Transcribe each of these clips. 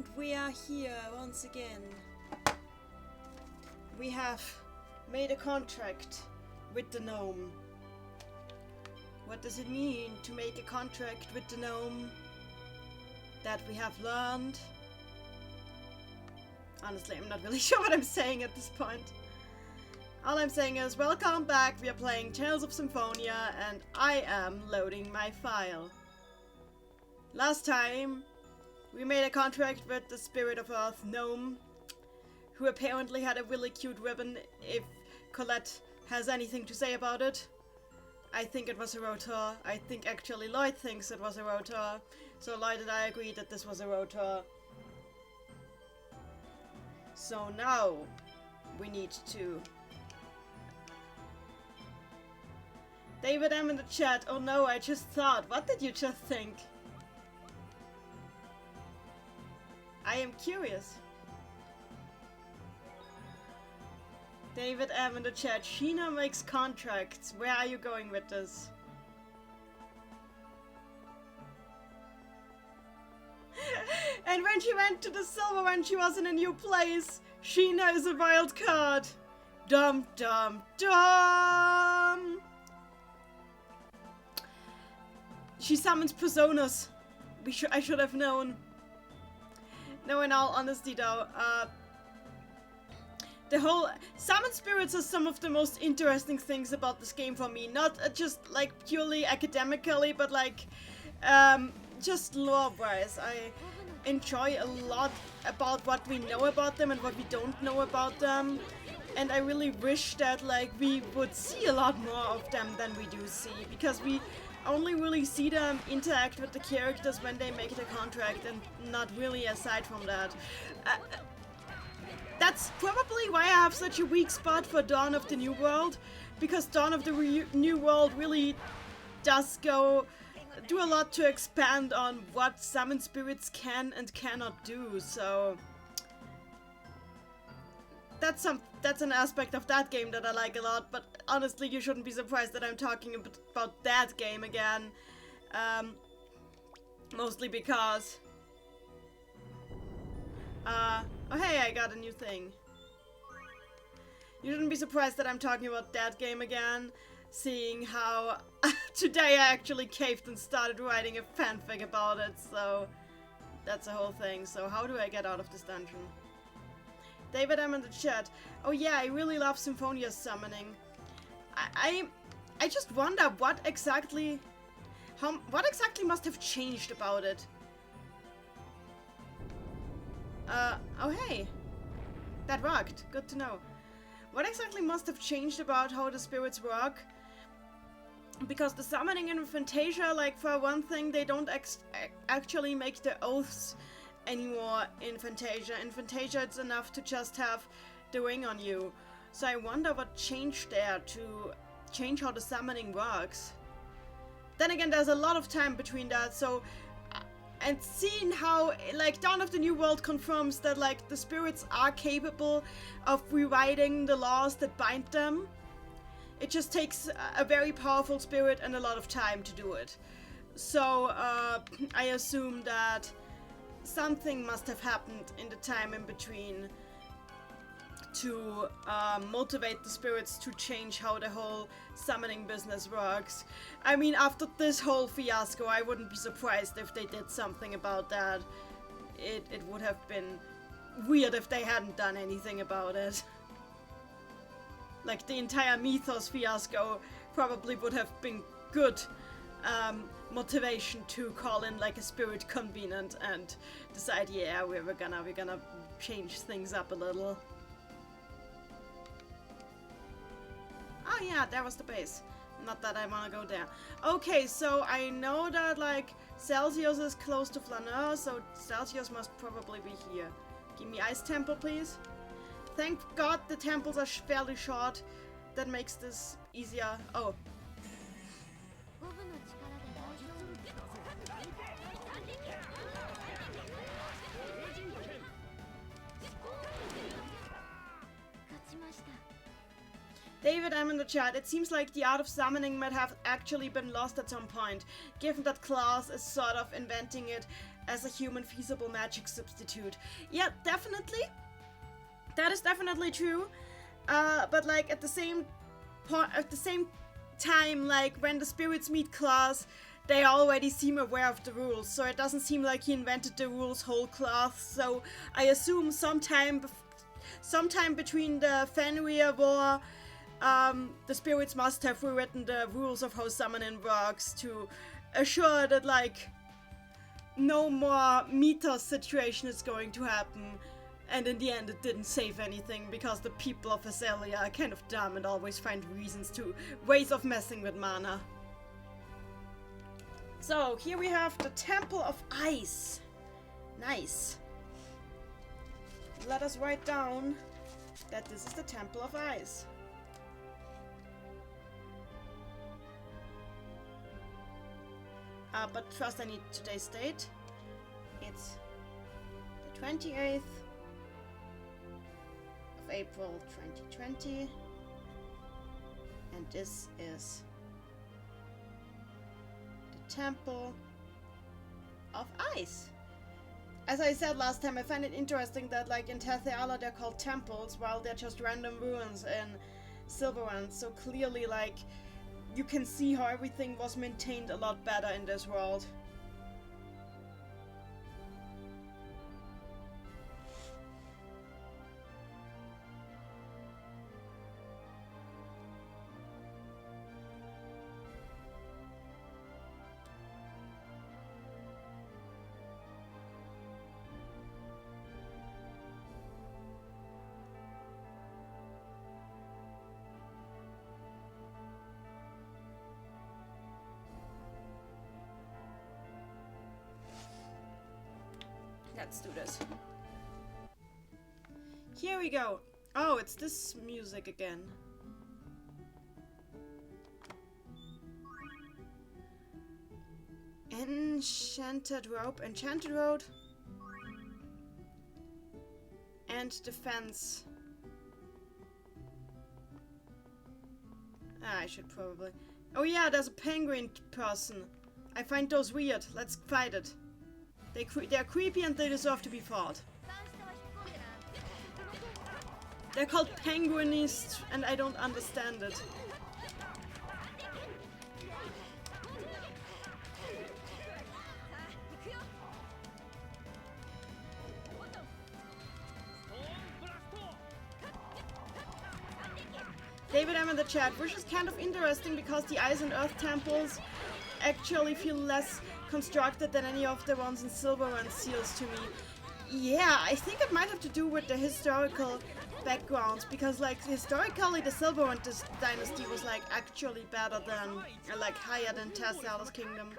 And we are here once again. We have made a contract with the gnome. What does it mean to make a contract with the gnome? That we have learned. Honestly, I'm not really sure what I'm saying at this point. All I'm saying is, welcome back, we are playing Tales of Symphonia, and I am loading my file. Last time, we made a contract with the Spirit of Earth gnome, who apparently had a really cute ribbon, if Colette has anything to say about it. I think it was a rotor. I think actually Lloyd thinks it was a rotor. So Lloyd and I agreed that this was a rotor. So now, we need to... David M in the chat, oh no, I just thought. What did you just think? I am curious. David M in the chat, Sheena makes contracts. Where are you going with this? And when she went to the silver when she was in a new place, Sheena is a wild card. Dum dum dum! She summons personas. I should have known. No, in all honesty though, the whole summon spirits are some of the most interesting things about this game for me. Not just like purely academically, but like just lore-wise. I enjoy a lot about what we know about them and what we don't know about them. And I really wish that like we would see a lot more of them than we do see, because we only really see them interact with the characters when they make the contract, and not really aside from that. That's probably why I have such a weak spot for Dawn of the New World, because Dawn of the New World really does do a lot to expand on what summon spirits can and cannot do, so that's an aspect of that game that I like a lot. But honestly, you shouldn't be surprised that I'm talking about that game again, mostly because oh hey, I got a new thing. You shouldn't be surprised that I'm talking about that game again, seeing how today I actually caved and started writing a fanfic about it, so that's a whole thing. So how do I get out of this dungeon? David, I'm in the chat. Oh yeah, I really love Symphonia's summoning. I just wonder what exactly must have changed about it. Oh hey, that worked. Good to know. What exactly must have changed about how the spirits work? Because the summoning in Fantasia, like for one thing, they don't actually make the oaths anymore in Fantasia. In Fantasia, it's enough to just have the ring on you. So I wonder what changed there to change how the summoning works. Then again, there's a lot of time between that, so... And seeing how, like, Dawn of the New World confirms that, like, the spirits are capable of rewriting the laws that bind them. It just takes a very powerful spirit and a lot of time to do it. So, I assume that something must have happened in the time in between to motivate the spirits to change how the whole summoning business works. I mean, after this whole fiasco, I wouldn't be surprised if they did something about that. It would have been weird if they hadn't done anything about it. Like, the entire Mythos fiasco probably would have been good motivation to call in like a spirit convenant and decide, yeah, we're gonna change things up a little. Oh yeah, that was the base. Not that I wanna go there. Okay, so I know that like Celsius is close to Flaneur, so Celsius must probably be here. Give me Ice Temple, please. Thank God the temples are fairly short. That makes this easier. Oh. David, I'm in the chat. It seems like the art of summoning might have actually been lost at some point, given that Klaus is sort of inventing it as a human feasible magic substitute. Yeah, definitely. That is definitely true. But like at the same time, like when the spirits meet Klaus, they already seem aware of the rules, so it doesn't seem like he invented the rules whole cloth. So I assume sometime between the Fenrir War, the spirits must have rewritten the rules of how summoning works to assure that like no more Mythos situation is going to happen. And in the end it didn't save anything because the people of Azalea are kind of dumb and always find ways of messing with mana. So here we have the Temple of Ice. Nice. Let us write down that this is the Temple of Ice. But first I need today's date. It's the 28th of April 2020. And this is the Temple of Ice. As I said last time, I find it interesting that like in Theology they're called temples while they're just random ruins in Silverland. So clearly like you can see how everything was maintained a lot better in this world. Let's do this. Here we go. Oh, it's this music again. Enchanted Rope, Enchanted Road. And Defense. I should probably... Oh yeah, there's a penguin person. I find those weird. Let's fight it. They're creepy and they deserve to be fought. They're called penguinists and I don't understand it. David, I'm in the chat, which is kind of interesting because the Ice and Earth temples actually feel less constructed than any of the ones in Silverland seals to me. Yeah, I think it might have to do with the historical backgrounds because like historically the Silverland dynasty was like actually better than like higher than Tessala's kingdom.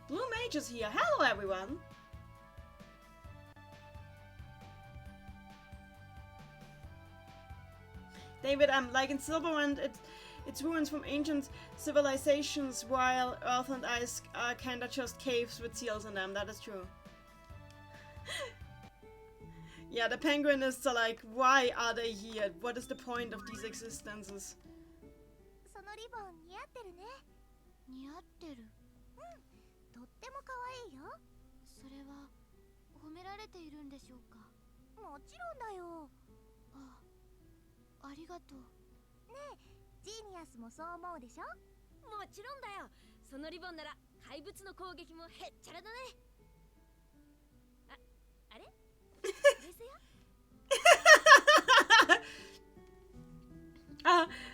Blue Mage is here. Hello everyone. David, like in Silverland it's ruins from ancient civilizations, while Earth and Ice are kinda just caves with seals in them. That is true. Yeah, the penguinists are like, why are they here? What is the point of these existences?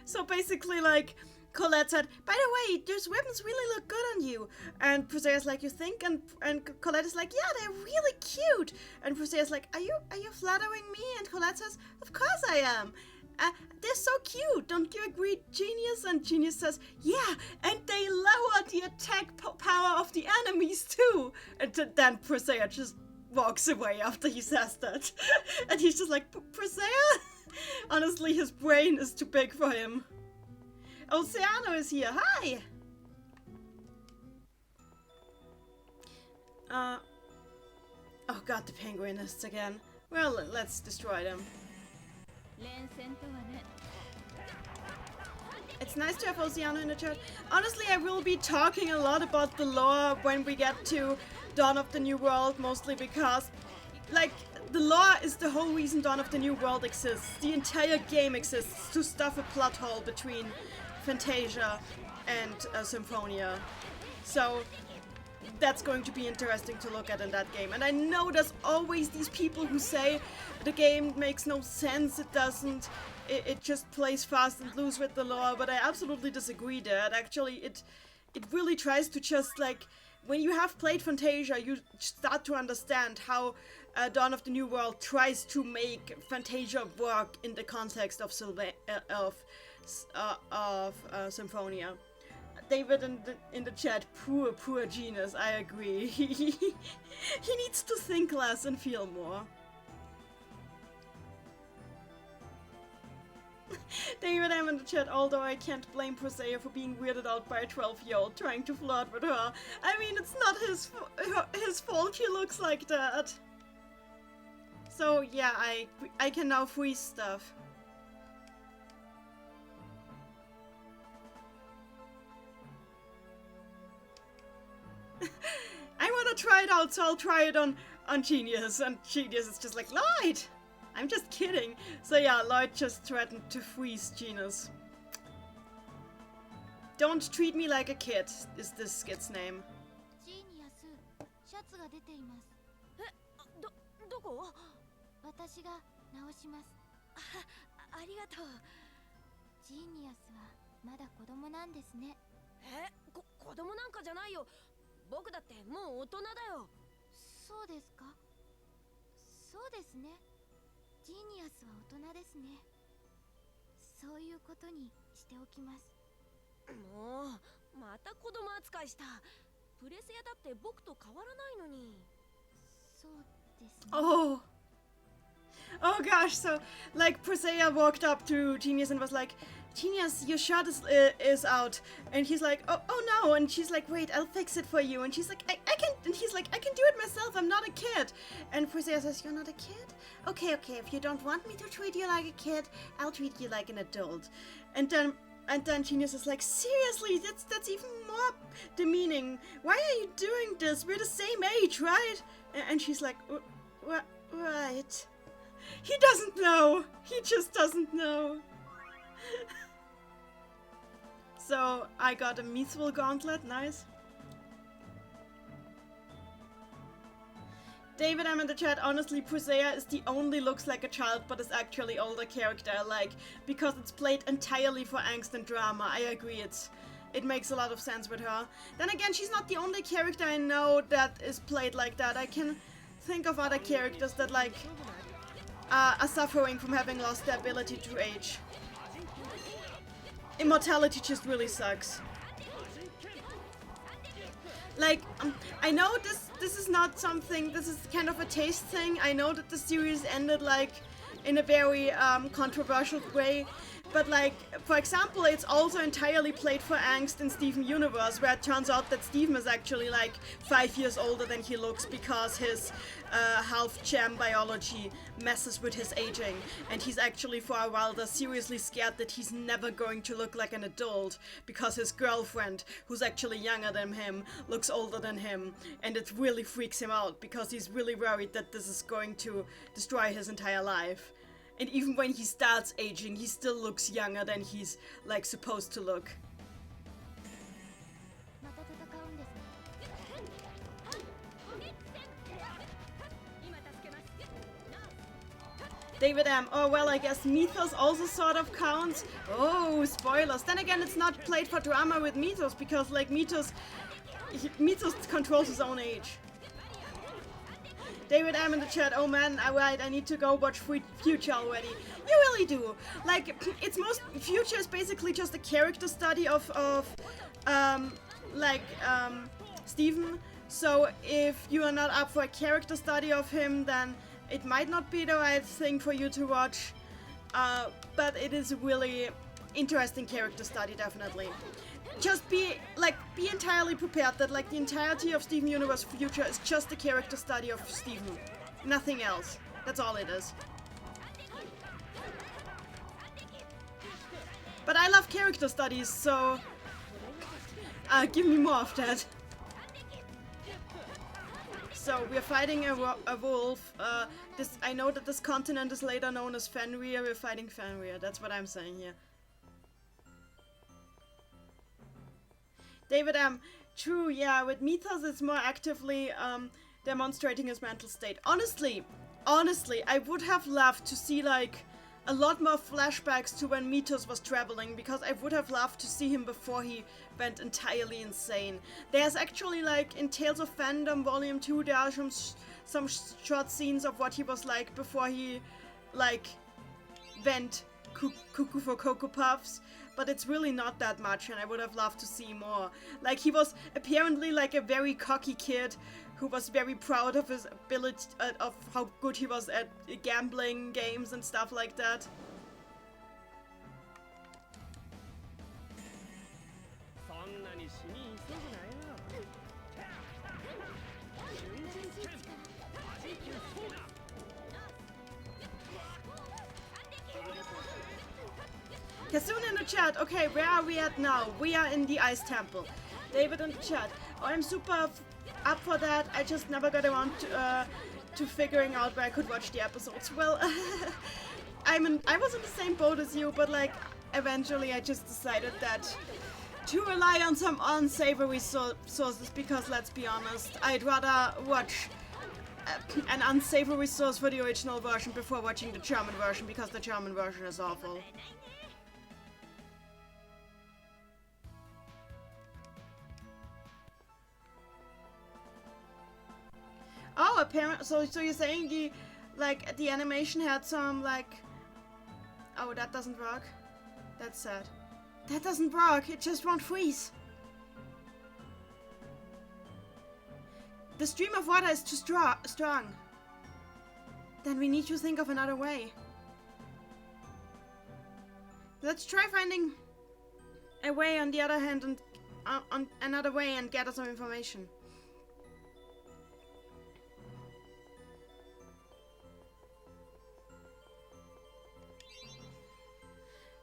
So basically like Colette said, by the way, those weapons really look good on you. And Prosea's like, you think? And Colette is like, yeah, they're really cute. And Prosea's like, are you flattering me? And Colette says, of course I am. They're so cute, don't you agree, Genius? And Genius says, yeah, and they lower the attack power of the enemies too. And then Prosea just walks away after he says that. And he's just like, Prosea? Honestly, his brain is too big for him. Oceano is here, hi! Oh god, the penguinists again. Well, let's destroy them. It's nice to have Oceano in the chat. Honestly, I will be talking a lot about the lore when we get to Dawn of the New World, mostly because, like, the lore is the whole reason Dawn of the New World exists. The entire game exists to stuff a plot hole between Fantasia and Symphonia. So that's going to be interesting to look at in that game. And I know there's always these people who say the game makes no sense, it doesn't, it just plays fast and loose with the lore, but I absolutely disagree there. Actually, it really tries to just, like, when you have played Fantasia, you start to understand how Dawn of the New World tries to make Fantasia work in the context of Symphonia. David in the chat, poor genius, I agree. He needs to think less and feel more. David M in the chat, although I can't blame Presea for being weirded out by a 12-year-old trying to flirt with her. I mean, it's not his fault he looks like that. So yeah, I can now freeze stuff. I wanna try it out, so I'll try it on Genius, and Genius is just like, Lloyd! I'm just kidding. So yeah, Lloyd just threatened to freeze Genius. Don't treat me like a kid, is this skit's name. Genius, シャツが出ています。どこ？私が直します。ありがとう。ジーニアスはまだ子供なんですね。子供なんかじゃないよ。僕だってもう大人だよ。そうですか。そうですね。ジーニアスは大人ですね。そういうことにしておきます。もうまた子供扱いした。プレセアだって僕と変わらないのに。そうですね。Oh gosh, so like Presea walked up to Genius and was like, Genius, your shirt is out. And he's like, oh no. And she's like, wait, I'll fix it for you. And she's like, I can, and he's like, I can do it myself, I'm not a kid. And Presea says, you're not a kid? Okay, if you don't want me to treat you like a kid, I'll treat you like an adult. And then Genius is like, seriously, that's even more demeaning. Why are you doing this? We're the same age, right? And she's like, right. He doesn't know. He just doesn't know. So I got a Mithril gauntlet, nice. David, I'm in the chat. Honestly, Presea is the only looks like a child, but is actually older character I like, because it's played entirely for angst and drama. I agree, it makes a lot of sense with her. Then again, she's not the only character I know that is played like that. I can think of other characters that like are suffering from having lost their ability to age. Immortality just really sucks. Like, I know this is not something, this is kind of a taste thing. I know that the series ended like in a very controversial way. But like, for example, it's also entirely played for angst in Steven Universe, where it turns out that Steven is actually like 5 years older than he looks because his half-gem biology messes with his aging. And he's actually for a while seriously scared that he's never going to look like an adult because his girlfriend, who's actually younger than him, looks older than him. And it really freaks him out because he's really worried that this is going to destroy his entire life. And even when he starts aging, he still looks younger than he's, like, supposed to look. David M. Oh, well, I guess Mythos also sort of counts. Oh, spoilers. Then again, it's not played for drama with Mythos, because, like, Mythos controls his own age. David M in the chat, oh man, alright, I need to go watch Future already. You really do. Like, Future is basically just a character study of Steven. So if you are not up for a character study of him, then it might not be the right thing for you to watch. But it is a really interesting character study, definitely. Just be entirely prepared that like the entirety of Steven Universe Future is just a character study of Steven. Nothing else. That's all it is. But I love character studies, so give me more of that. So we're fighting a wolf. I know that this continent is later known as Fenrir. We're fighting Fenrir. That's what I'm saying here. David true, yeah, with Mythos it's more actively demonstrating his mental state. Honestly, I would have loved to see like a lot more flashbacks to when Mythos was traveling, because I would have loved to see him before he went entirely insane. There's actually like in Tales of Fandom Volume 2 there are some short scenes of what he was like before he like went cuckoo for Cocoa Puffs. But it's really not that much, and I would have loved to see more. Like, he was apparently like a very cocky kid who was very proud of his ability, of how good he was at gambling games and stuff like that. Kasuna in the chat. Okay, where are we at now? We are in the Ice Temple. David in the chat. Oh, I'm super up for that. I just never got around to figuring out where I could watch the episodes. Well, I was in the same boat as you, but like eventually I just decided that to rely on some unsavory sources, because let's be honest, I'd rather watch an unsavory source for the original version before watching the German version, because the German version is awful. Oh, apparently, so you're saying the animation had some like, oh, that doesn't work. That's sad. That doesn't work. It just won't freeze. The stream of water is too strong. Then we need to think of another way. Let's try finding a way on the other hand, and on another way, and gather some information.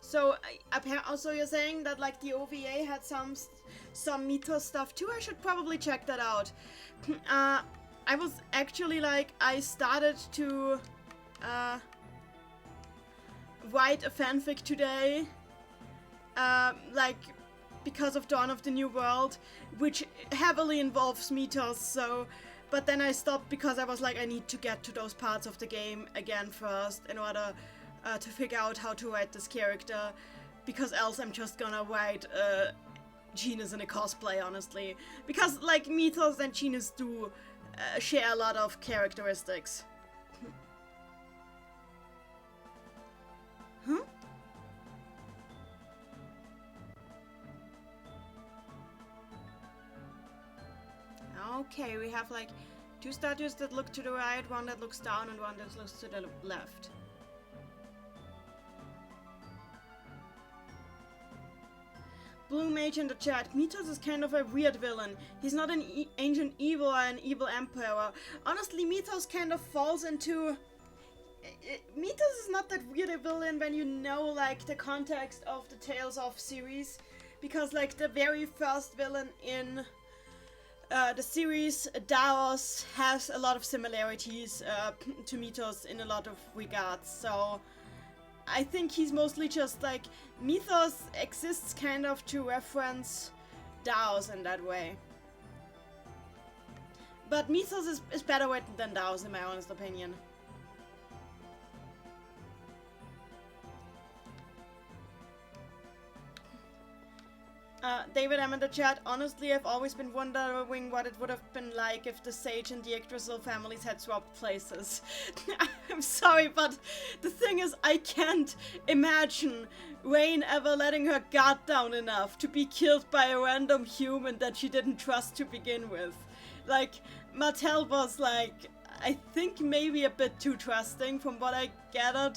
So, also you're saying that like the OVA had some Mythos stuff too? I should probably check that out. I was actually like, I started to write a fanfic today, like because of Dawn of the New World, which heavily involves Mythos, so, but then I stopped because I was like, I need to get to those parts of the game again first in order to figure out how to write this character, because else I'm just gonna write Genus in a cosplay, honestly. Because, like, Mythos and Genus do share a lot of characteristics. Huh? Okay, we have, like, two statues that look to the right, one that looks down, and one that looks to the left. Blue Mage in the chat. Mythos is kind of a weird villain. He's not an ancient evil or an evil emperor. Honestly, Mythos kind of falls into... Mythos is not that weird a villain when you know, like, the context of the Tales of series. Because, like, the very first villain in the series, Daos, has a lot of similarities to Mythos in a lot of regards. So... I think he's mostly just like, Mythos exists kind of to reference Daos in that way. But Mythos is better written than Daos in my honest opinion. David, I'm in the chat. Honestly, I've always been wondering what it would have been like if the Sage and the Yggdrasil families had swapped places. I'm sorry, but the thing is, I can't imagine Rain ever letting her guard down enough to be killed by a random human that she didn't trust to begin with. Like, Martell was like, I think maybe a bit too trusting from what I gathered.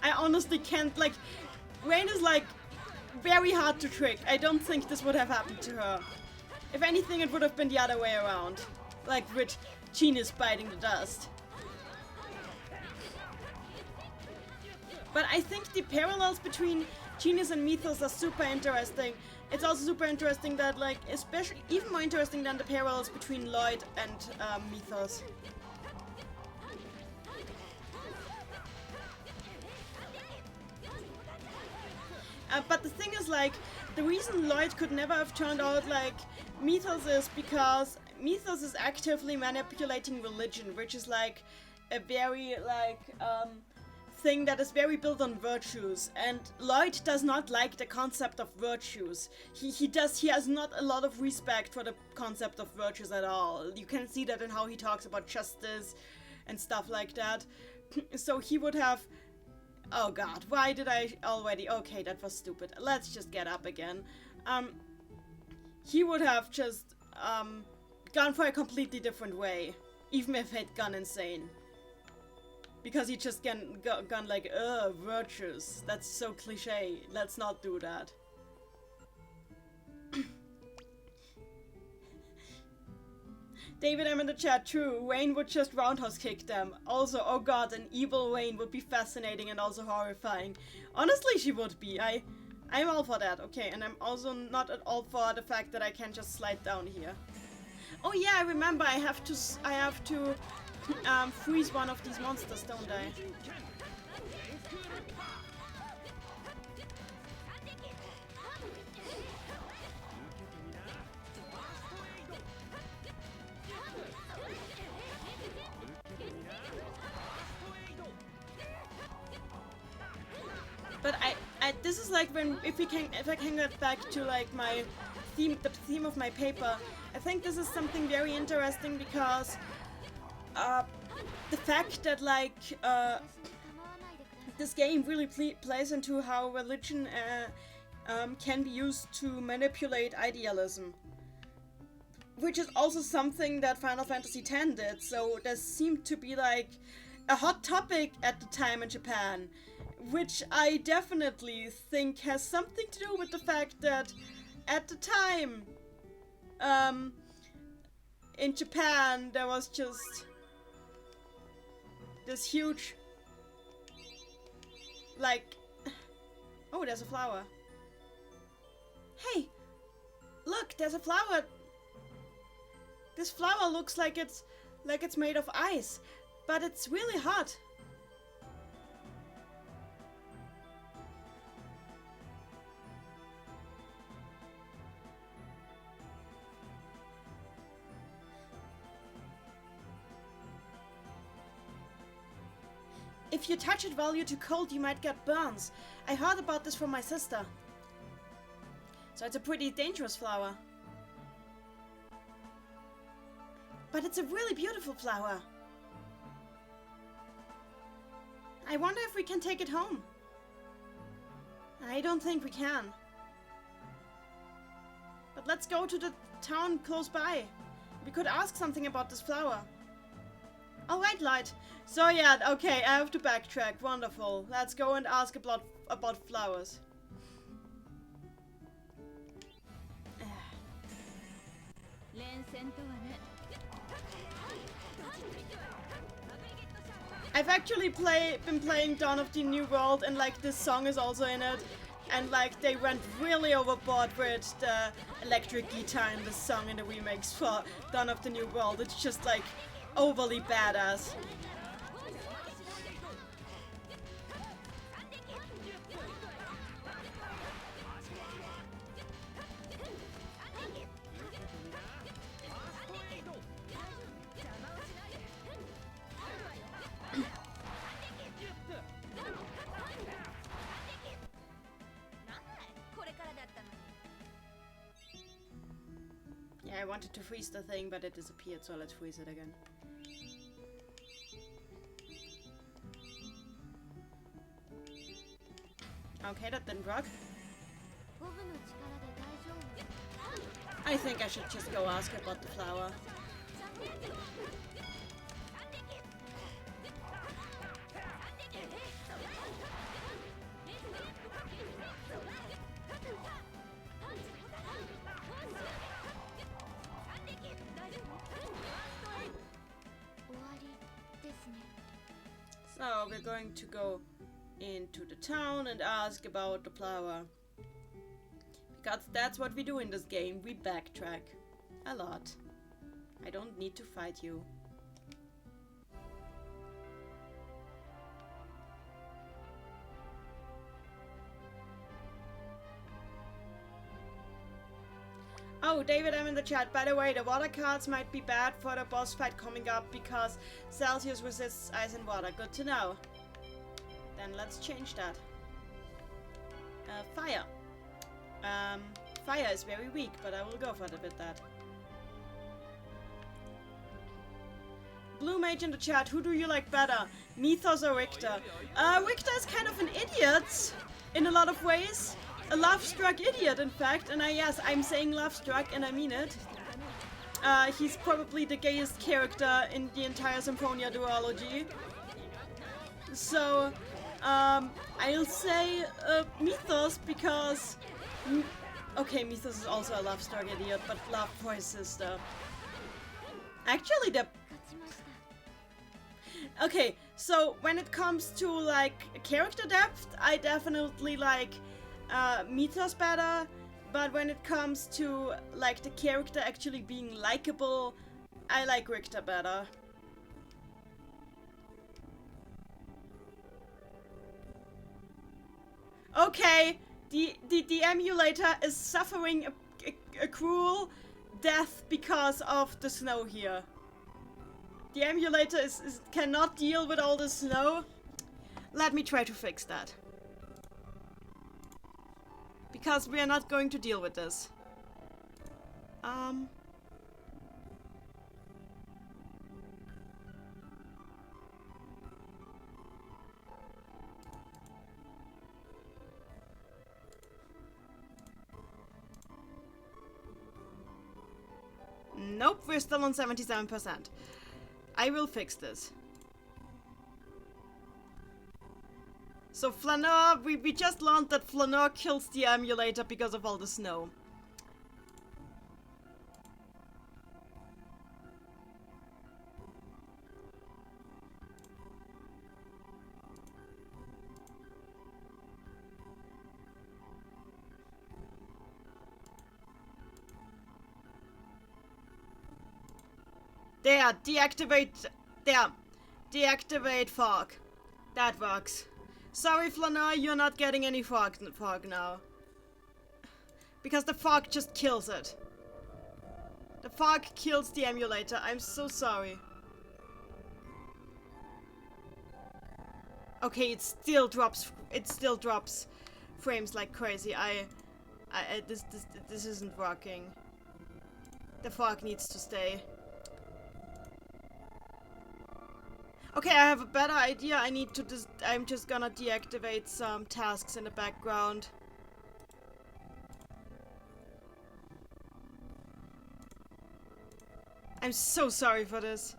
I honestly can't, like, Rain is like very hard to trick. I don't think this would have happened to her. If anything, it would have been the other way around. Like with Genius biting the dust. But I think the parallels between Genius and Mythos are super interesting. It's also super interesting that, like, especially even more interesting than the parallels between Lloyd and Mythos. But the thing is, like, the reason Lloyd could never have turned out like Mythos is because Mythos is actively manipulating religion, which is like a very like thing that is very built on virtues, and Lloyd does not like the concept of virtues. He has not a lot of respect for the concept of virtues at all. You can see that in how he talks about justice and stuff like that. So he would have... Oh god, why did I already... Okay, that was stupid. Let's just get up again. He would have just gone for a completely different way, even if he'd gone insane. Because he just gone like, virtues. That's so cliche. Let's not do that. David, I'm in the chat. True, Wayne would just roundhouse kick them. Also, oh god, an evil Wayne would be fascinating and also horrifying. Honestly, she would be. I'm all for that. Okay, and I'm also not at all for the fact that I can just slide down here. Oh yeah, I remember. I have to freeze one of these monsters, don't I? But this is like when if I can get back to like my theme, the theme of my paper. I think this is something very interesting because the fact that like this game really plays into how religion can be used to manipulate idealism, which is also something that Final Fantasy X did. So there seemed to be like a hot topic at the time in Japan, which I definitely think has something to do with the fact that at the time in Japan there was just this huge like... Oh, there's a flower. Hey! Look, there's a flower! This flower looks like it's made of ice, but it's really hot. If you touch it while you're too cold, you might get burns. I heard about this from my sister. So it's a pretty dangerous flower. But it's a really beautiful flower. I wonder if we can take it home. I don't think we can. But let's go to the town close by. We could ask something about this flower. Alright, Light. So yeah, okay, I have to backtrack. Wonderful. Let's go and ask about flowers. I've actually been playing Dawn of the New World, and like this song is also in it. And like they went really overboard with the electric guitar in the song in the remakes for Dawn of the New World. It's just like overly badass. Yeah, I wanted to freeze the thing, but it disappeared, so let's freeze it again. Okay, that didn't work. I think I should just go ask about the flower. So we're going to go into the town and ask about the flower. Because that's what we do in this game. We backtrack. A lot. I don't need to fight you. Oh, David, I'm in the chat. By the way, the water cards might be bad for the boss fight coming up because Celsius resists ice and water. Good to know. Then let's change that. Fire. Fire is very weak, but I will go for it with that. Blue Mage in the chat, who do you like better? Mythos or Richter? Richter is kind of an idiot in a lot of ways. A love-struck idiot, in fact, and yes, I'm saying love-struck, and I mean it. He's probably the gayest character in the entire Symphonia duology. So, I'll say Mythos because... Okay, Mythos is also a love-struck idiot, but love for his sister. Actually, the... Okay, so when it comes to, like, character depth, I definitely like... Mythos better, but when it comes to like the character actually being likable, I like Richter better. Okay, the emulator is suffering a cruel death because of the snow here. The emulator cannot deal with all the snow. Let me try to fix that. Because we are not going to deal with this. Nope, we're still on 77%. I will fix this. So Flaneur, we just learned that Flaneur kills the emulator because of all the snow. There, deactivate, deactivate fog. That works. Sorry, Flaneur, you're not getting any fog now. Because the fog just kills it. The fog kills the emulator. I'm so sorry. Okay, it still drops frames like crazy. This isn't working. The fog needs to stay. Okay, I have a better idea. I'm just gonna deactivate some tasks in the background. I'm so sorry for this.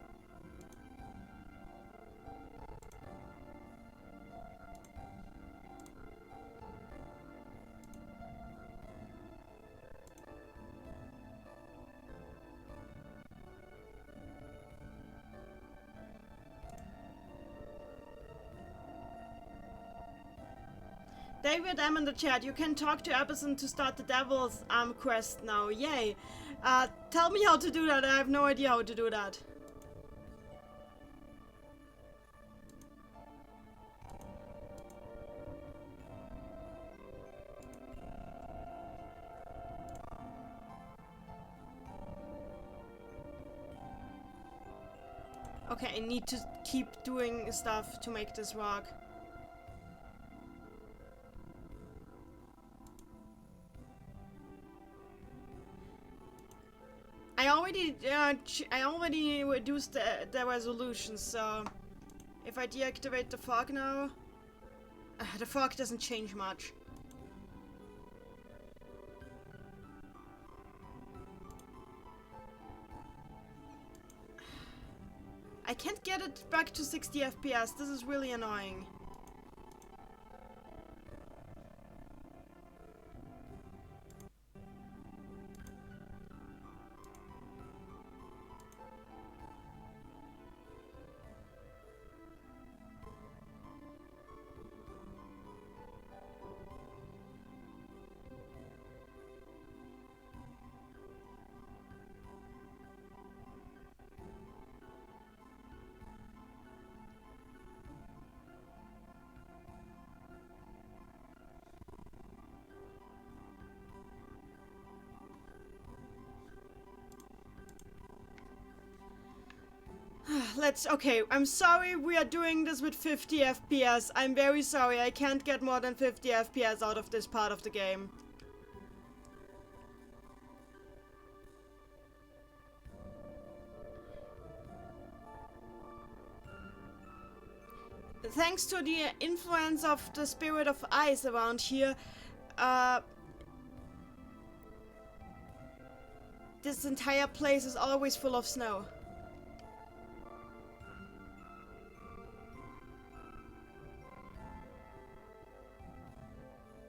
David, I'm in the chat. You can talk to Epison to start the Devil's quest now. Yay. Tell me how to do that. I have no idea how to do that. Okay, I need to keep doing stuff to make this work. I already reduced the resolution, so if I deactivate the fog now, the fog doesn't change much. I can't get it back to 60 FPS. This is really annoying. Okay, I'm sorry we are doing this with 50 FPS. I'm very sorry, I can't get more than 50 FPS out of this part of the game. Thanks to the influence of the spirit of ice around here, this entire place is always full of snow.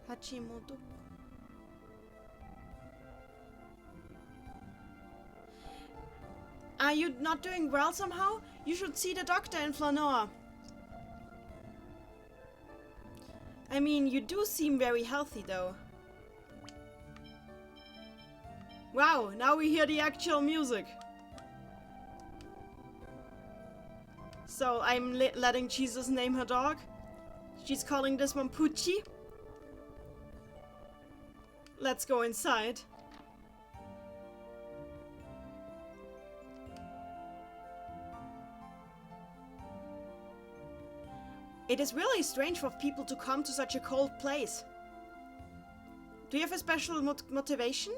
Hachimoto. Are you not doing well somehow? You should see the doctor in Flanoa. I mean, you do seem very healthy though. Wow, now we hear the actual music. So I'm letting Jesus name her dog. She's calling this one Pucci. Let's go inside. It is really strange for people to come to such a cold place. Do you have a special motivation?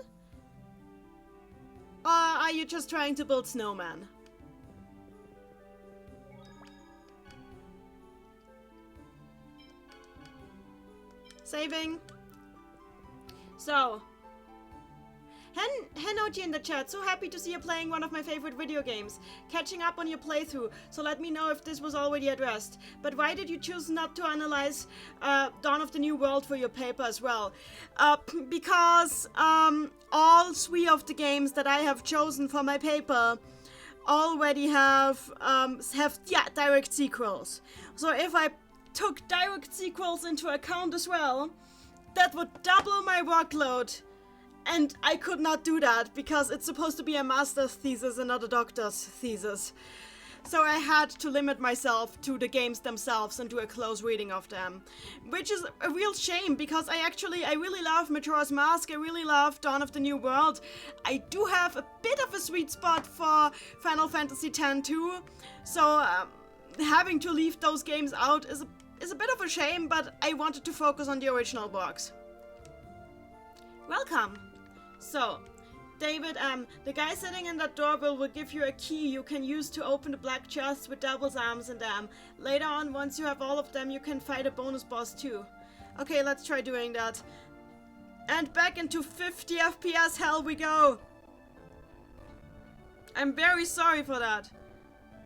Or are you just trying to build snowman? Saving. So, Henoji in the chat, so happy to see you playing one of my favorite video games. Catching up on your playthrough, so let me know if this was already addressed. But why did you choose not to analyze Dawn of the New World for your paper as well? Because all 3 of the games that I have chosen for my paper already have direct sequels. So if I took direct sequels into account as well, that would double my workload. And I could not do that because it's supposed to be a master's thesis and not a doctor's thesis. So I had to limit myself to the games themselves and do a close reading of them. Which is a real shame because I really love Majora's Mask, I really love Dawn of the New World. I do have a bit of a sweet spot for Final Fantasy X too. So having to leave those games out is a bit of a shame, but I wanted to focus on the original works. Welcome! So, David, the guy sitting in that doorbell will give you a key you can use to open the black chest with devil's arms in them. Later on, once you have all of them, you can fight a bonus boss too. Okay, let's try doing that. And back into 50 FPS hell we go! I'm very sorry for that.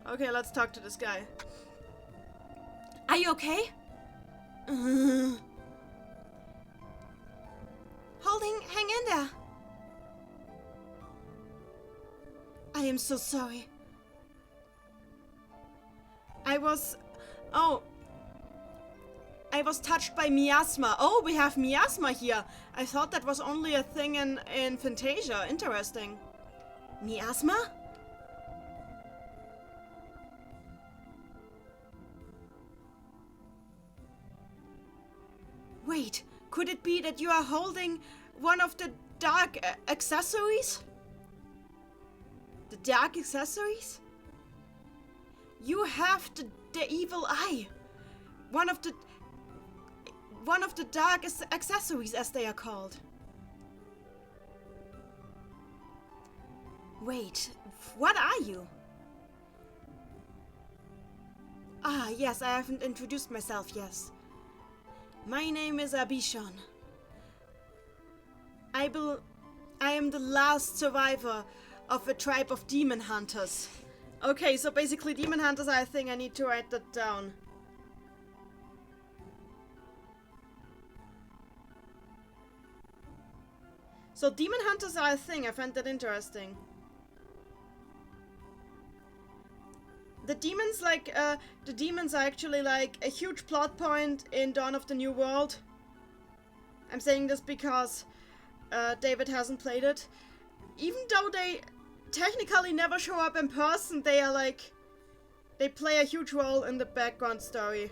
Okay, let's talk to this guy. Are you okay? Hang in there. I am so sorry. I was touched by miasma. Oh, we have miasma here. I thought that was only a thing in Fantasia. Interesting. Miasma? Wait, could it be that you are holding one of the dark accessories? The dark accessories? You have the evil eye. One of the dark accessories, as they are called. Wait, what are you? Ah, yes, I haven't introduced myself, yes. My name is Abishon. I am the last survivor of a tribe of demon hunters. Okay, so basically demon hunters are a thing. I need to write that down. So demon hunters are a thing. I find that interesting. The demons are actually like a huge plot point in Dawn of the New World. I'm saying this because David hasn't played it. Even though they technically never show up in person, they are like, they play a huge role in the background story.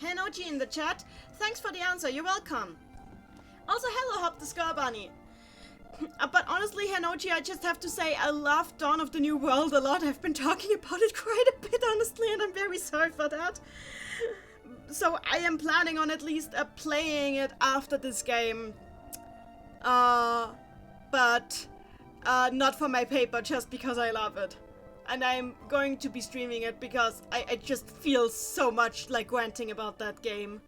Henoji in the chat. Thanks for the answer. You're welcome. Also, hello, Hop the Scar Bunny. But honestly, Henoji, I just have to say I love Dawn of the New World a lot. I've been talking about it quite a bit, honestly, and I'm very sorry for that. So I am planning on at least playing it after this game. But not for my paper, just because I love it. And I'm going to be streaming it because I just feel so much like ranting about that game.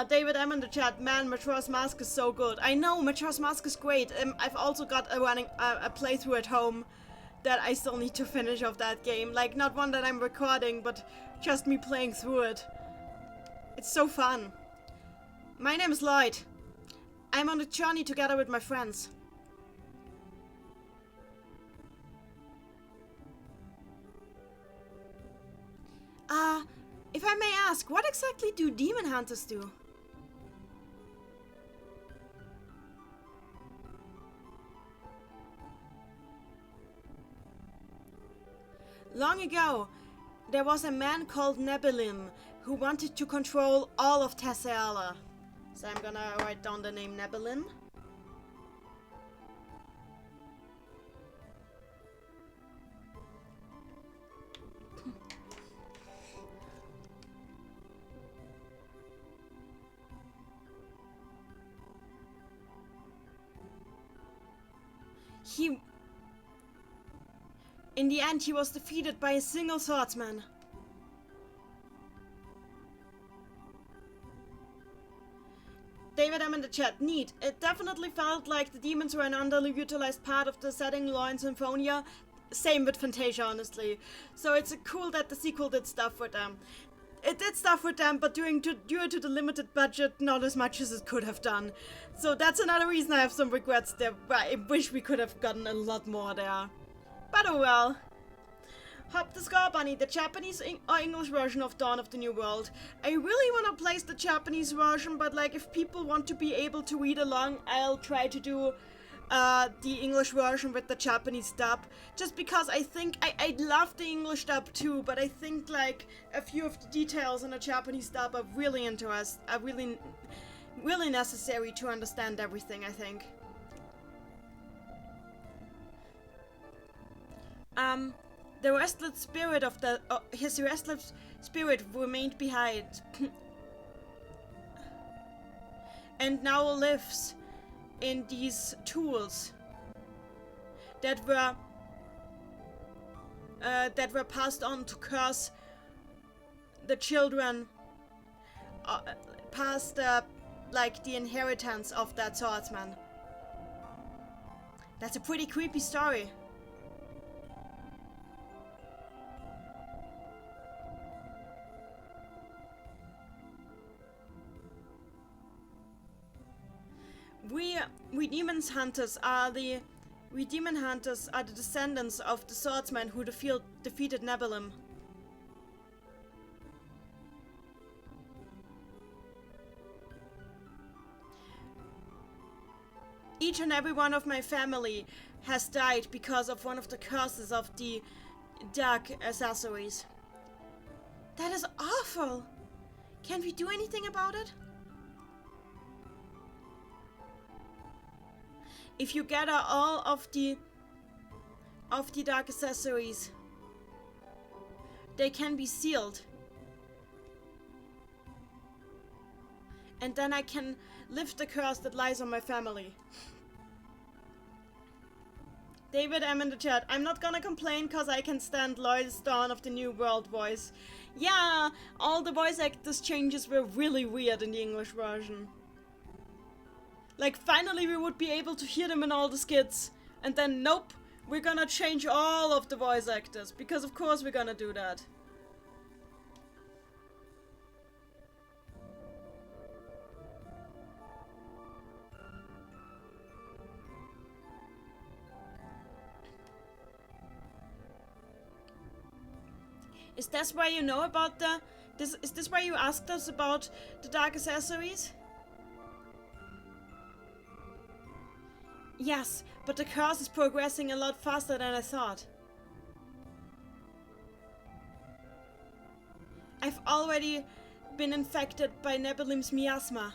David M in the chat, man, Majora's Mask is so good. I know, Majora's Mask is great. I've also got a playthrough at home that I still need to finish of that game. Like, not one that I'm recording, but just me playing through it. It's so fun. My name is Lloyd. I'm on a journey together with my friends. If I may ask, what exactly do demon hunters do? Long ago, there was a man called Nebelim who wanted to control all of Tessala. So I'm gonna write down the name Nebelim. In the end, he was defeated by a single swordsman. David M in the chat, neat. It definitely felt like the demons were an underutilized part of the setting lore in Symphonia. Same with Fantasia, honestly. So it's cool that the sequel did stuff with them. It did stuff with them, but due to the limited budget, not as much as it could have done. So that's another reason I have some regrets there. I wish we could have gotten a lot more there. But oh well. Hop the Scar Bunny, the Japanese or English version of Dawn of the New World. I really want to place the Japanese version, but like if people want to be able to read along, I'll try to do the English version with the Japanese dub. Just because I think I love the English dub too, but I think like a few of the details in the Japanese dub are really interesting, are really necessary to understand everything, I think. The restless spirit of his restless spirit remained behind, and now lives in these tools that were passed on to curse the children, past like the inheritance of that swordsman. That's a pretty creepy story. We demon hunters are the descendants of the swordsman who defeated Nebelim. Each and every one of my family has died because of one of the curses of the dark accessories. That is awful! Can we do anything about it? If you gather all of the dark accessories, they can be sealed. And then I can lift the curse that lies on my family. David M in the chat, I'm not gonna complain cause I can stand Lloyd's Dawn of the New World voice. Yeah, all the voice actors changes were really weird in the English version. Like, finally we would be able to hear them in all the skits. And then, nope, we're gonna change all of the voice actors. Because of course we're gonna do that. Is this why you know about is this why you asked us about the dark accessories? Yes, but the curse is progressing a lot faster than I thought. I've already been infected by Nebelim's miasma.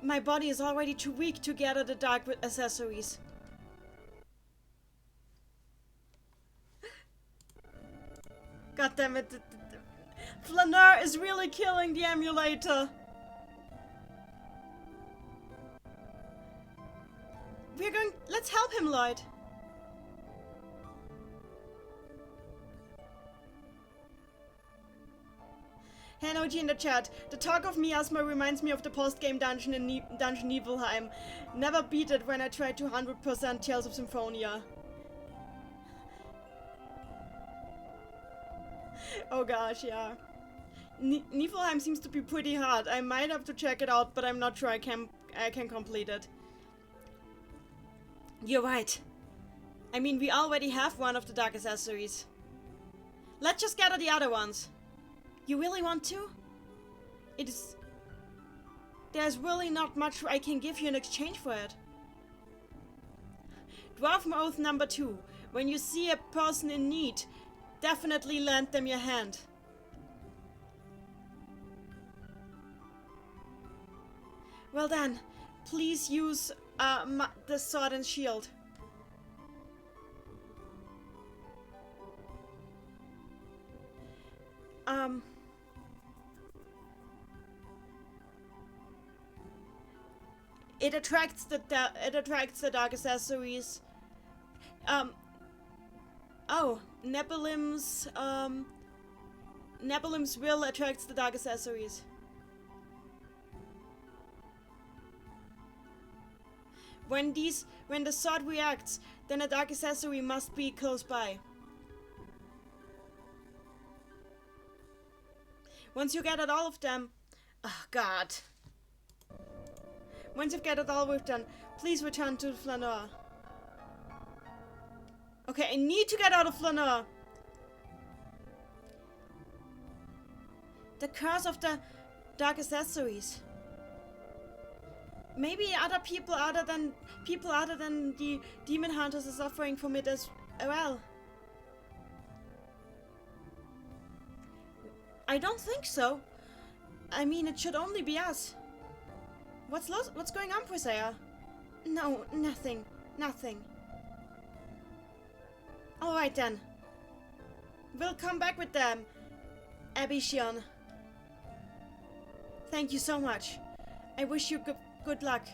My body is already too weak to gather the dark accessories. God damn it. Flaneur is really killing the emulator. Let's help him, Lloyd. Hanoji in the chat. The talk of miasma reminds me of the post-game dungeon in Dungeon Nibelheim. Never beat it when I tried to 100% Tales of Symphonia. Oh gosh, yeah. Niflheim seems to be pretty hard. I might have to check it out, but I'm not sure I can complete it. You're right. I mean, we already have one of the dark accessories. Let's just gather the other ones. You really want to? There's really not much I can give you in exchange for it. Dwarf Oath number 2. When you see a person in need, definitely lend them your hand. Well then, please use the sword and shield. It attracts the dark accessories. Oh, Nebelim's will attracts the dark accessories. When the sword reacts, then a dark accessory must be close by. Once you gathered all of them, oh god. Once you've gathered all of them, please return to Flaneur. Okay, I need to get out of Flaneur. The curse of the dark accessories. Maybe other people other than the demon hunters are suffering from it as well. I don't think so. I mean, it should only be us. What's going on, Priscilla? No, nothing. Alright then. We'll come back with them, Abishion. Thank you so much. I wish you good luck.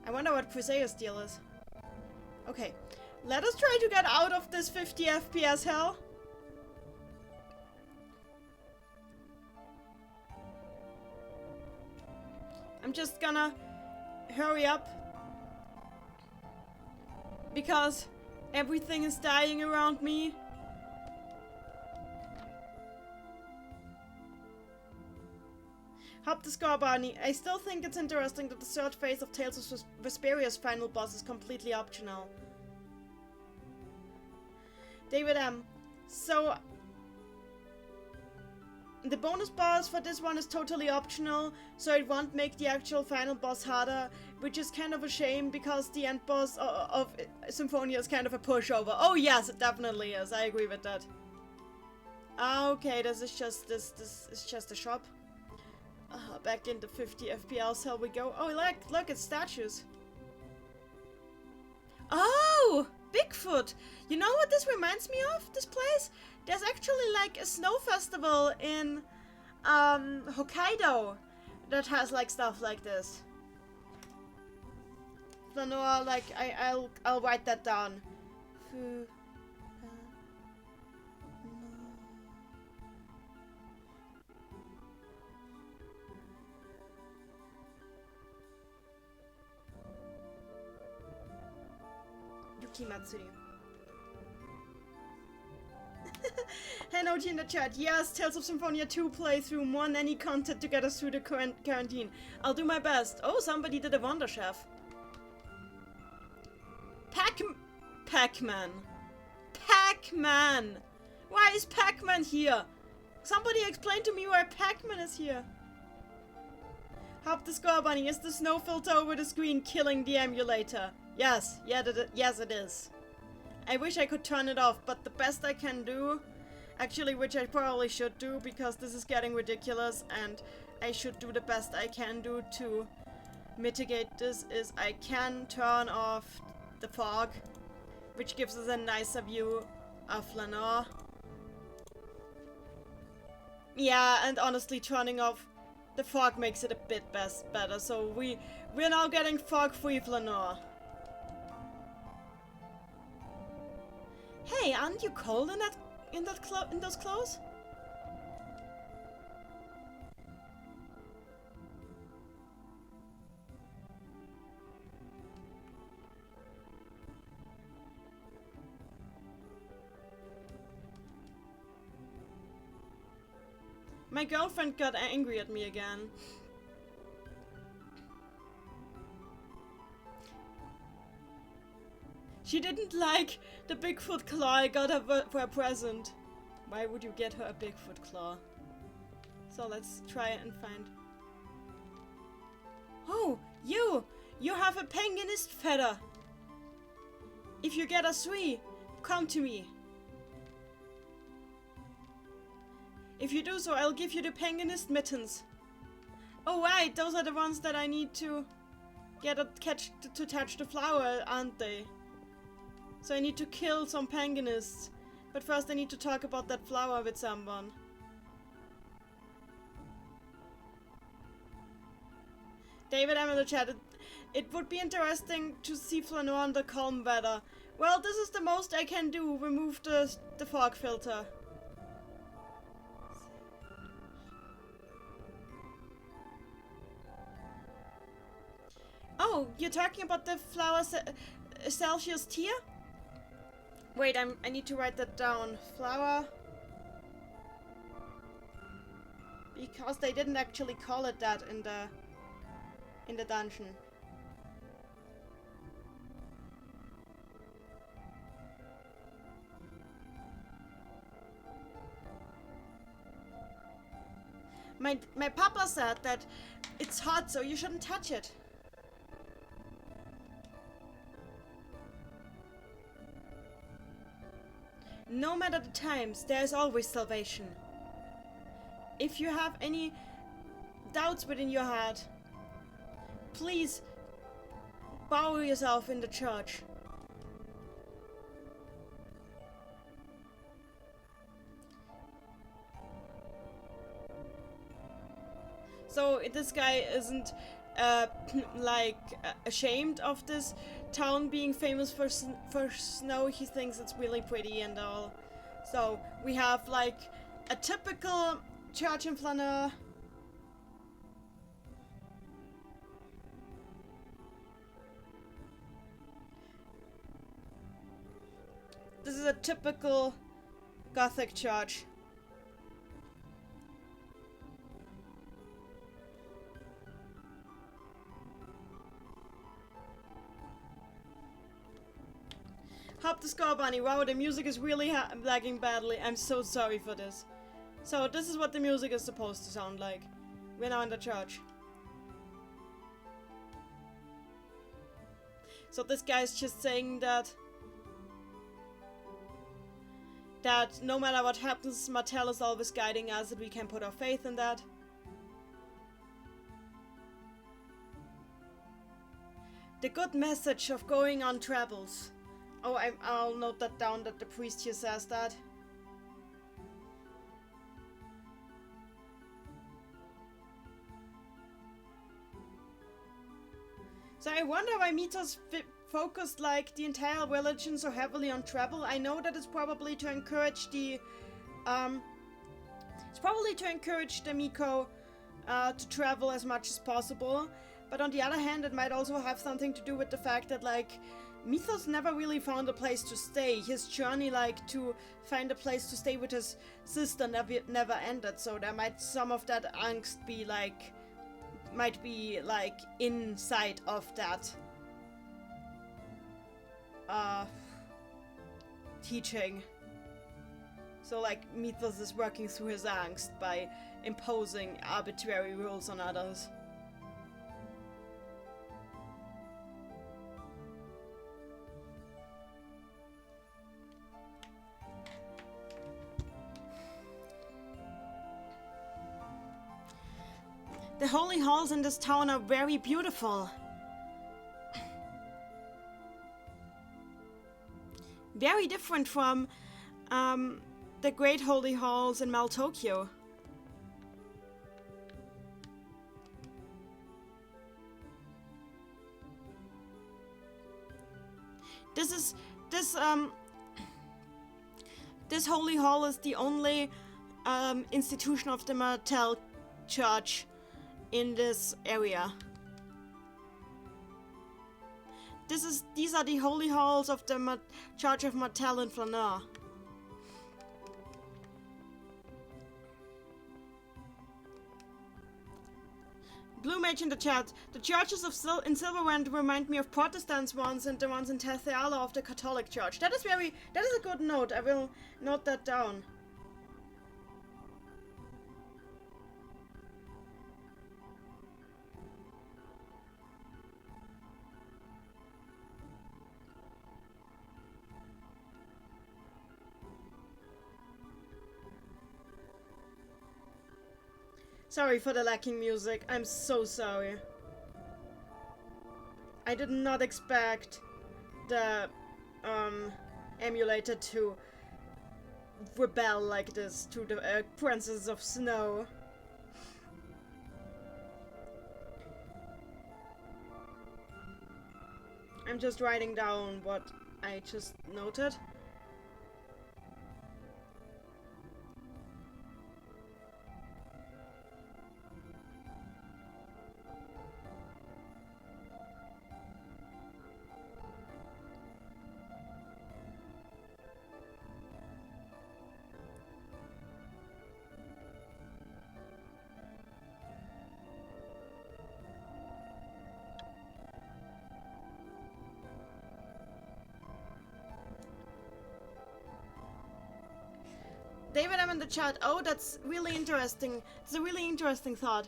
I wonder what Prisea's deal is. Okay, let us try to get out of this 50 FPS hell. I'm just gonna hurry up because everything is dying around me. Hop the score, Barney. I still think it's interesting that the third phase of Tales of Vesperia's final boss is completely optional. David M. So, the bonus boss for this one is totally optional, so it won't make the actual final boss harder, which is kind of a shame because the end boss of Symphonia is kind of a pushover. Oh yes, it definitely is. I agree with that. Okay, this is just a shop. Back into 50 FPS, here we go. Oh, look, it's statues. Oh, Bigfoot. You know what this reminds me of, this place? There's actually like a snow festival in Hokkaido that has like stuff like this. Flaneur, like I'll write that down. Yuki Matsuri. Hanoji in the chat. Yes, Tales of Symphonia 2 playthrough. More nanny content to get us through the quarantine. I'll do my best. Oh, somebody did a Wonder Chef. Pac-Man. Pac-Man. Why is Pac-Man here? Somebody explain to me why Pac-Man is here. Hop the score, Bunny. Is the snow filter over the screen killing the emulator? Yes. Yes, it is. I wish I could turn it off, but the best I can do Actually, which I probably should do, because this is getting ridiculous, and I should do the best I can do to mitigate this, is I can turn off the fog, which gives us a nicer view of Lenore. Yeah, and honestly, turning off the fog makes it a bit better, so we're now getting fog-free Lenore. Hey, aren't you cold in those clothes? My girlfriend got angry at me again. She didn't like the Bigfoot claw I got her for a present. Why would you get her a Bigfoot claw? So let's try and find... Oh, you! You have a penguinist feather! If you get a 3, come to me. If you do so, I'll give you the penguinist mittens. Oh right, those are the ones that I need to to touch the flower, aren't they? So I need to kill some penguinists. But first I need to talk about that flower with someone. David, I'm in the chat. It would be interesting to see Flanor under calm weather. Well, this is the most I can do. Remove the fog filter. Oh, you're talking about the flower Celsius tier? Wait, I need to write that down. Flower. Because they didn't actually call it that in the dungeon. My papa said that it's hot, so you shouldn't touch it. No matter the times, there is always salvation. If you have any doubts within your heart, please bow yourself in the church. So this guy isn't like ashamed of this town being famous for snow. He thinks it's really pretty and all. So we have like a typical church in Flaneur. This is a typical Gothic church. Hop the score, Bunny. Wow, the music is really lagging badly. I'm so sorry for this. So this is what the music is supposed to sound like. We're now in the church. So this guy's just saying that no matter what happens, Martell is always guiding us and we can put our faith in that. The good message of going on travels. Oh, I'll note that down, that the priest here says that. So I wonder why Mythos focused like the entire religion so heavily on travel. I know that it's probably to encourage the Miko to travel as much as possible. But on the other hand, it might also have something to do with the fact that like Mythos never really found a place to stay. His journey like to find a place to stay with his sister never ended. So there might some of that angst be like might be like inside of that teaching. So like Mythos is working through his angst by imposing arbitrary rules on others. The holy halls in this town are very beautiful. Very different from the great holy halls in Mal Tokyo. This holy hall is the only institution of the Martel Church in this area. These are the holy halls of the Church of Martel in Flaneur. Blue Mage in the chat. The churches in Silverwind remind me of Protestant ones and the ones in Theology of the Catholic Church. That is a good note. I will note that down. Sorry for the lacking music. I'm so sorry. I did not expect the emulator to rebel like this to the Princess of Snow. I'm just writing down what I just noted. David, I'm in the chat. Oh, that's really interesting. It's a really interesting thought.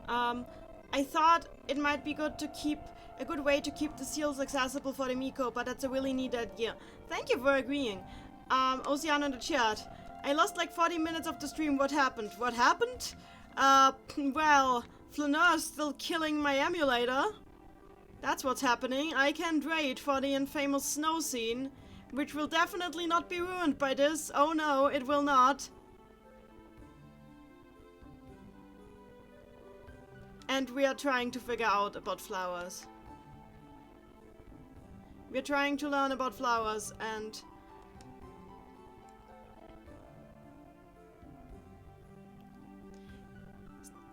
I thought it might be a good way to keep the seals accessible for the Miko, but that's a really neat idea. Thank you for agreeing. Oceano in the chat. I lost like 40 minutes of the stream. What happened? What happened? Well, Flaneur is still killing my emulator. That's what's happening. I can't wait for the infamous snow scene, which will definitely not be ruined by this. Oh no, it will not. And we are trying to figure out about flowers. We're trying to learn about flowers and...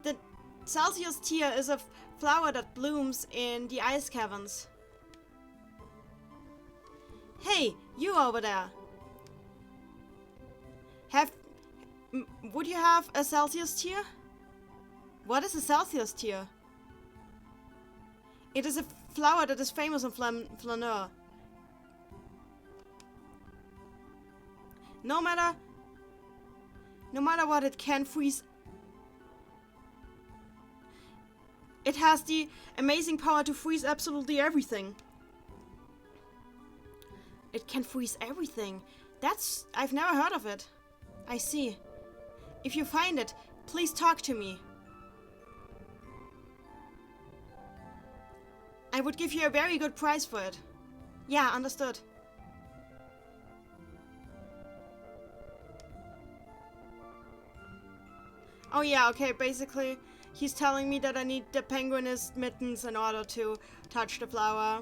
The Celsius tear is a flower that blooms in the ice caverns. Hey, you over there. Would you have a Celsius tear? What is a Celsius tear? It is a flower that is famous in Flaneur. No matter what, it can freeze. It has the amazing power to freeze absolutely everything. It can freeze everything. I've never heard of it. I see. If you find it, please talk to me. I would give you a very good price for it. Yeah, understood. Oh yeah, okay, basically, he's telling me that I need the penguinist mittens in order to touch the flower.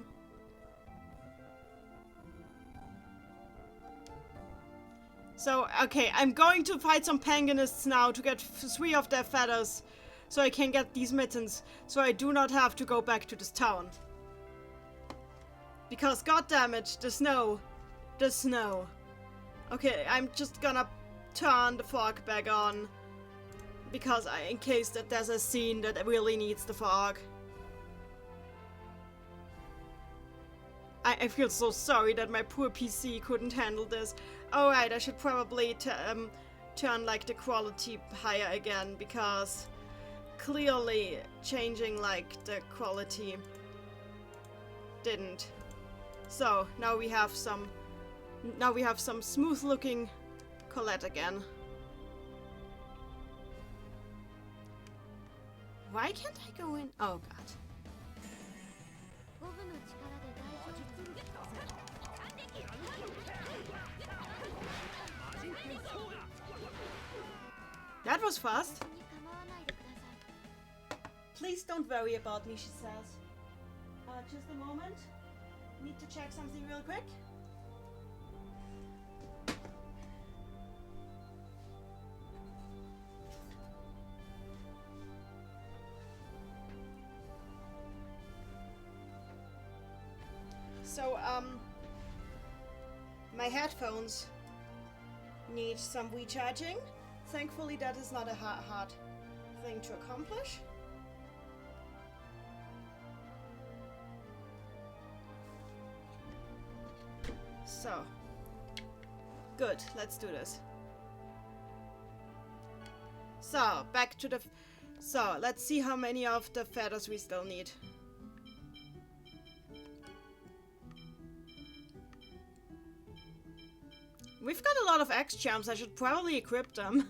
So, okay, I'm going to fight some penguinists now to get 3 of their feathers, so I can get these mittens, so I do not have to go back to this town. Because, goddammit, the snow. The snow. Okay, I'm just gonna turn the fog back on. Because in case that there's a scene that really needs the fog. I feel so sorry that my poor PC couldn't handle this. Alright, I should probably turn like the quality higher again, because clearly changing like the quality didn't. So now we have some smooth looking Colette again. Why can't I go in? Oh god. ボブの力で大丈夫。 That was fast. 構わないでください。 Please don't worry about me, she says. Just a moment. Need to check something real quick. So, my headphones need some recharging. Thankfully, that is not a hard thing to accomplish. So, good, let's do this. So, back to the... So, let's see how many of the feathers we still need. We've got a lot of X charms. I should probably equip them.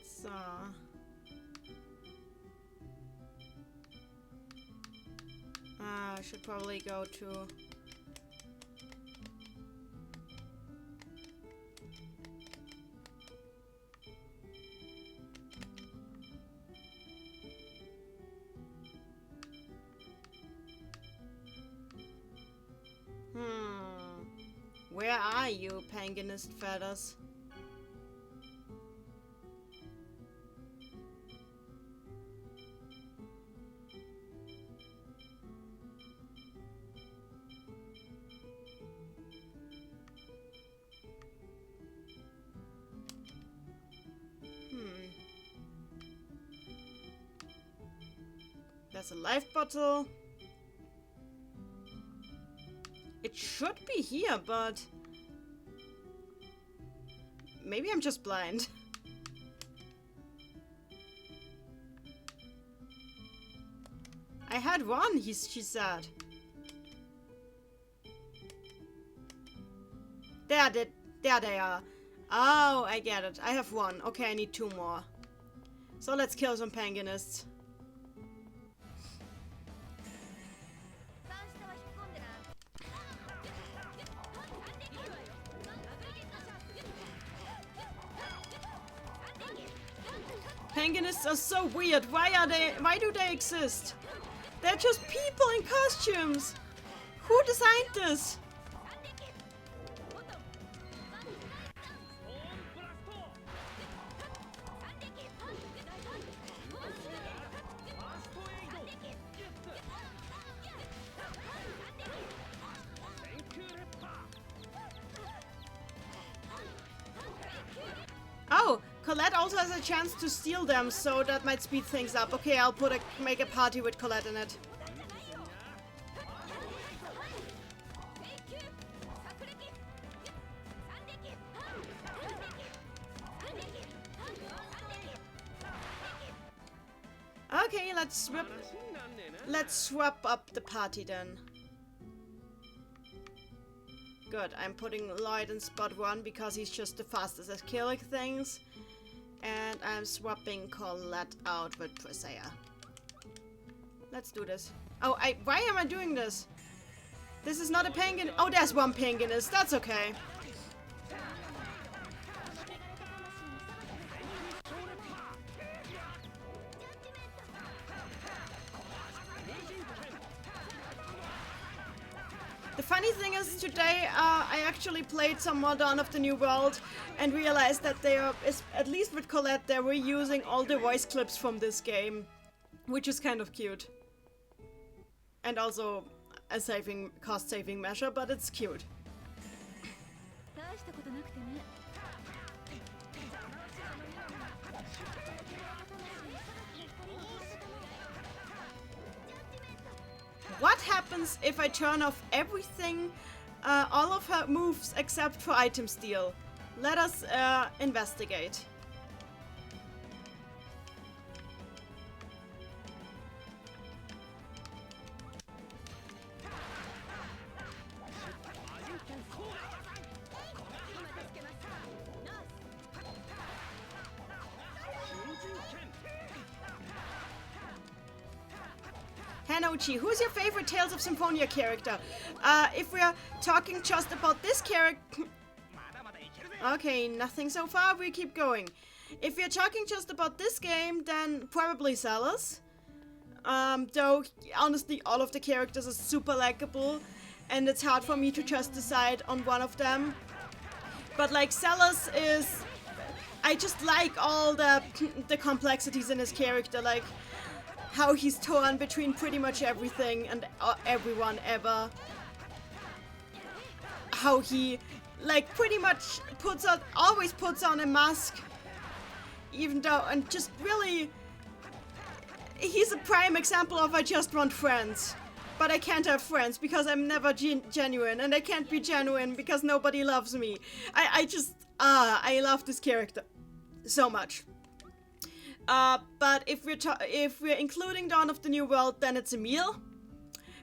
So... I should probably go to... Where are you, Panganist feathers? There's a life bottle. It should be here, but... Maybe I'm just blind. I had one, she said. There they are. Oh, I get it. I have one. Okay, I need 2 more. So let's kill some Panganists. Panganists are so weird. Why do they exist? They're just people in costumes. Who designed this? Oh, Colette also has a chance to steal them, so that might speed things up. Okay, I'll make a party with Colette in it. Okay, let's swap up the party then. Good, I'm putting Lloyd in spot 1 because he's just the fastest at killing things. And I'm swapping Colette out with Priscilla. Let's do this. Oh, why am I doing this? This is not a penguin. Oh, there's one penguinist. That's okay. The funny thing is, today I actually played some more Dawn of the New World and realized that they are, at least with Colette, they were using all the voice clips from this game, which is kind of cute. And also a cost-saving measure, but it's cute. What happens if I turn off everything, all of her moves except for item steal? Let us investigate. Tenouchi, who's your favorite Tales of Symphonia character? If we're talking just about this character... Okay, nothing so far, we keep going. If we're talking just about this game, then probably Salus. Though, honestly, all of the characters are super likable, and it's hard for me to just decide on one of them. But, like, Salus is... I just like all the complexities in his character, like how he's torn between pretty much everything and everyone ever. How he, like, pretty much always puts on a mask, even though, and just really, he's a prime example of I just want friends. But I can't have friends because I'm never genuine, and I can't be genuine because nobody loves me. I love this character so much. But if we're including Dawn of the New World, then it's Emil,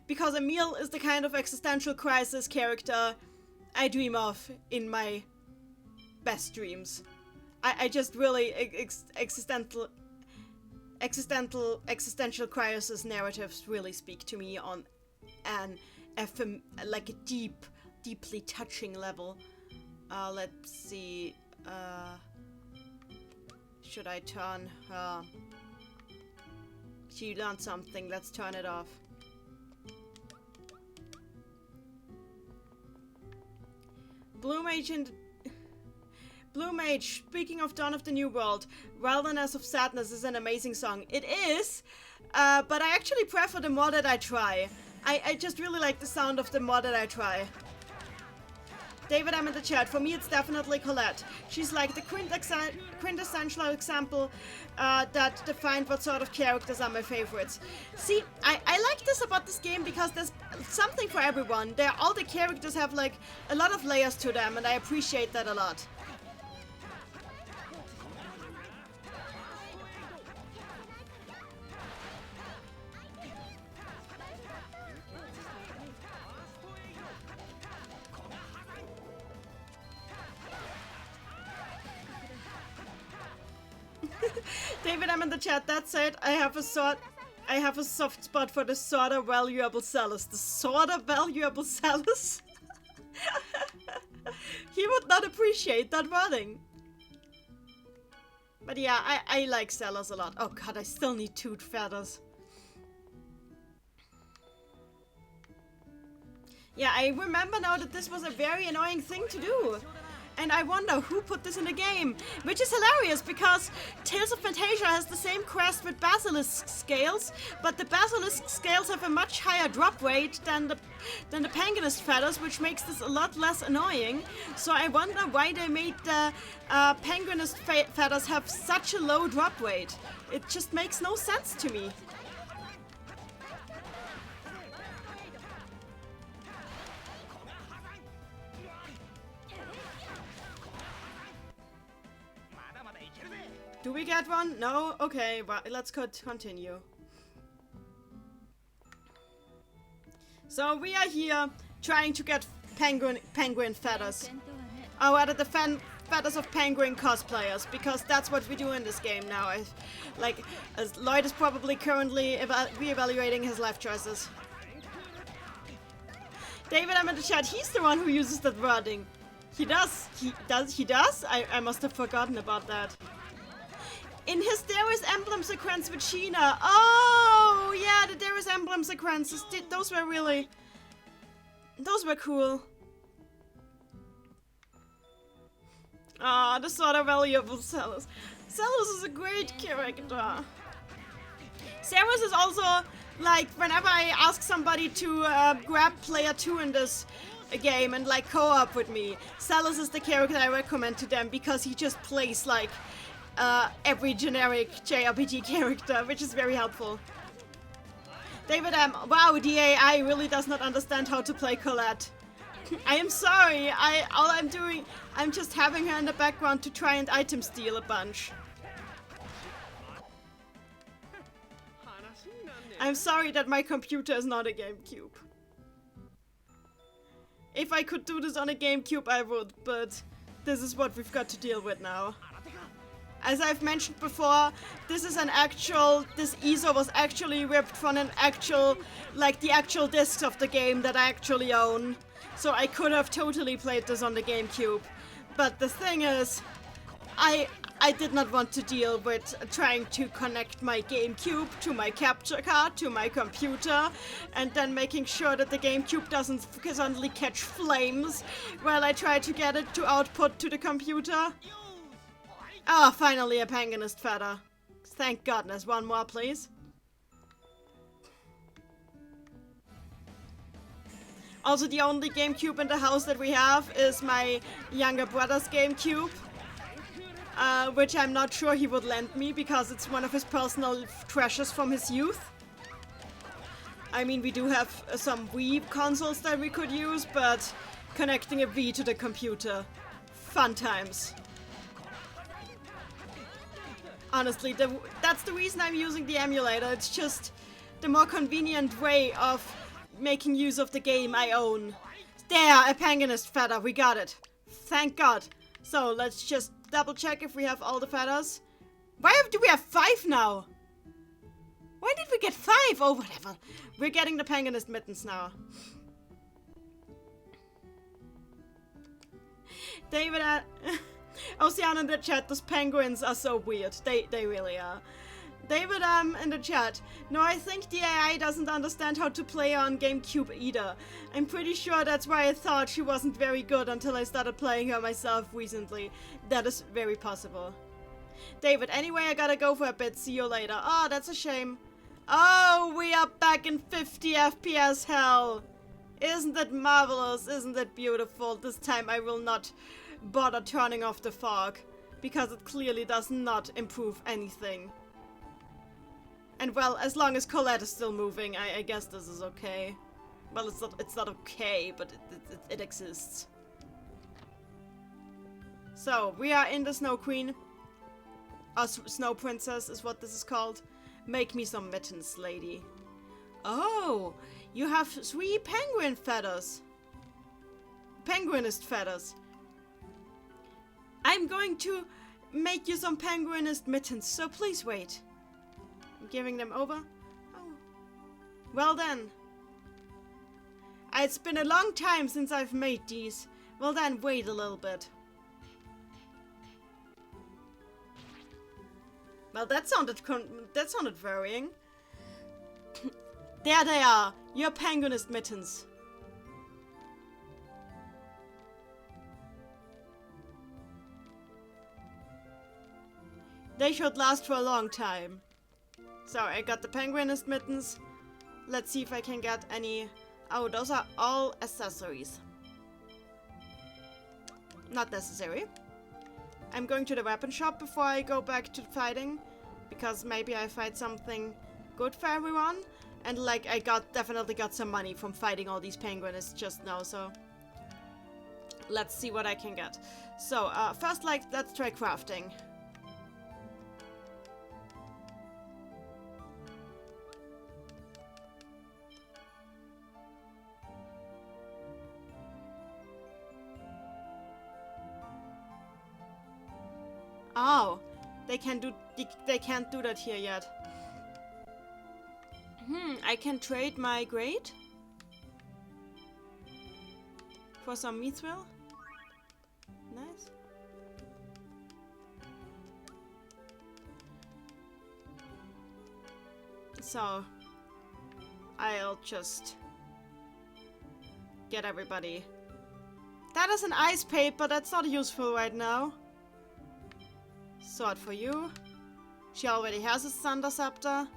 because Emil is the kind of existential crisis character I dream of in my best dreams. I just really existential crisis narratives really speak to me on an FM, like a deeply touching level. Let's see. Should I turn her? She learned something. Let's turn it off. Blue Mage, speaking of Dawn of the New World, Wilderness of Sadness is an amazing song. It is, but I actually prefer the more that I try. I just really like the sound of the more that I try. David, I'm in the chat. For me, it's definitely Colette. She's like the quintessential example that defined what sort of characters are my favorites. See, I like this about this game because there's something for everyone. All the characters have like a lot of layers to them, and I appreciate that a lot. David, I'm in the chat. That said, I have a soft spot for the sorta valuable Salus. The sorta valuable Salus? He would not appreciate that wording. But yeah, I like Salus a lot. Oh god, I still need 2 feathers. Yeah, I remember now that this was a very annoying thing to do. And I wonder who put this in the game, which is hilarious because Tales of Fantasia has the same crest with Basilisk scales, but the Basilisk scales have a much higher drop rate than the Penguinist feathers, which makes this a lot less annoying. So I wonder why they made the Penguinist feathers have such a low drop rate. It just makes no sense to me. Do we get one? No? Okay, but let's continue. So we are here trying to get penguin feathers. Oh, rather the feathers of penguin cosplayers, because that's what we do in this game now. As Lloyd is probably currently re-evaluating his life choices. David, I'm in the chat. He's the one who uses that wording. He does? He does? I must have forgotten about that. In his Darius Emblem sequence with Sheena. Oh, yeah, the Darius Emblem sequences. Those were cool. Ah, the sort of valuable Salus. Salus is a great character. Salus is also, like, whenever I ask somebody to grab player 2 in this game and, like, co-op with me, Salus is the character I recommend to them because he just plays, like, every generic JRPG character, which is very helpful. David, wow, the AI really does not understand how to play Colette. I am sorry, all I'm doing, I'm just having her in the background to try and item steal a bunch. I'm sorry that my computer is not a GameCube. If I could do this on a GameCube, I would, but this is what we've got to deal with now. As I've mentioned before, this ESO was actually ripped from an actual, like the actual discs of the game that I actually own. So I could have totally played this on the GameCube. But the thing is, I did not want to deal with trying to connect my GameCube to my capture card, to my computer, and then making sure that the GameCube doesn't suddenly catch flames while I try to get it to output to the computer. Ah, finally a penguinist feather. Thank goodness. One more, please. Also, the only GameCube in the house that we have is my younger brother's GameCube. Which I'm not sure he would lend me because it's one of his personal treasures from his youth. I mean, we do have some Wii consoles that we could use, but connecting a Wii to the computer, fun times. Honestly, that's the reason I'm using the emulator. It's just the more convenient way of making use of the game I own. There, a penguinist feather, we got it. Thank God. So, let's just double check if we have all the feathers. Do we have 5 now? Why did we get 5? Oh, whatever. We're getting the penguinist mittens now. David, Ocean in the chat, those penguins are so weird. They really are. David, in the chat. No, I think the AI doesn't understand how to play on GameCube either. I'm pretty sure that's why I thought she wasn't very good until I started playing her myself recently. That is very possible. David, anyway, I gotta go for a bit. See you later. Oh, that's a shame. Oh, we are back in 50 FPS hell. Isn't it marvelous? Isn't it beautiful? This time I will not bother turning off the fog, because it clearly does not improve anything. And well, as long as Colette is still moving, I guess this is okay. Well, it's not okay, but it exists. So, we are in the Snow Queen. Or Snow Princess is what this is called. Make me some mittens, lady. Oh, you have 3 penguin feathers. Penguinist feathers. I'm going to make you some penguinist mittens, so please wait. Giving them over. Oh. Well then. It's been a long time since I've made these. Well then, wait a little bit. Well, that sounded worrying. There they are, your penguinist mittens. They should last for a long time. So, I got the penguinist mittens. Let's see if I can get any... Oh, those are all accessories. Not necessary. I'm going to the weapon shop before I go back to fighting. Because maybe I find something good for everyone. And like, I definitely got some money from fighting all these penguinists just now, so... Let's see what I can get. So, first, let's try crafting. Oh, they can't do that here yet. I can trade my grade for some mithril. Nice. So, I'll just get everybody. That is an ice paper, that's not useful right now. Sword for you. She already has a Thunder Scepter.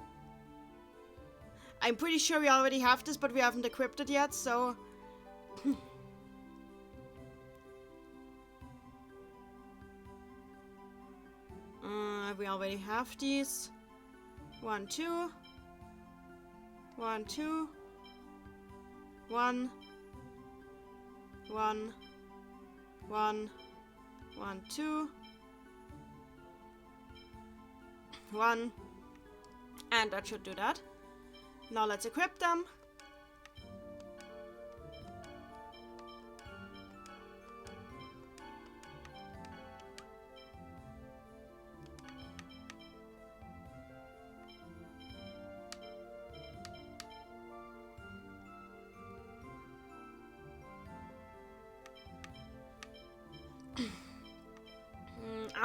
I'm pretty sure we already have this, but we haven't equipped it yet, so... we already have these. 1, 2. 1, 2. 1. 1. 1. 1, 2. 1. And that should do that. Now let's equip them.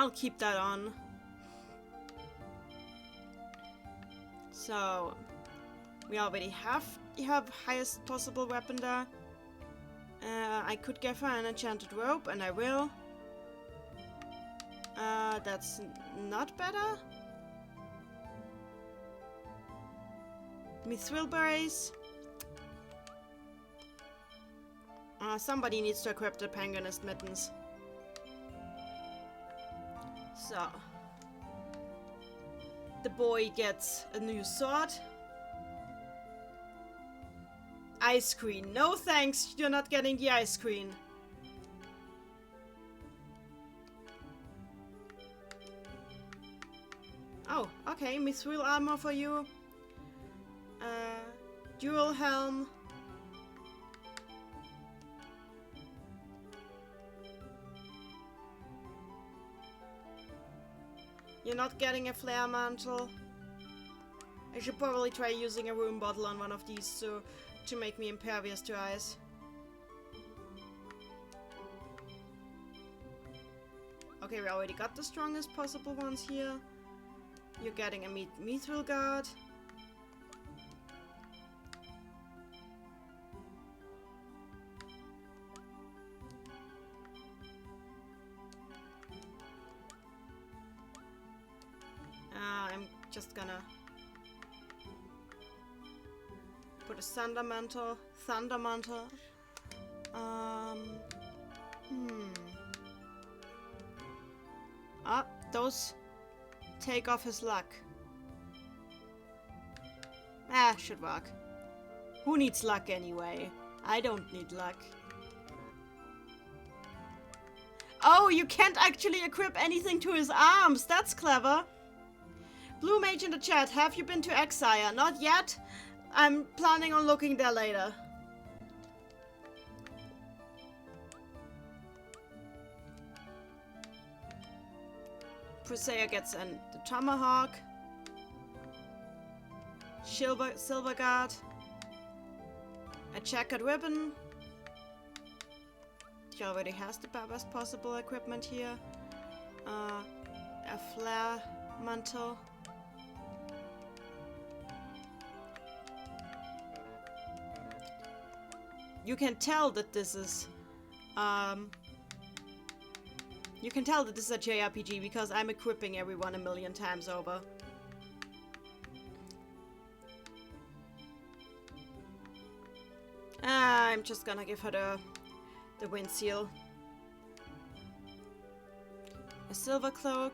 I'll keep that on. So we already have highest possible weapon there. I could give her an enchanted rope, and I will. That's not better. Mithril berries. Somebody needs to equip the penguinist mittens. So the boy gets a new sword. Ice screen. No thanks, you're not getting the ice screen. Oh, okay, mithril armor for you. Dual helm. You're not getting a flare mantle. I should probably try using a rune bottle on one of these to make me impervious to ice. Okay, we already got the strongest possible ones here. You're getting a mithril guard. I'm just gonna put a thunder mantle. Those take off his luck. Should work. Who needs luck anyway? I don't need luck. Oh, you can't actually equip anything to his arms. That's clever. Blue Mage in the chat, have you been to Exire? Not yet. I'm planning on looking there later. Presea gets the Tomahawk. Silver Guard. A checkered ribbon. She already has the best possible equipment here. A flare mantle. You can tell that this is you can tell that this is a JRPG because I'm equipping everyone a million times over. I'm just gonna give her the wind seal. A silver cloak.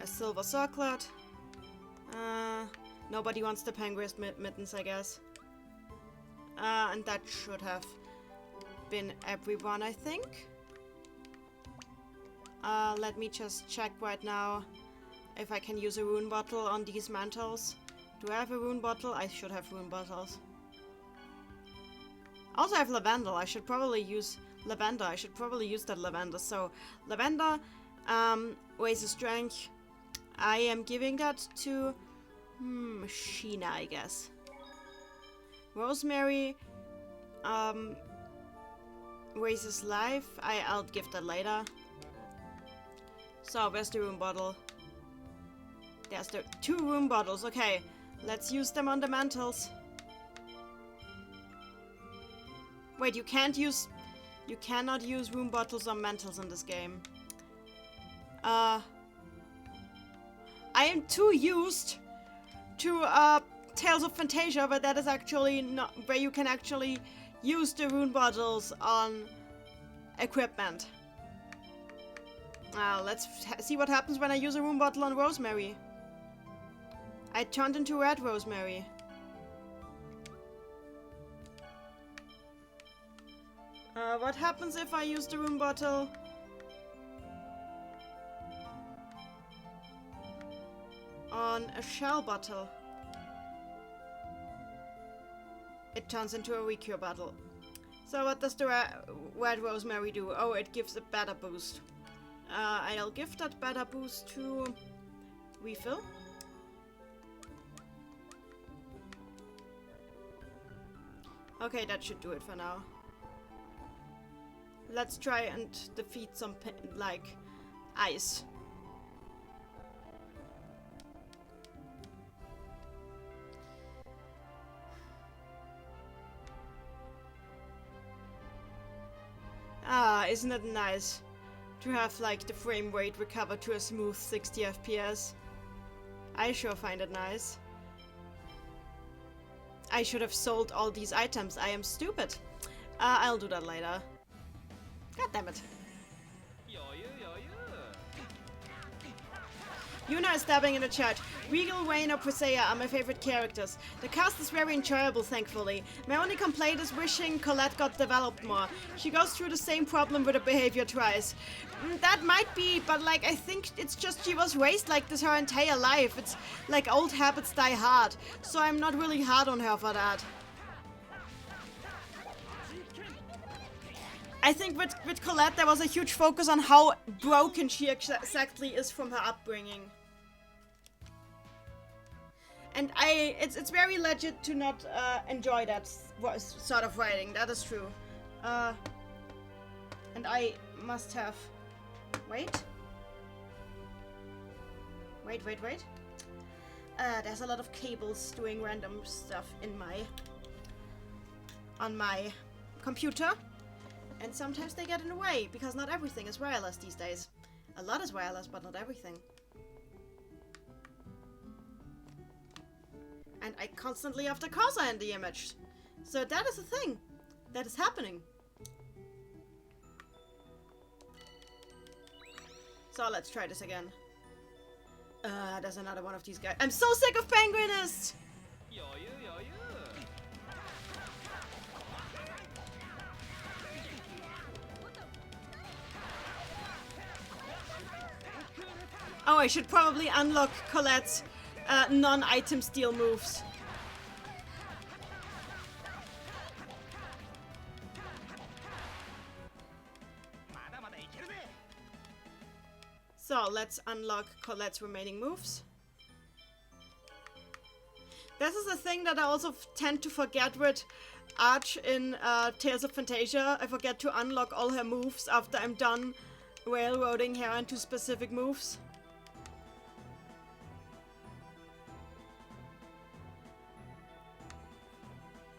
A silver circlet. Nobody wants the penguinist mittens, I guess. And that should have been everyone, I think. Let me just check right now if I can use a rune bottle on these mantles. Do I have a rune bottle? I should have rune bottles. Also, I have lavender. I should probably use lavender. I should probably use that lavender. So, lavender raises strength. I am giving that to Sheena, I guess. Rosemary raises life. I'll give that later. So, where's the rune bottle? There's the 2 rune bottles. Okay, let's use them on the mantles. Wait, you cannot use rune bottles on mantles in this game. I am too used to Tales of Fantasia, but that is actually not where you can actually use the rune bottles on equipment. Let's see what happens when I use a rune bottle on Rosemary. I turned into red Rosemary. What happens if I use the rune bottle on a shell bottle? It turns into a recure bottle. So what does the red Rosemary do? Oh, it gives a better boost. I'll give that better boost to refill. Okay, that should do it for now. Let's try and defeat some, like, ice. Ah, isn't it nice to have, like, the frame rate recover to a smooth 60 FPS? I sure find it nice. I should have sold all these items. I am stupid. I'll do that later. God damn it. Yuna is stabbing in the chat. Regal, Wayne, or Presea are my favorite characters. The cast is very enjoyable, thankfully. My only complaint is wishing Colette got developed more. She goes through the same problem with her behavior twice. That might be, but like I think it's just she was raised like this her entire life. It's like old habits die hard. So I'm not really hard on her for that. I think with Colette there was a huge focus on how broken she exactly is from her upbringing. And it's very legit to not enjoy that sort of writing, that is true. And I must have... Wait. Wait. There's a lot of cables doing random stuff on my computer. And sometimes they get in the way, because not everything is wireless these days. A lot is wireless, but not everything. And I constantly have the cursor in the image. So that is a thing. That is happening. So let's try this again. There's another one of these guys. I'm so sick of penguinists! Oh, I should probably unlock Colette's non-item steal moves. So, let's unlock Colette's remaining moves. This is a thing that I also tend to forget with Arch in Tales of Fantasia. I forget to unlock all her moves after I'm done railroading her into specific moves.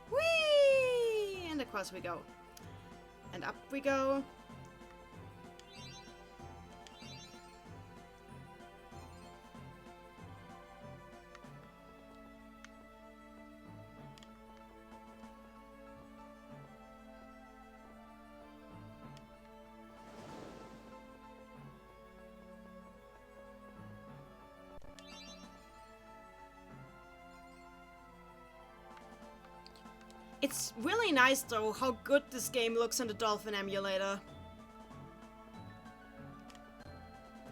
Whee! And across we go. And up we go. It's really nice though how good this game looks on the Dolphin emulator.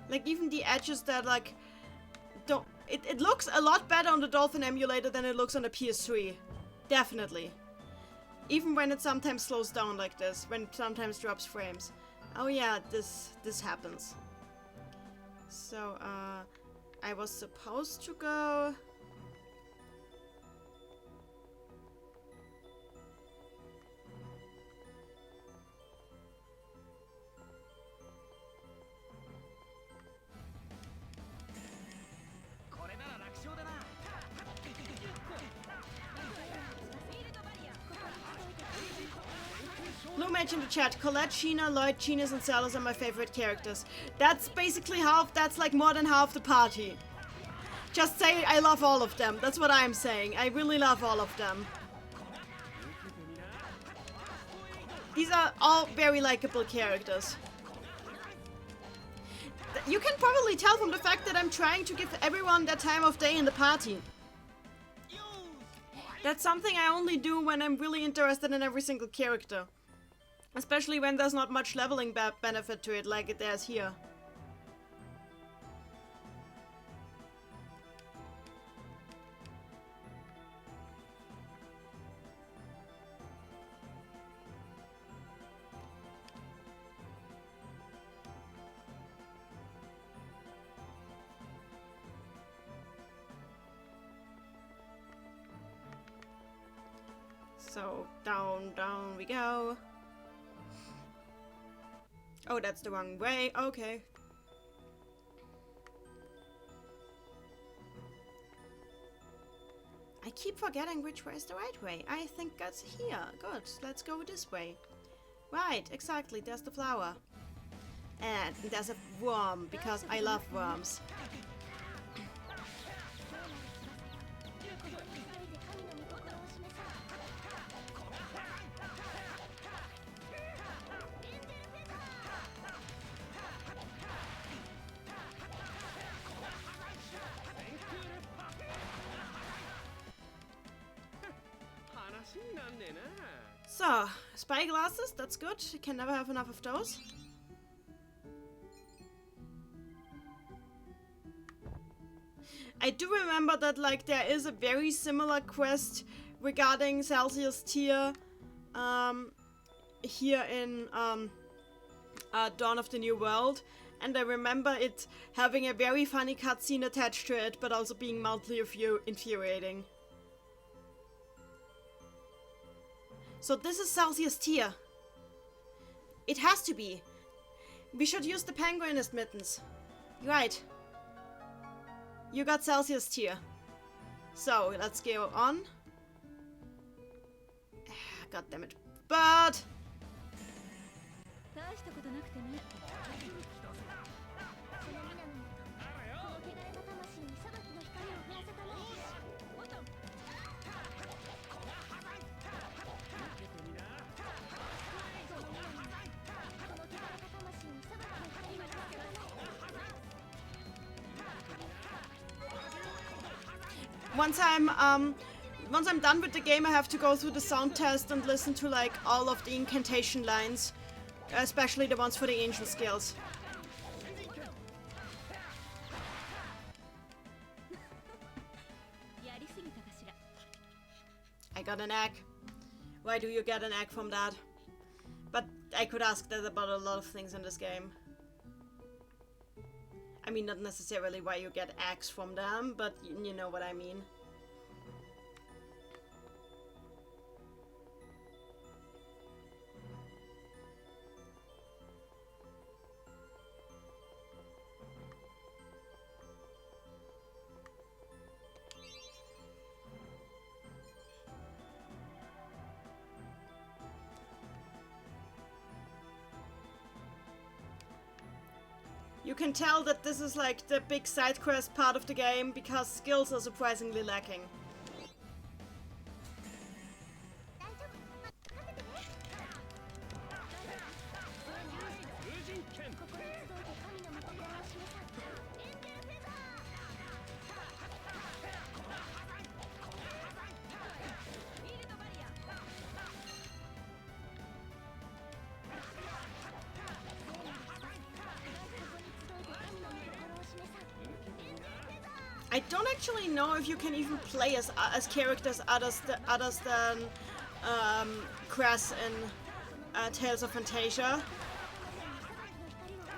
Like even the edges that like don't it looks a lot better on the Dolphin emulator than it looks on the PS3. Definitely. Even when it sometimes slows down like this, when it sometimes drops frames. Oh yeah, this happens. So I was supposed to go Lumage in the chat. Colette, Sheena, Lloyd, Genius, and Salas are my favorite characters. That's basically half, that's like more than half the party. Just say I love all of them. That's what I'm saying. I really love all of them. These are all very likable characters. You can probably tell from the fact that I'm trying to give everyone their time of day in the party. That's something I only do when I'm really interested in every single character. Especially when there's not much leveling benefit to it like there's here. So, down we go. Oh, that's the wrong way. Okay. I keep forgetting which way is the right way. I think that's here. Good. Let's go this way. Right, exactly. There's the flower. And there's a worm, because I love worms. So, spy glasses, that's good. You can never have enough of those. I do remember that, like, there is a very similar quest regarding Celsius tier here in Dawn of the New World, and I remember it having a very funny cutscene attached to it, but also being mildly infuriating. So this is Celsius tier. It has to be. We should use the penguinist mittens. Right. You got Celsius tier. So, let's go on. God damn it. But... once I'm done with the game, I have to go through the sound test and listen to, like, all of the incantation lines, especially the ones for the ancient skills. I got an egg. Why do you get an egg from that? But I could ask that about a lot of things in this game. I mean, not necessarily why you get eggs from them, but you know what I mean. You can tell that this is like the big side quest part of the game because skills are surprisingly lacking. I don't actually know if you can even play as characters others than Cress in Tales of Fantasia.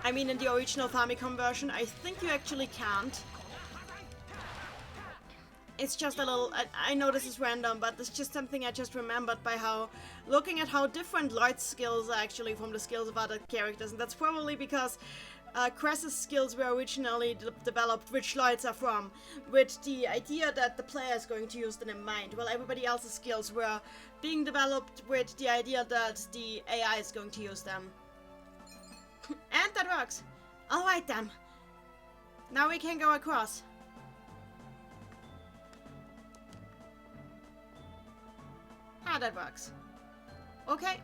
I mean, in the original Famicom version, I think you actually can't. It's just a little... I know this is random, but it's just something I just remembered by looking at how different Lloyd's skills are actually from the skills of other characters, and that's probably because Cress's skills were originally developed, which Lloyd's are from, with the idea that the player is going to use them in mind, while everybody else's skills were being developed with the idea that the AI is going to use them. And that works! Alright then. Now we can go across. Ah, that works. Okay.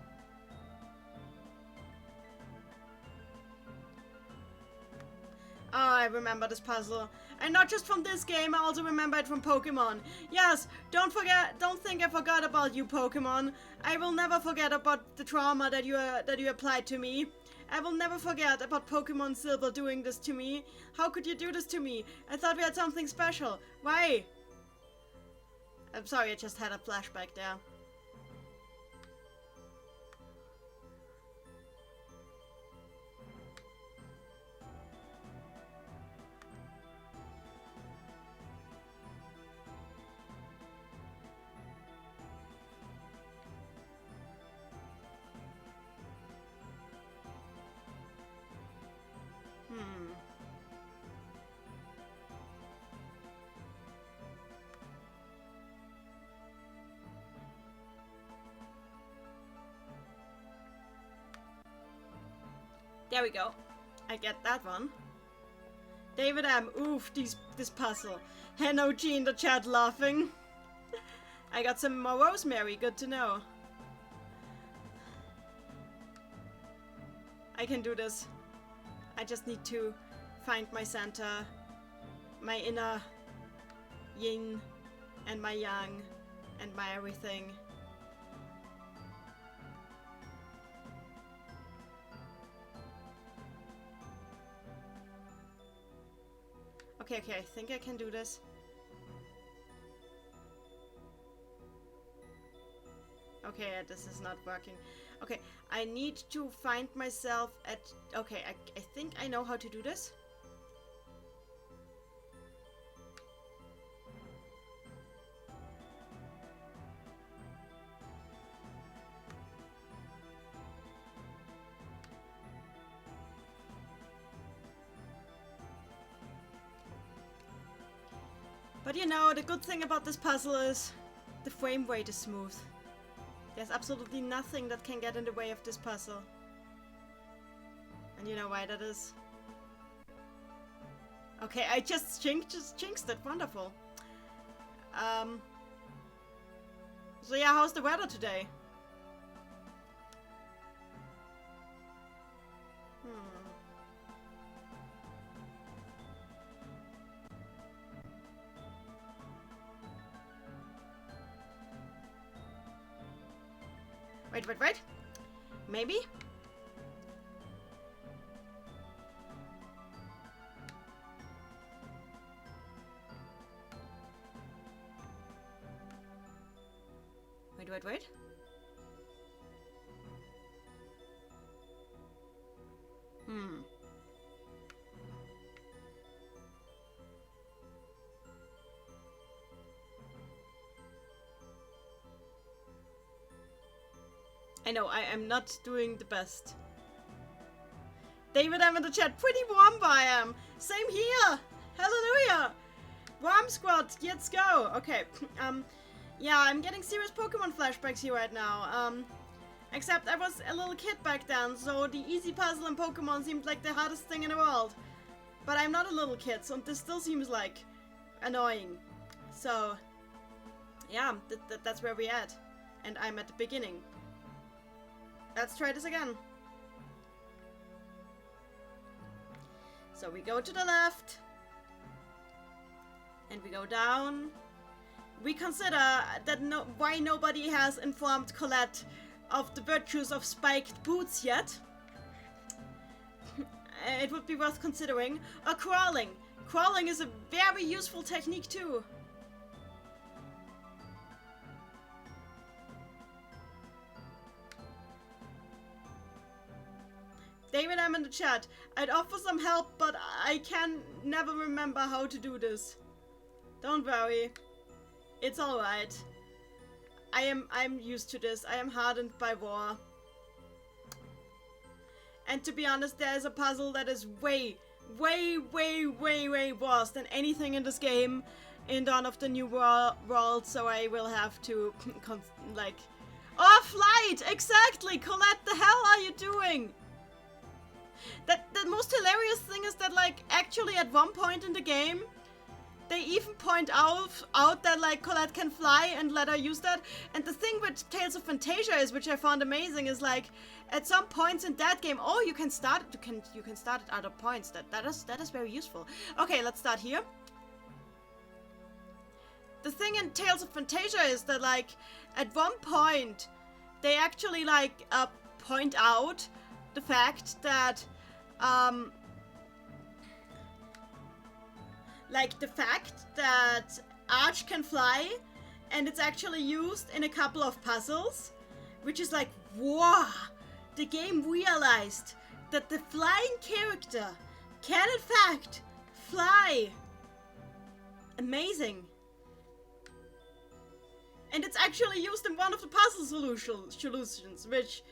Oh, I remember this puzzle. And not just from this game, I also remember it from Pokemon. Yes, don't think I forgot about you, Pokemon. I will never forget about the trauma that you applied to me. I will never forget about Pokemon Silver doing this to me. How could you do this to me? I thought we had something special. Why? I'm sorry, I just had a flashback there. There we go. I get that one. David M. Oof, this puzzle. Hello, G in the chat laughing. I got some more rosemary. Good to know. I can do this. I just need to find my center, my inner yin and my yang and my everything. Okay, I think I can do this. Okay, this is not working. Okay, I need to find myself at... Okay, I think I know how to do this. But you know, the good thing about this puzzle is the frame rate is smooth. There's absolutely nothing that can get in the way of this puzzle. And you know why that is? Okay, I just jinxed it. Wonderful. So yeah, how's the weather today? Wait. Maybe? Wait. I know, I am not doing the best. David, I'm in the chat. Pretty warm, I am. Same here. Hallelujah. Warm squad. Let's go. Okay. Yeah, I'm getting serious Pokemon flashbacks here right now. Except I was a little kid back then, so the easy puzzle in Pokemon seemed like the hardest thing in the world. But I'm not a little kid, so this still seems like annoying. So, yeah, that's where we're at. And I'm at the beginning. Let's try this again. So we go to the left. And we go down. We consider that why nobody has informed Colette of the virtues of spiked boots yet. It would be worth considering. Or crawling. Crawling is a very useful technique too. David, I'm in the chat. I'd offer some help, but I can never remember how to do this. Don't worry. It's alright. I'm used to this. I am hardened by war. And to be honest, there is a puzzle that is way worse than anything in this game in Dawn of the New World, so I will have to, like... Oh, flight! Exactly! Colette, the hell are you doing? The most hilarious thing is that, like, actually at one point in the game, they even point out that, like, Colette can fly and let her use that. And the thing with Tales of Fantasia is, which I found amazing, is like, at some points in that game, oh, you can start at other points. That is very useful. Okay, let's start here. The thing in Tales of Fantasia is that, like, at one point, they actually, like, point out the fact that, Arch can fly, and it's actually used in a couple of puzzles, which is like, wow, the game realized that the flying character can in fact fly. Amazing. And it's actually used in one of the puzzle solutions, which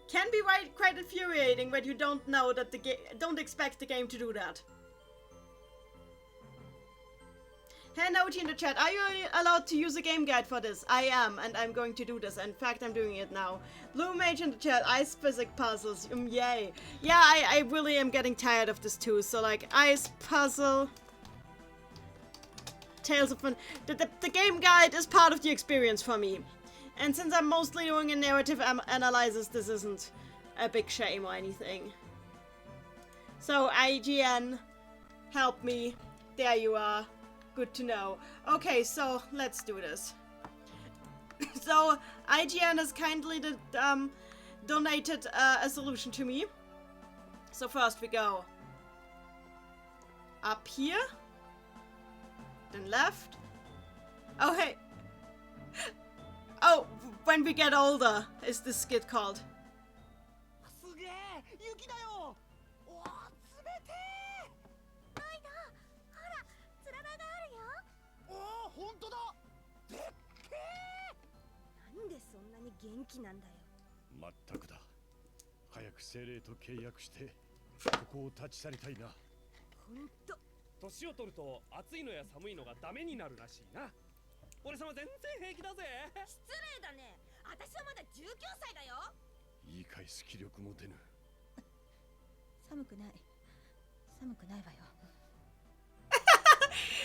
can be quite infuriating when you don't know that don't expect the game to do that. Hey, note in the chat. Are you allowed to use a game guide for this? I am, and I'm going to do this. In fact, I'm doing it now. Blue Mage in the chat. Ice physics puzzles. Yay. Yeah, I really am getting tired of this too. So, like, ice puzzle. Tales of Fun. The game guide is part of the experience for me. And since I'm mostly doing a narrative analysis, this isn't a big shame or anything. So, IGN, help me. There you are. Good to know. Okay, so let's do this. So IGN has kindly donated a solution to me. So first we go up here, then left. Oh hey. Oh, when we get older is this skit called.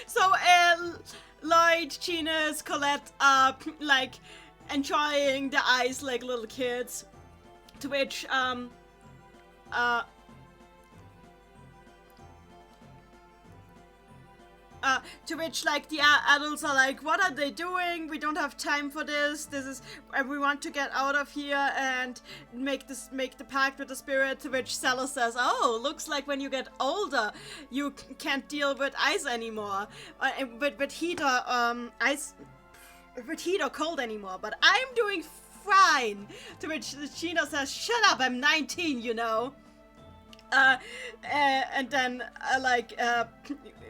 So, Lloyd, Gina's, Colette are, like, enjoying the ice like little kids. To which, like, the adults are like, what are they doing? We don't have time for this. This is, we want to get out of here and make the pact with the spirit. To which Stella says, oh, looks like when you get older, you can't deal with ice anymore. With heat or, ice, with heat or cold anymore. But I'm doing fine. To which Gina says, shut up, I'm 19, you know. And then,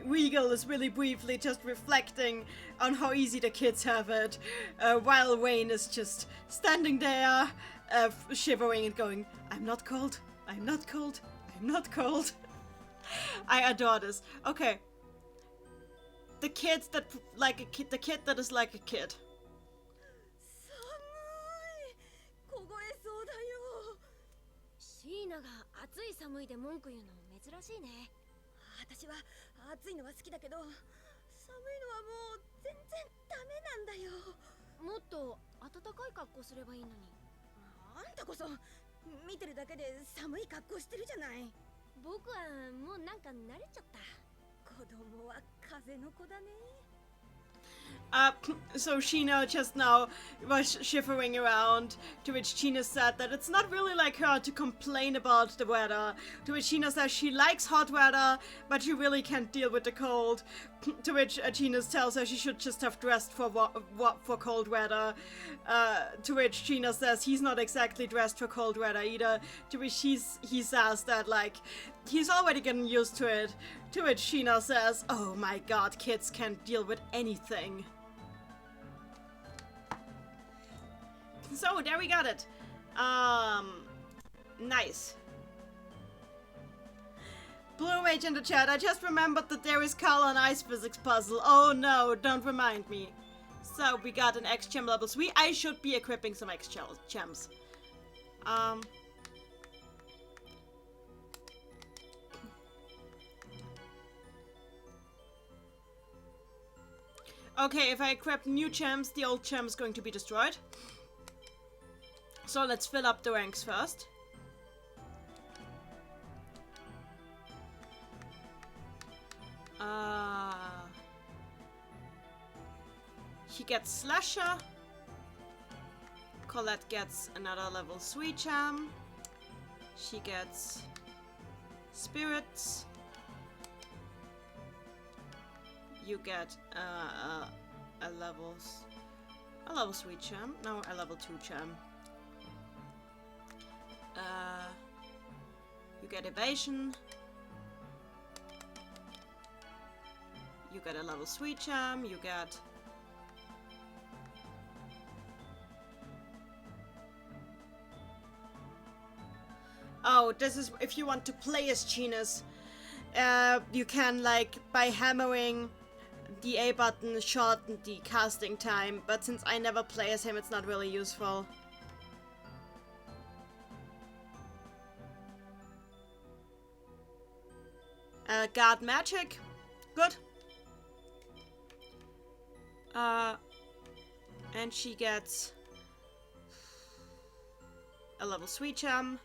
Regal is really briefly just reflecting on how easy the kids have it, while Wayne is just standing there, shivering and going, I'm not cold, I'm not cold, I'm not cold. I adore this. Okay. The kid that, like a kid, the kid that is like a kid. So Sheena just now was shivering around, to which Sheena said that it's not really like her to complain about the weather, to which Sheena says she likes hot weather, but she really can't deal with the cold, to which Sheena tells her she should just have dressed for cold weather, to which Sheena says he's not exactly dressed for cold weather either, to which he says that, like, he's already getting used to it, to which Sheena says, oh my god, kids can't deal with anything. So, there we got it. Nice. Blue Mage in the chat, I just remembered that there is color and ice physics puzzle. Oh no, don't remind me. So, we got an X-Gem level 3. I should be equipping some X-Gems. Okay, if I equip new gems, the old gem is going to be destroyed. So let's fill up the ranks first. He gets Slasher. Colette gets another level 3 gem. She gets Spirits. You get a level 3 gem. No, a level 2 gem. You get Evasion. You get a level 3 gem. You get... Oh, this is if you want to play as Genus. You can, like, by hammering the A button shortened the casting time, but since I never play as him, it's not really useful. Guard magic. Good. And she gets a level 3 gem.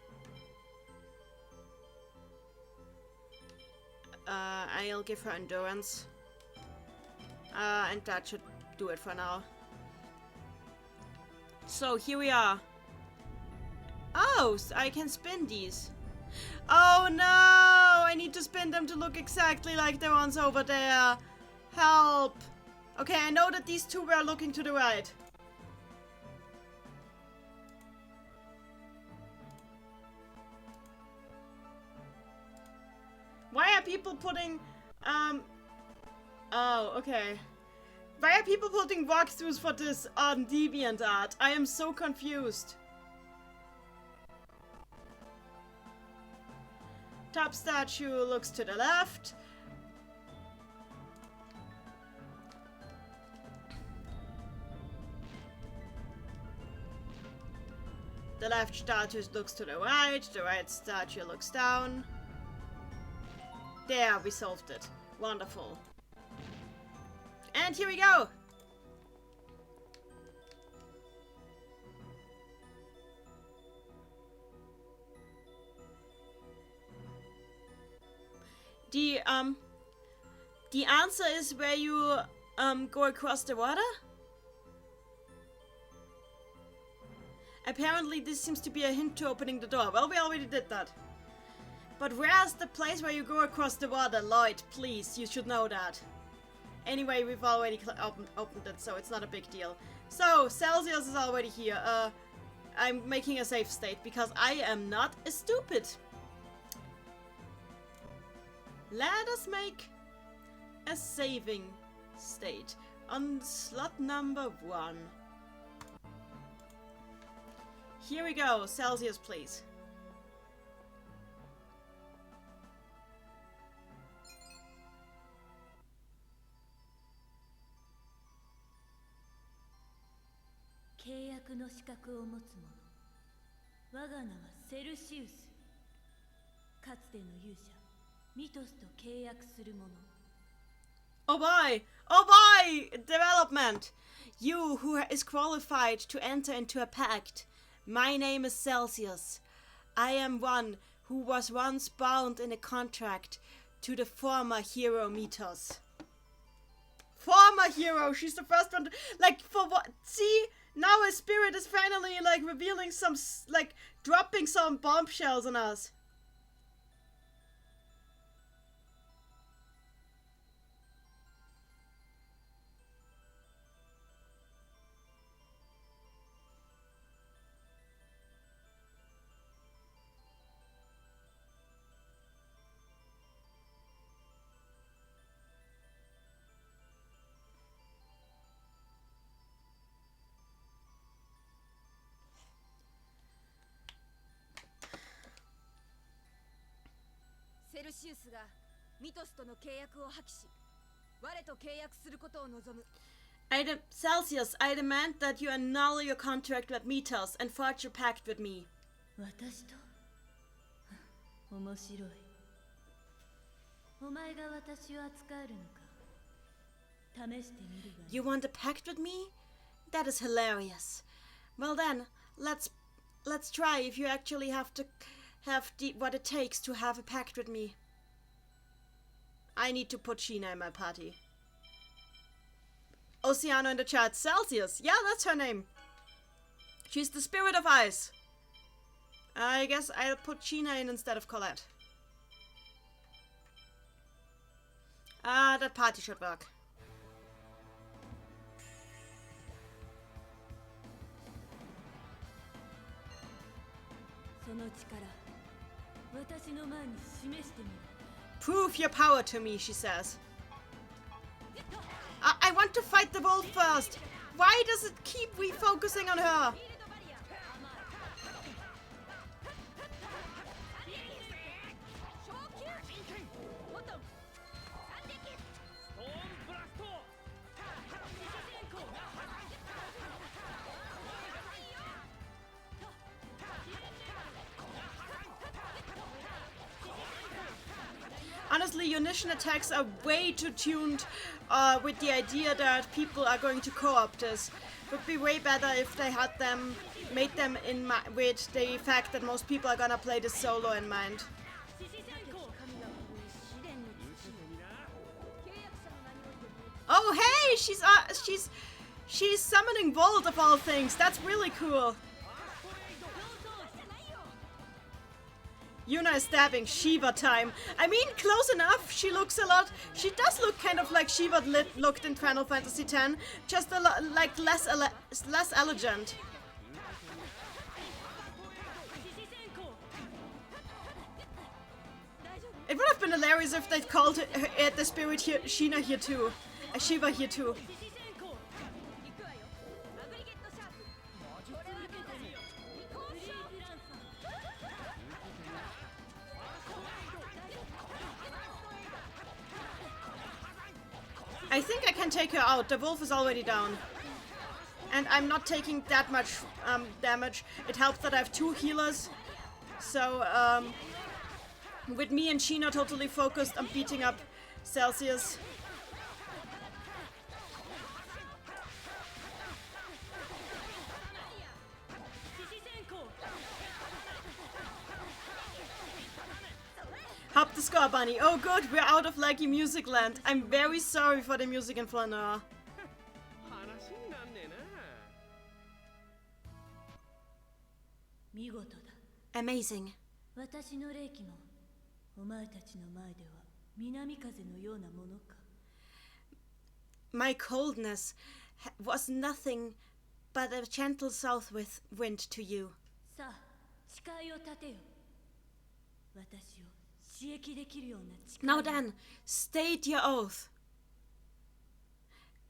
I'll give her endurance. And that should do it for now. So here we are. Oh, so I can spin these. Oh no! I need to spin them to look exactly like the ones over there. Help! Okay, I know that these two were looking to the right. Why are people putting, oh, okay. Why are people putting walkthroughs for this on DeviantArt? I am so confused. Top statue looks to the left. The left statue looks to the right statue looks down. There, we solved it. Wonderful. And here we go! The answer is where you, go across the water? Apparently this seems to be a hint to opening the door. Well, we already did that. But where's the place where you go across the water? Lloyd, please, you should know that. Anyway, we've already opened it, so it's not a big deal. So, Celsius is already here. I'm making a save state because I am not stupid. Let us make a saving state on slot number 1. Here we go. Celsius, please. Oh boy! Oh boy! Development! You who is qualified to enter into a pact. My name is Celsius. I am one who was once bound in a contract to the former hero Mythos. Former hero! She's the first one to, like, for what? See? Now a spirit is finally, like, revealing some, like, dropping some bombshells on us. Celsius, I demand that you annul your contract with Mythos and forge a pact with me. You want a pact with me? That is hilarious. Well then, let's try if you actually have what it takes to have a pact with me. I need to put Sheena in my party. Oceano in the chat. Celsius. Yeah, that's her name. She's the spirit of ice. I guess I'll put Sheena in instead of Colette. That party should work. Prove your power to me, she says. I want to fight the wolf first. Why does it keep refocusing on her? honestly, your Nishan attacks are way too tuned with the idea that people are going to co-op this. Would be way better if they had them, made them with the fact that most people are gonna play this solo in mind. Oh hey, she's summoning Volt of all things. That's really cool. Yuna is stabbing Shiva time. I mean, close enough. She looks a lot. She does look kind of like Shiva looked in Final Fantasy X, just a lot like less elegant. It would have been hilarious if they'd called it the spirit here, Shiva here too. I think I can take her out. The wolf is already down. And I'm not taking that much damage. It helps that I have 2 healers. So, with me and Sheena totally focused on beating up Celsius. Hop the score, Bunny. Oh good, we're out of laggy music land. I'm very sorry for the music in Flaneur. Amazing. My coldness was nothing but a gentle south wind to you. Now then, state your oath.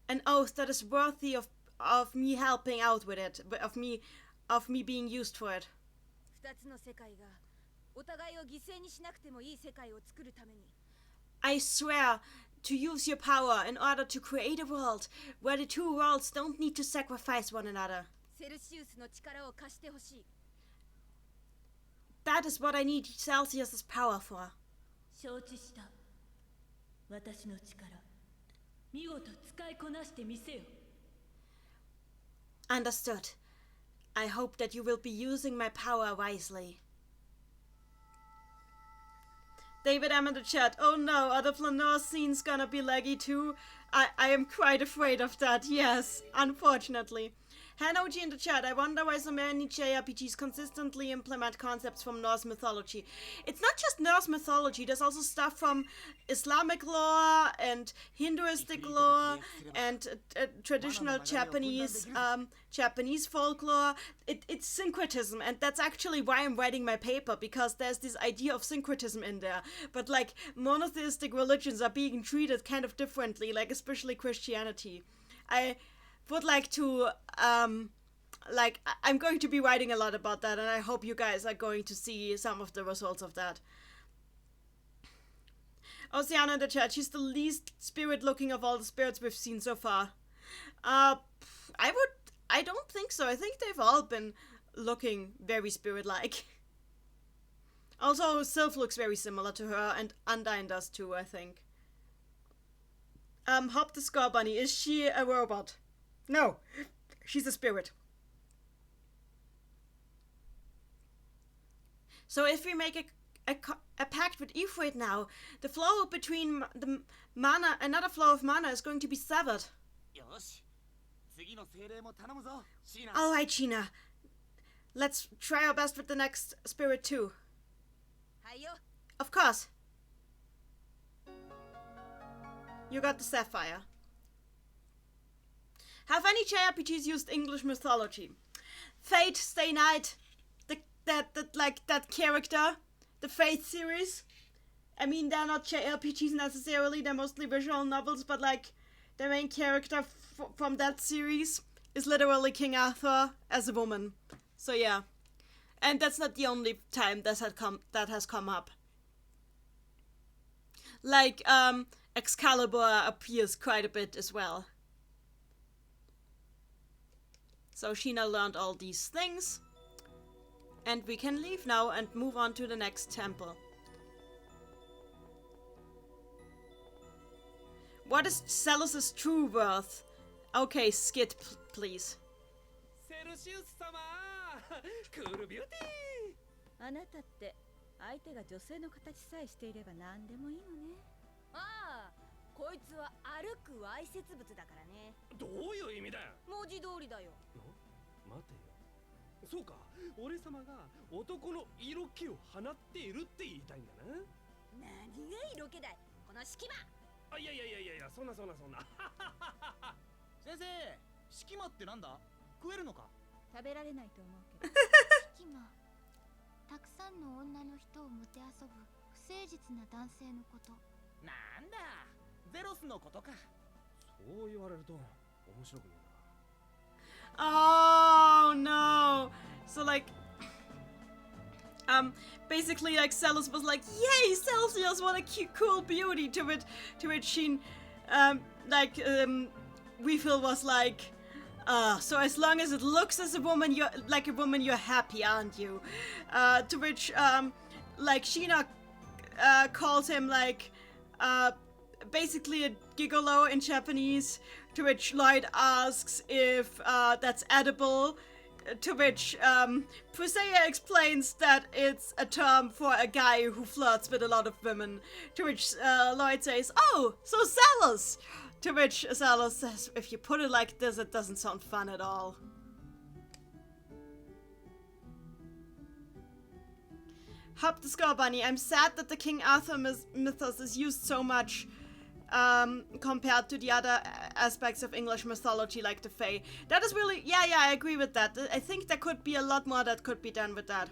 An oath that is worthy of me helping out with it, of me being used for it. I swear to use your power in order to create a world where the 2 worlds don't need to sacrifice one another. That is what I need Celsius's power for. Understood. I hope that you will be using my power wisely. David M in the chat. Oh no, are the Flaneur scenes gonna be laggy too? I am quite afraid of that, yes, unfortunately. Hanoji in the chat. I wonder why so many JRPGs consistently implement concepts from Norse mythology. It's not just Norse mythology, there's also stuff from Islamic lore and Hinduistic lore and traditional Japanese folklore. It's syncretism, and that's actually why I'm writing my paper, because there's this idea of syncretism in there. But like, monotheistic religions are being treated kind of differently, like especially Christianity. I would like to, I'm going to be writing a lot about that, and I hope you guys are going to see some of the results of that. Oceana in the chat, she's the least spirit-looking of all the spirits we've seen so far. I don't think so. I think they've all been looking very spirit-like. Also, Sylph looks very similar to her, and Undyne does too, I think. Hop the Score Bunny, is she a robot? No, she's a spirit. So if we make a pact with Ifrit now, the flow between the mana, another flow of mana is going to be severed. Alright, Sheena. Let's try our best with the next spirit too. Of course. You got the Sapphire. Have any JRPGs used English mythology? Fate, Stay Night, that character, the Fate series. I mean, they're not JRPGs necessarily, they're mostly visual novels, but like, the main character from that series is literally King Arthur as a woman. So yeah. And that's not the only time that has come up. Like, Excalibur appears quite a bit as well. So Sheena learned all these things. And we can leave now and move on to the next temple. What is Celus's true worth? Okay, skit, please. セルシウス様クールビューティー。あなたって相手が女性の形さえしていれば何でもいいのね。ああ、こいつは歩くわいせつ物だからね。どういう意味だよ。文字通りだよ。待てよ。そうか、俺様が男の色気を放っているって言いたいんだな。何が色気だい、この隙間。あ、いやそんな先生、隙間ってなんだ？食えるのか？食べられないと思うけど。隙間。たくさんの女の人をもてあそぶ不誠実な男性のこと。なんだ、ゼロスのことか。そう言われると面白くねえな。Oh no! So like, basically like Celus was like, "Yay, Celsius! What a cute, cool beauty!" To which she, Refill was like, so as long as it looks as a woman, you're happy, aren't you? To which, Sheena, calls him basically a gigolo in Japanese. To which Lloyd asks if that's edible. To which Priscilla explains that it's a term for a guy who flirts with a lot of women. To which Lloyd says, "Oh, so Salus." To which Salus says, "If you put it like this, it doesn't sound fun at all." Hop the Score Bunny. I'm sad that the King Arthur mythos is used so much compared to the other aspects of English mythology like the Fae. That is really... Yeah, I agree with that. I think there could be a lot more that could be done with that.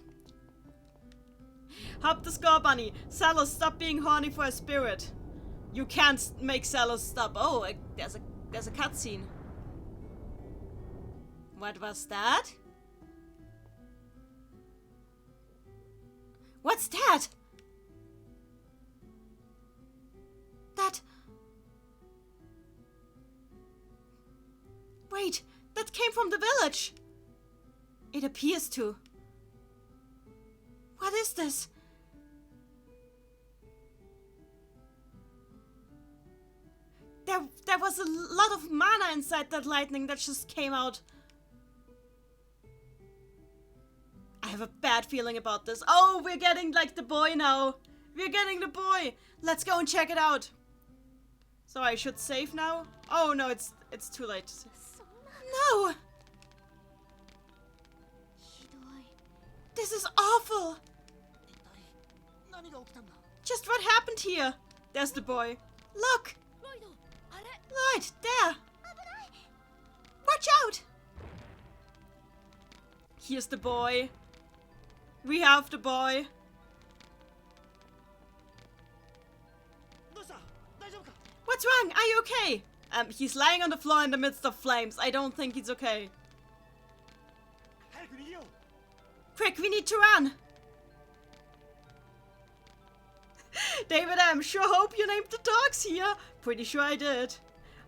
Hop the Score Bunny. Salus, stop being horny for a spirit. You can't make Salus stop. Oh, there's a cutscene. What was that? What's that? Wait, that came from the village. It appears to. What is this? There was a lot of mana inside that lightning that just came out. I have a bad feeling about this. Oh, we're getting like the boy now. We're getting the boy. Let's go and check it out. So I should save now? Oh no, it's too late. No! This is awful! Just what happened here? There's the boy. Look! Lloyd, there! Watch out! Here's the boy. We have the boy. What's wrong? Are you okay? He's lying on the floor in the midst of flames. I don't think he's okay. Quick, we need to run! David M, sure hope you named the dogs here. Pretty sure I did.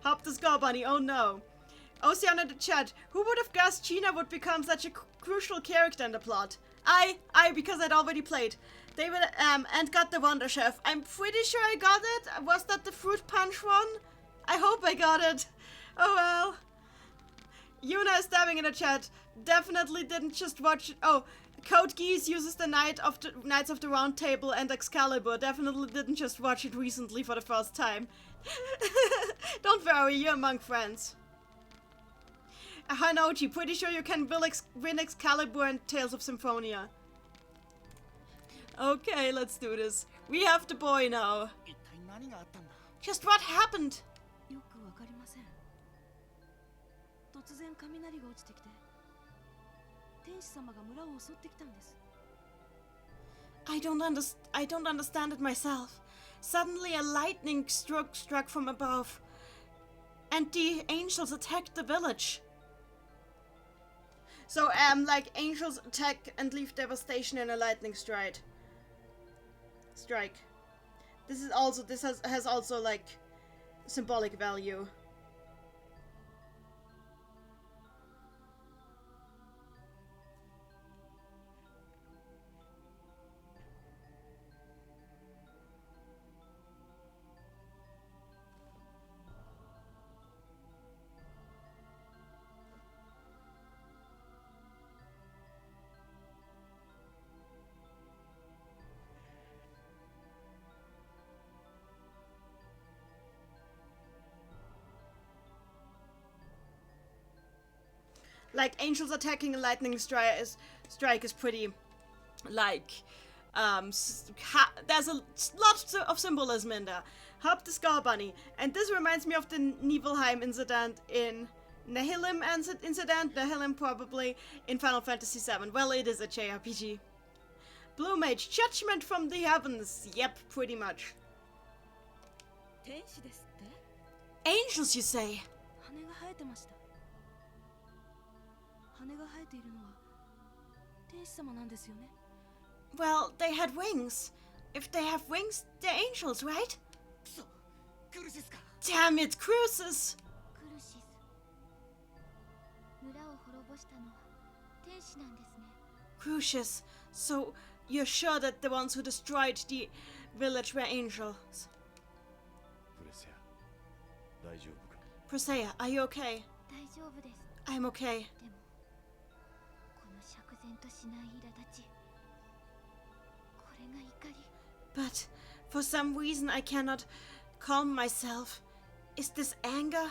Hop the Score Bunny, oh no. Ocean in the chat, who would have guessed Gina would become such a crucial character in the plot? I, because I'd already played. David and got the Wonder Chef. I'm pretty sure I got it. Was that the Fruit Punch one? I hope I got it. Oh well. Yuna is stabbing in the chat. Definitely didn't just watch it. Oh, Code Geese uses the Knights of the Round Table and Excalibur. Definitely didn't just watch it recently for the first time. Don't worry, you're among friends. Hanochi, pretty sure you can win Excalibur and Tales of Symphonia. Okay, let's do this. We have the boy now. Just what happened? よくわかりません。突然雷が落ちてきて、天使様が村を襲ってきたんです。I don't understand it myself. Suddenly a lightning struck from above, and the angels attacked the village. So, like angels attack and leave devastation in a lightning strike. This has also like symbolic value. like angels attacking a lightning strike is pretty, like, there's a lot of symbolism in there. Hop the Skull Bunny, and this reminds me of the Nibelheim incident in Nihilum Nihilum probably in Final Fantasy VII. Well, it is a JRPG. Blue Mage, Judgment from the Heavens. Yep, pretty much. 天使ですって？ Angels, you say? 羽が生えてました。羽が生えているのは天使様なんですよね。 Well, they had wings. If they have wings, they're angels, right? くそクルシスか Damn it, Cruces! クルシス。村を滅ぼしたのは天使なんですね。 Crucius. So, you're sure that the ones who destroyed the village were angels? プレセア大丈夫か Presea, are you okay? 大丈夫です。 I'm okay. でもこの釈然としない苛立ち、これが怒り。 But for some reason I cannot calm myself. Is this anger?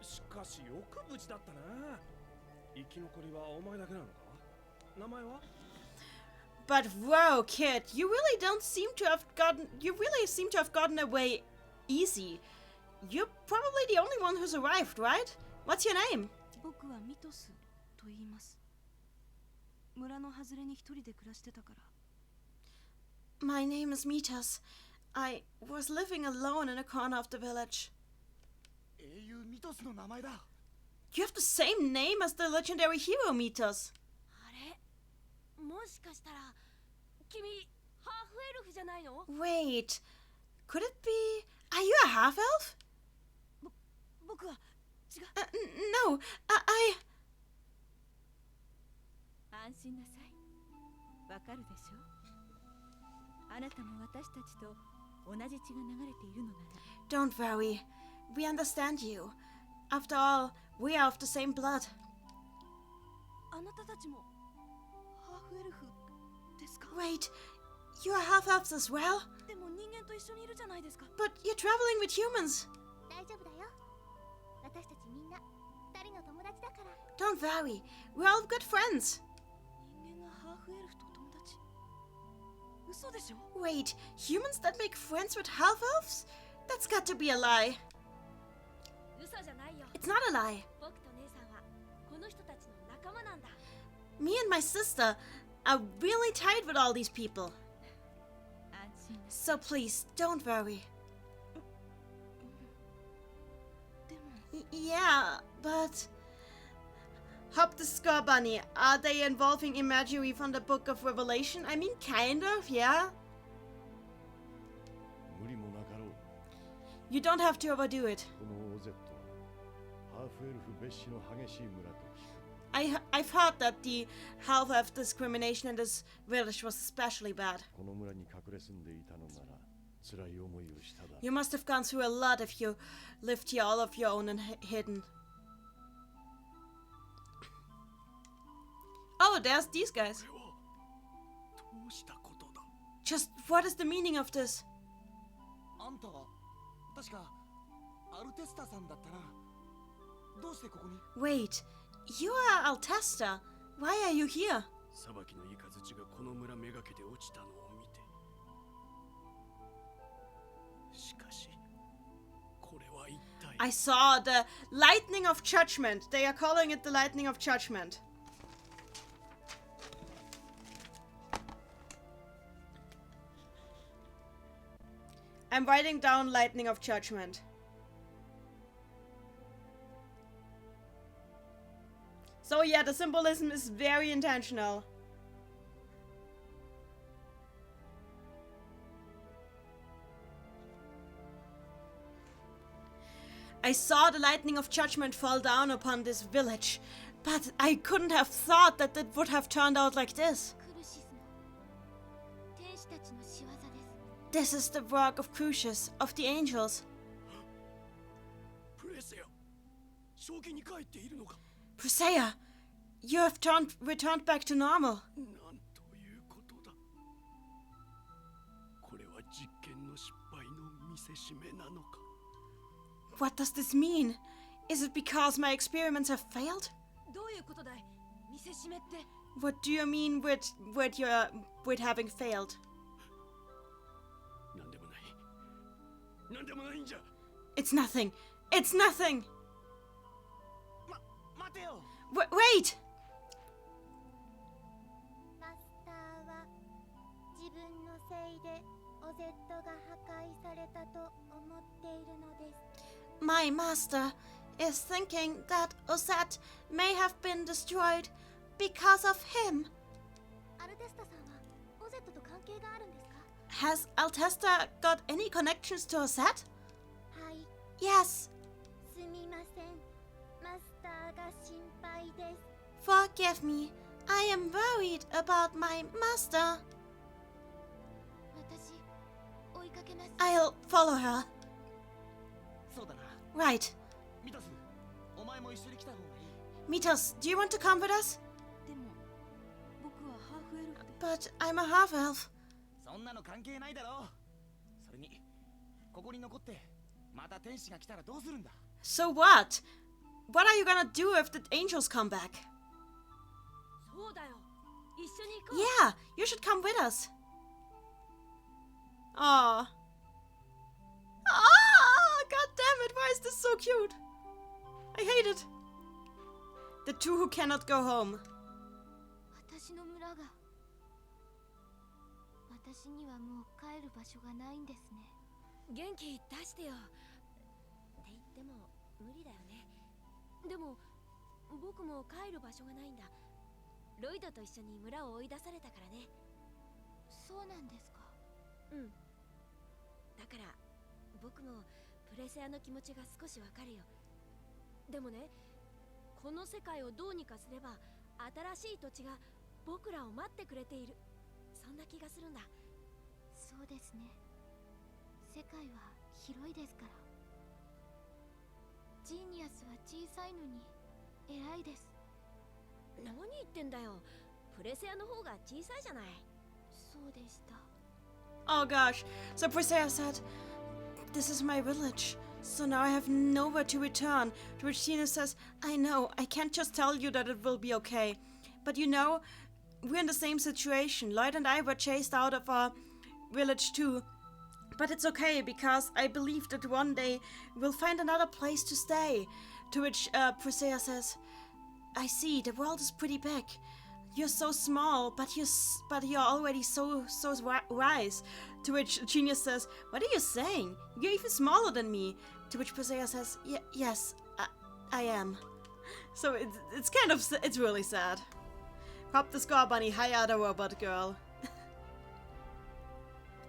しかしよく無事だったな。生き残りはお前だけなのか？名前は？ But whoa, kid, you really seem to have gotten away easy. You're probably the only one who's arrived, right? What's your name? 僕はミトスと言います。村の外れに一人で暮らしてたから。 My name is Mitas. I was living alone in a corner of the village. 英雄ミトスの名前だ You have the same name as the legendary hero Mitas. あれ？もしかしたら君ハーフエルフじゃないの？ Wait, could it be... Are you a half-elf? 僕は違う。No, I... 安心なさい。わかるでしょ？あなたも私たちと同じ血が流れているのなら。 Don't worry. We understand you. After all, we are of the same blood. あなたたちもハーフエルフですか？ Wait, you are half-elves as well? でも人間と一緒にいるじゃないですか。 But you're traveling with humans. 大丈夫だよ。私たちみんな二人の友達だから。 Don't worry. We're all good friends. 人間がハーフエルフと友達？嘘でしょ？ Wait, humans that make friends with half-elves? That's got to be a lie. 嘘じゃないよ。 It's not a lie. 僕と姉さんはこの人たちの仲間なんだ。 Me and my sister are really tight with all these people. 安心な。 So please, don't worry. でも Yeah, but... Hop the Skull Bunny, are they involving imagery from the Book of Revelation? I mean, kind of, yeah? 無理もなかろう You don't have to overdo it. この OZ はハーフエルフ蔑視の激しい村と聞く I've heard that the half-elf discrimination in this village was especially bad. この村に隠れ住んでいたのなら辛い思いをしただ You must have gone through a lot if you lived here all of your own and hidden. Oh, there's these guys. これはどうしたことだ？ Just what is the meaning of this? あんたは確かアルテスタさんだったなどうしてここに Wait, you are Altesta. Why are you here? 裁きの雷がこの村めがけて落ちたのを見て。しかし、これは一体。 I saw the lightning of judgment. They are calling it the lightning of judgment. I'm writing down lightning of judgment. So yeah, the symbolism is very intentional. I saw the lightning of judgment fall down upon this village, but I couldn't have thought that it would have turned out like this. クルシスの天使たちの仕業です。 This is the work of Crucius, of the angels. プレセア、正気に帰っているのか？ Presea, you have returned back to normal. なんということだ。これは実験の失敗の見せしめなのか？ What does this mean? Is it because my experiments have failed? どういうことだい？見せしめって。 What do you mean with having failed? なんでもない。なんでもないんじゃ。 It's nothing. It's nothing. 待てよ。 Wait. マスターは自分のせいでオゼットが破壊されたと思っているのです。 My master is thinking that Ozette may have been destroyed because of him. アルテスタさんはオゼットと関係があるんですか？ Has Altesta got any connections to Ozette? はい、 Yes. すみません。マスターが心配です。 Forgive me. I am worried about my master. 私、追いかけます。 I'll follow her. そうだな。 Right. ミトス、お前も一緒に来た方がいい。 Mitos, do you want to come with us? でも僕はハーフエルフで。 But I'm a half elf. そんなの関係ないだろう。それに、ここに残ってまた天使が来たらどうするんだ。 So what? What are you gonna do if the angels come back? そうだよ。一緒に行こう。 Yeah, you should come with us. Aw. Ah, god damn it, why is this so cute? I hate it. The two who cannot go home. 私の村が。私にはもう帰る場所がないんですね。元気出してよ。って言っても無理だよね。でも僕も帰る場所がないんだ。ロイドと一緒に村を追い出されたからね。そうなんですか。うん。だから僕もプレセアの気持ちが少しわかるよ。でもね、この世界をどうにかすれば新しい土地が僕らを待ってくれている。そんな気がするんだ。そうですね。世界は広いですから。ジーニアスは小さいのに偉いです。何言ってんだよ。プレセアの方が小さいじゃない。そうでした。 Oh gosh. So Presea said, this is my village. So now I have nowhere to return. To which Tina says, I know, I can't just tell you that it will be okay. But you know, we're in the same situation. Lloyd and I were chased out of our village too. But it's okay, because I believe that one day we'll find another place to stay. To which Presea says, I see, the world is pretty big. You're so small, but you're already so wise. To which Genius says, what are you saying? You're even smaller than me. To which Presea says, yes, I am. So it's kind of, it's really sad. Pop the score bunny, hi the robot girl.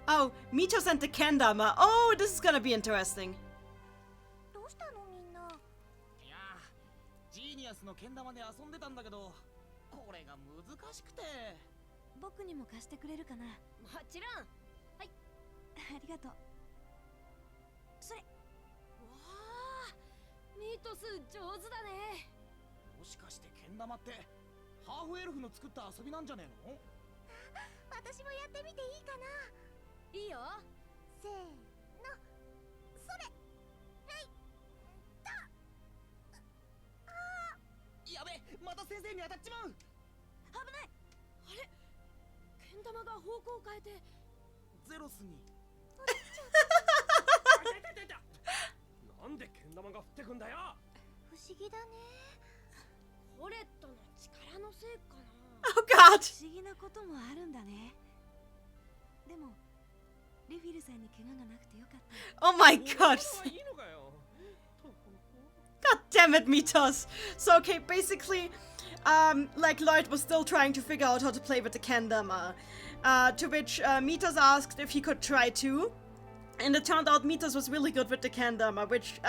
Oh, Mitos and the Kendama. Oh, this is gonna be interesting. どうしたのみんな。いやー、ジーニアスのけん玉で遊んでたんだけど、これが難しくて。僕にも貸してくれるかな。もちろん。はい。ありがとう。それ。わあ、ミートス上手だね。もしかしてけん玉ってハーフエルフの作った遊びなんじゃねえの？私もやってみていいかな。いいよ。せーの、それ。はい。だ。やべ、また先生に当たっちまう。危ない。あれ、けん玉が方向を変えてゼロスに。なんでけん玉が降ってくんだよ。不思議だね。ホレットの力のせいかな。 Oh god! 不思議なこともあるんだね。でもレフィルさんに怪我がなくてよかった。 Oh my god! いいのかよ。 God damn it, Mitos! So okay, basically, like Lloyd was still trying to figure out how to play with the Kendama. To which Mitos asked if he could try too. And it turned out Mitos was really good with the Kendama, which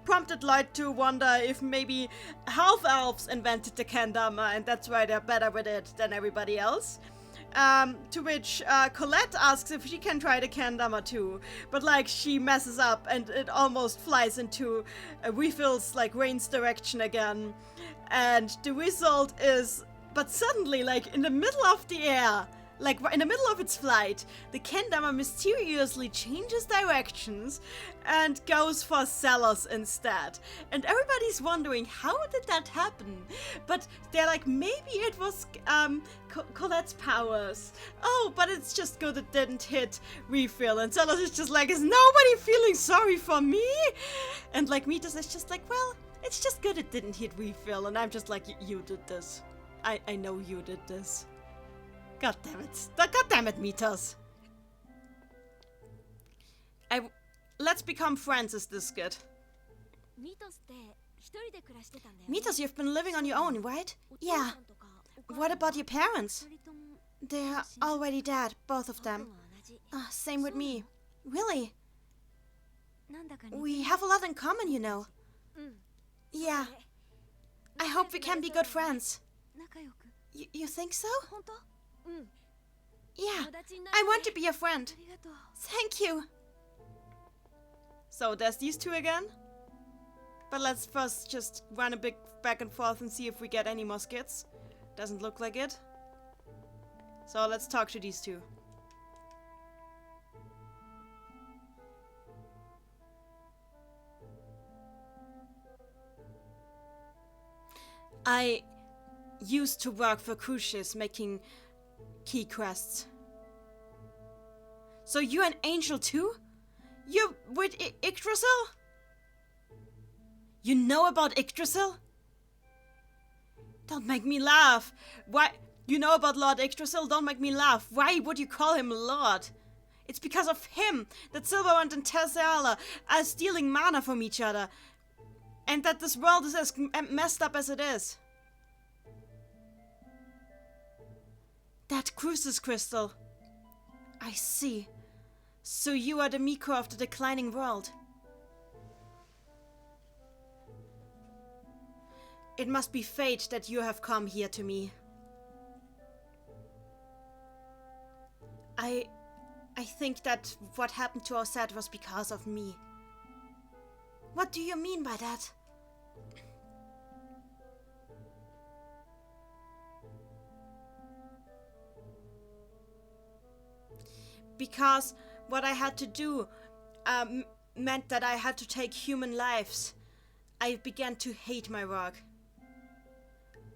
prompted Lloyd to wonder if maybe half-elves invented the Kendama and that's why they're better with it than everybody else. To which Colette asks if she can try the Kendama too, but like she messes up and it almost flies into Refill's like Rain's direction again. And the result is, but suddenly like in the middle of the air, like in the middle of its flight, the kendama mysteriously changes directions and goes for Celos instead. And everybody's wondering, how did that happen? But they're like, maybe it was Colette's powers. Oh, but it's just good it didn't hit refill. And Celos is just like, is nobody feeling sorry for me? And like Mitos is just like, well, it's just good it didn't hit refill. And I'm just like, you did this. I know you did this. God damn it. God damn it, Mitos. Let's become friends, is this good? ミトスって一人で暮らしてたんだよ。 Mitos, you've been living on your own, right? お父 Yeah. さんとかお母 What さん about your parents? 二人とも They're already dead, both of 僕も them. 同じ。 Same with me. Really? なんだか似てる We have a lot in common, you know. うん。 Yeah. I hope we can be good friends. 仲良く。 You think so? 本当？うん。 Yeah. 友達になって I want to be a friend. ありがとう。 Thank you. So there's these two again. But let's first just run a big back and forth and see if we get any more skits. Doesn't look like it. So let's talk to these two. I used to work for Crucius making key quests. So you're an angel too? You're with Yggdrasil? You know about Yggdrasil? Don't make me laugh. Why? You know about Lord Yggdrasil? Don't make me laugh. Why would you call him Lord? It's because of him that Silverwand and Tessala are stealing mana from each other. And that this world is as messed up as it is. That Crucis crystal. I see. So you are the Miko of the declining world. It must be fate that you have come here to me. I think that what happened to Osset was because of me. What do you mean by that? Because what I had to do meant that I had to take human lives. I began to hate my work.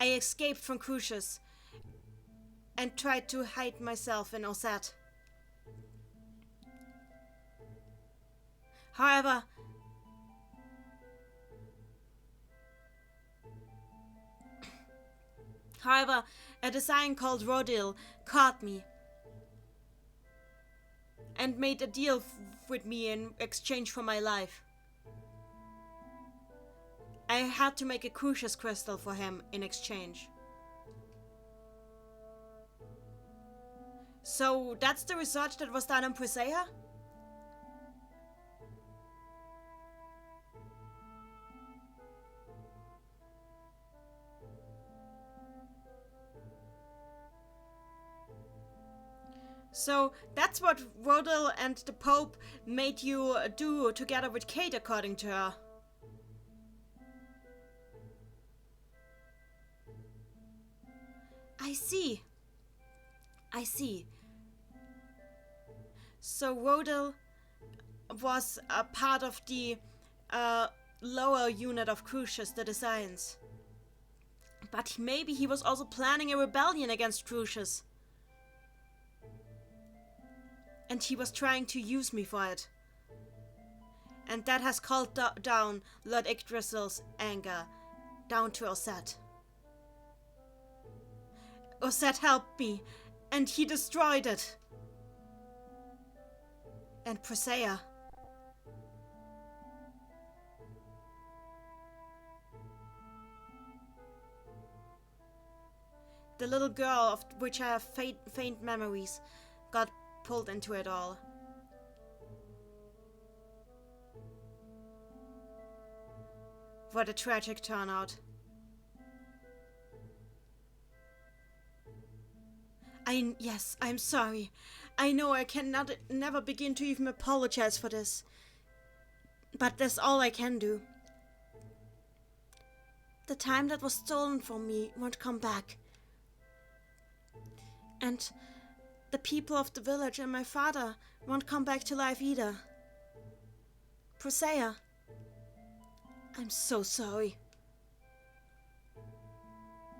I escaped from Crucius and tried to hide myself in Osset. However, a design called Rodil caught me and made a deal with me in exchange for my life. I had to make a Crucius crystal for him in exchange. So that's the research that was done on Presea? So that's what Rodil and the Pope made you do together with Kate, according to her. I see. I see. So Rodil was a part of the lower unit of Crucius, the Designs. But maybe he was also planning a rebellion against Crucius. And he was trying to use me for it. And that has called down Lord Yggdrasil's anger down to Osset. Osset helped me, and he destroyed it. And Presea. The little girl of which I have faint memories got pulled into it all. What a tragic turnout. Yes, I'm sorry. I know I never begin to even apologize for this. But that's all I can do. The time that was stolen from me won't come back. And the people of the village and my father won't come back to life either. Presea, I'm so sorry.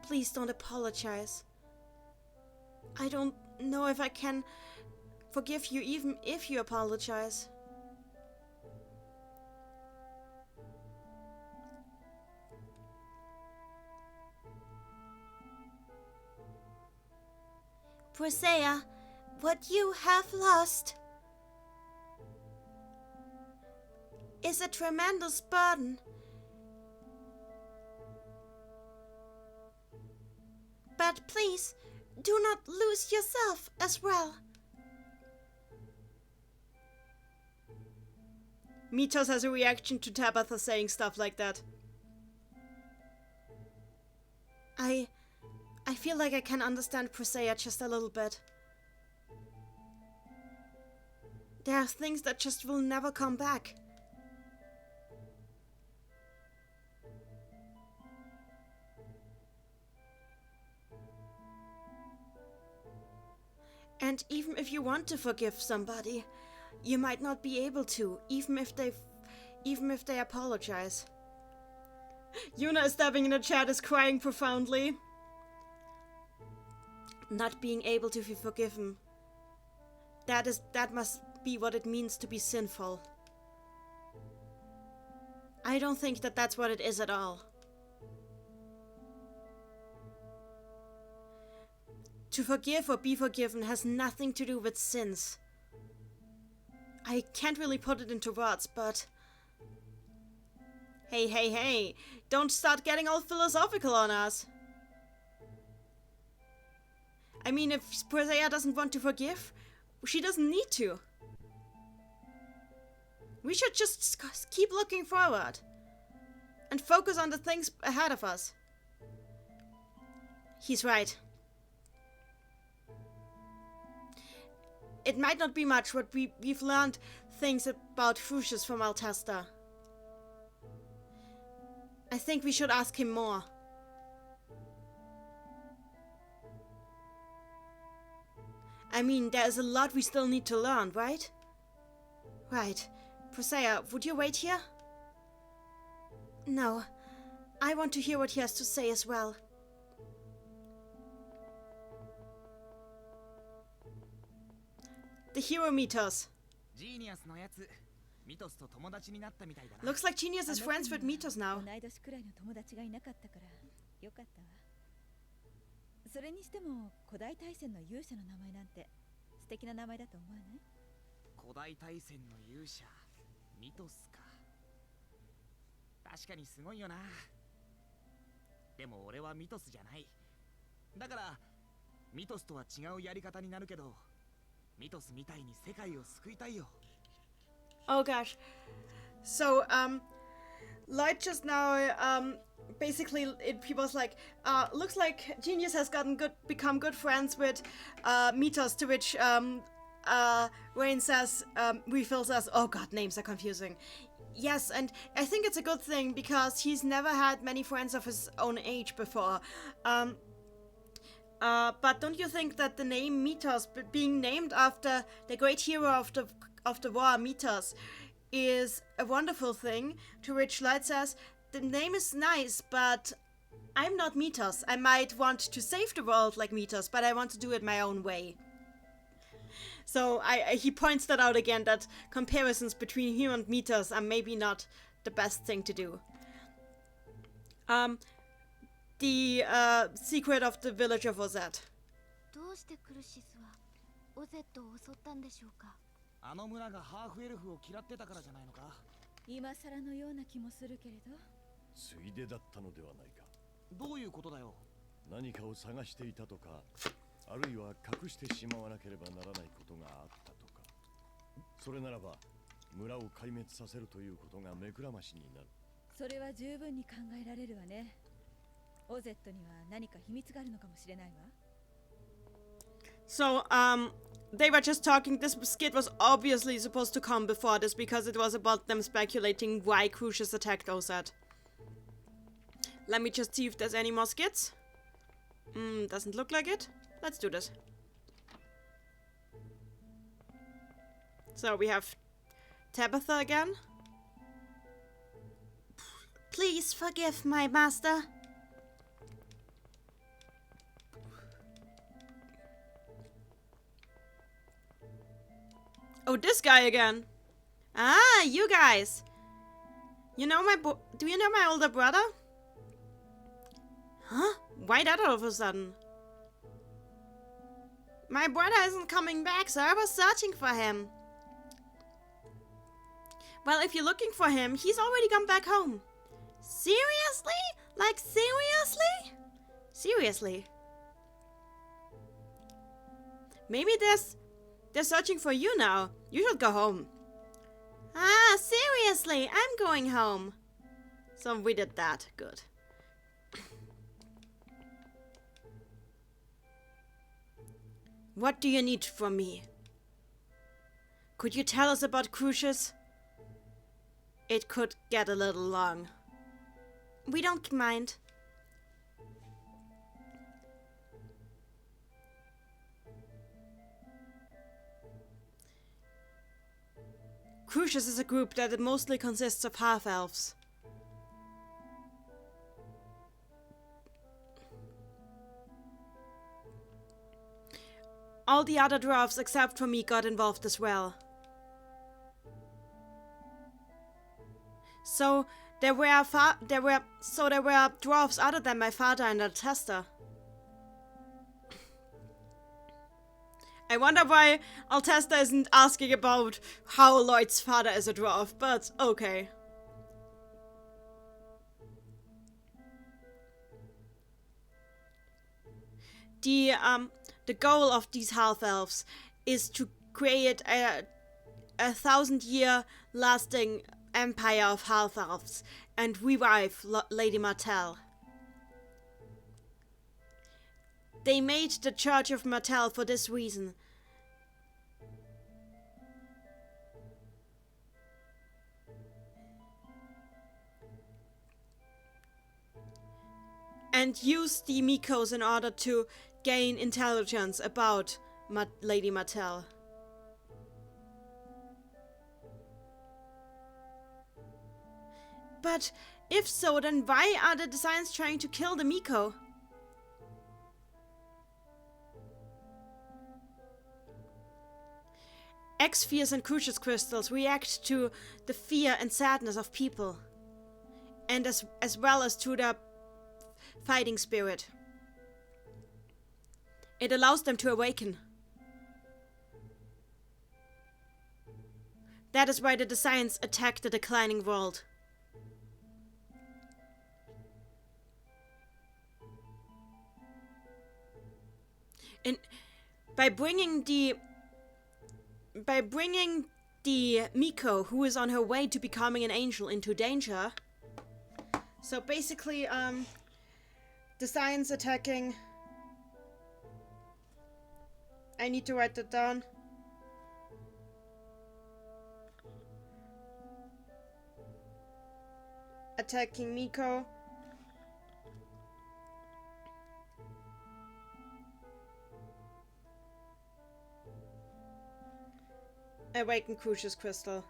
Please don't apologize. I don't know if I can forgive you even if you apologize. Presea, what you have lost is a tremendous burden. But please, do not lose yourself as well. Mitos has a reaction to Tabitha saying stuff like that. I feel like I can understand Presea just a little bit. There are things that just will never come back. And even if you want to forgive somebody, you might not be able to, even if they apologize. Yuna is stabbing in the chat, is crying profoundly. Not being able to be forgiven. That must be what it means to be sinful. I don't think that that's what it is at all. To forgive or be forgiven has nothing to do with sins. I can't really put it into words, but... Hey, don't start getting all philosophical on us. I mean, if Presea doesn't want to forgive, she doesn't need to. We should just keep looking forward and focus on the things ahead of us. He's right. It might not be much, but we've learned things about Crucius from Altesta. I think we should ask him more. I mean, there's a lot we still need to learn, right? Right. Presea, would you wait here? No. I want to hear what he has to say as well. The hero Mitos. Looks like Genius is friends with Mitos now. それにしても古代大戦の勇者の名前なんて素敵な名前だと思わない？古代大戦の勇者ミトスか。確かにすごいよな。でも俺はミトスじゃない。だからミトスとは違うやり方になるけど、ミトスみたいに世界を救いたいよ。Oh gosh. So, Lloyd just now, basically, he was like, looks like Genius has become good friends with Mitos, to which Rain says, Refill says, oh god, names are confusing. Yes, and I think it's a good thing because he's never had many friends of his own age before. But don't you think that the name Mitos, being named after the great hero of the war, Mitos, is a wonderful thing? To which Light says, the name is nice, but I'm not Mitos. I might want to save the world like Mitos, but I want to do it my own way. So he points that out again, that comparisons between him and Mitos are maybe not the best thing to do. The secret of the village of Ozette. どうしてクルシスはオゼットを襲ったんでしょうか？あの村がハーフエルフを嫌ってたからじゃないのか？今更のような気もするけれど。ついでだったのではないか。どういうことだよ？何かを探していたとか、あるいは隠してしまわなければならないことがあったとか。それならば村を壊滅させるということが目くらましになる。それは十分に考えられるわね。オゼットには何か秘密があるのかもしれないわ。So, they were just talking. This skit was obviously supposed to come before this because it was about them speculating why Crucius attacked Ozette. Let me just see if there's any more skits. Doesn't look like it. Let's do this. So we have Tabitha again. Please forgive my master. Oh, this guy again. Ah, you guys. You know do you know my older brother? Huh? Why that all of a sudden? My brother isn't coming back, so I was searching for him. Well, if you're looking for him, he's already gone back home. Seriously? Like, seriously? Seriously? Maybe they're searching for you now. You should go home. Ah, seriously, I'm going home. So we did that. Good. What do you need from me? Could you tell us about Crucius? It could get a little long. We don't mind. Crucius is a group that mostly consists of half-elves. All the other dwarves except for me got involved as well. So there were dwarves other than my father and Altesta. I wonder why Altesta isn't asking about how Lloyd's father is a dwarf, but okay. The goal of these half-elves is to create a 1,000-year lasting empire of half-elves and revive Lady Martell. They made the Church of Martell for this reason. And used the Mikos in order to gain intelligence about Lady Martell. But if so, then why are the Designs trying to kill the Miko? X-spheres and Crucius crystals react to the fear and sadness of people, and as well as to their fighting spirit. It allows them to awaken. That is why the Designs attack the declining world. And by bringing the Miko, who is on her way to becoming an angel, into danger. So basically, Designs attacking. I need to write that down. Attacking Miko. Awaken Crucius Crystal.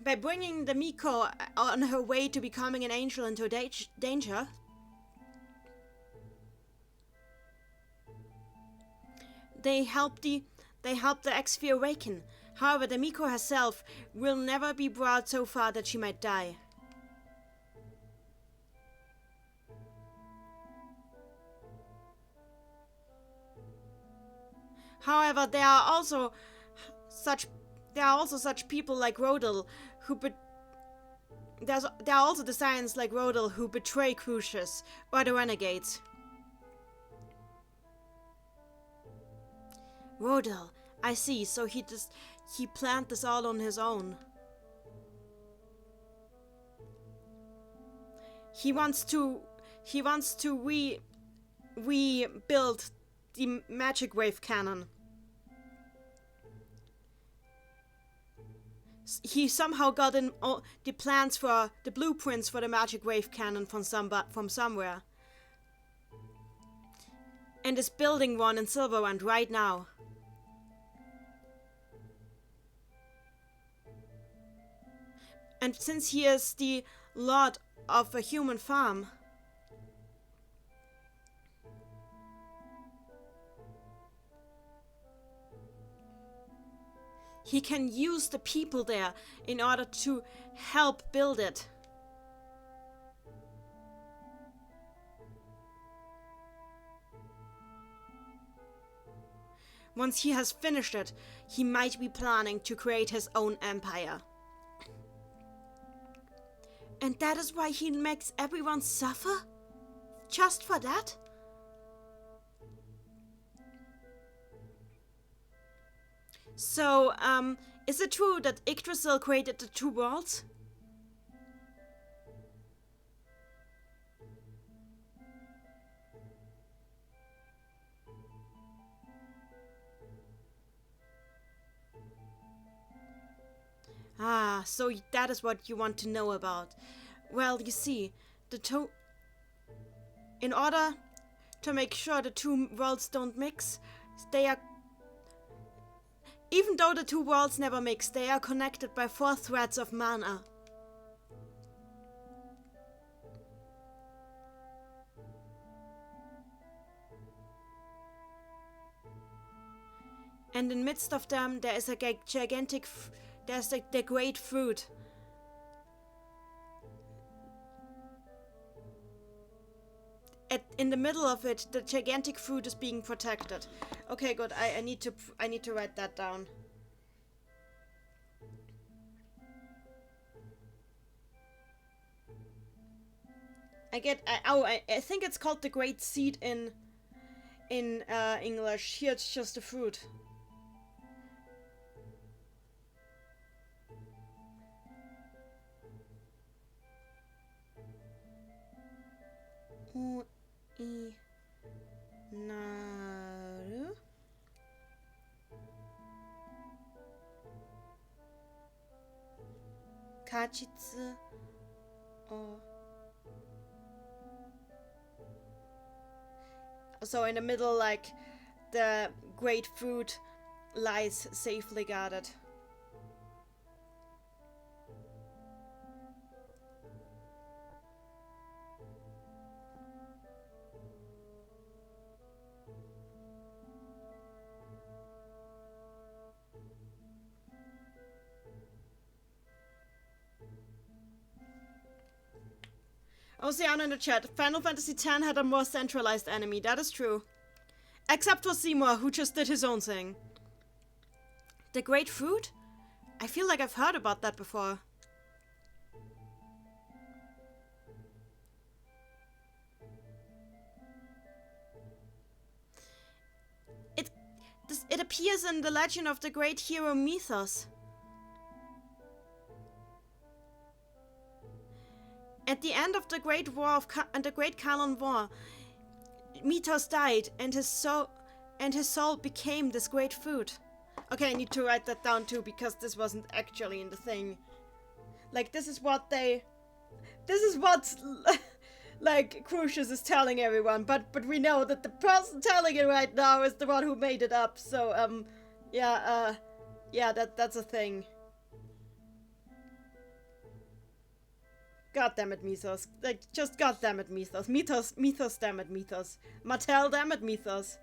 By bringing the Miko on her way to becoming an angel into danger, they help the X-sphere awaken. However, the Miko herself will never be brought so far that she might die. However, there are also such people like Rodel there are also Designs like Rodel who betray Crucius or the Renegades. Rodel, I see, so he planned this all on his own. He wants to rebuild the magic wave cannon. He somehow got in the plans for the blueprints for the magic wave cannon from somewhere. And is building one in Silverland right now. And since he is the lord of a human farm, he can use the people there in order to help build it. Once he has finished it, he might be planning to create his own empire. And that is why he makes everyone suffer? Just for that? So, is it true that Yggdrasil created the two worlds? Ah, so that is what you want to know about. Well, you see, in order to make sure the two worlds don't mix, even though the two worlds never mix, they are connected by 4 threads of mana. And in midst of them, there is a gigantic... There's the great fruit. In the middle of it, the gigantic fruit is being protected. Okay, good. I need to write that down. I think it's called the Great Seed in English. Here it's just a fruit. Naru. Kachitsu. So in the middle, like, the great fruit lies safely guarded. Oceana in the chat. Final Fantasy X had a more centralized enemy. That is true. Except for Seymour, who just did his own thing. The Great Fruit? I feel like I've heard about that before. It appears in the legend of the great hero Mythos. At the end of the Great War and the Great Khalan War, Mythos died, and his soul became this great fruit. Okay, I need to write that down too, because this wasn't actually in the thing. Like, this is what like Crucius is telling everyone, but we know that the person telling it right now is the one who made it up. So yeah, that's a thing. God damn it, Mythos. Like, just god damn it, Mythos. Mythos, damn it, Mythos. Mattel, damn it, Mythos.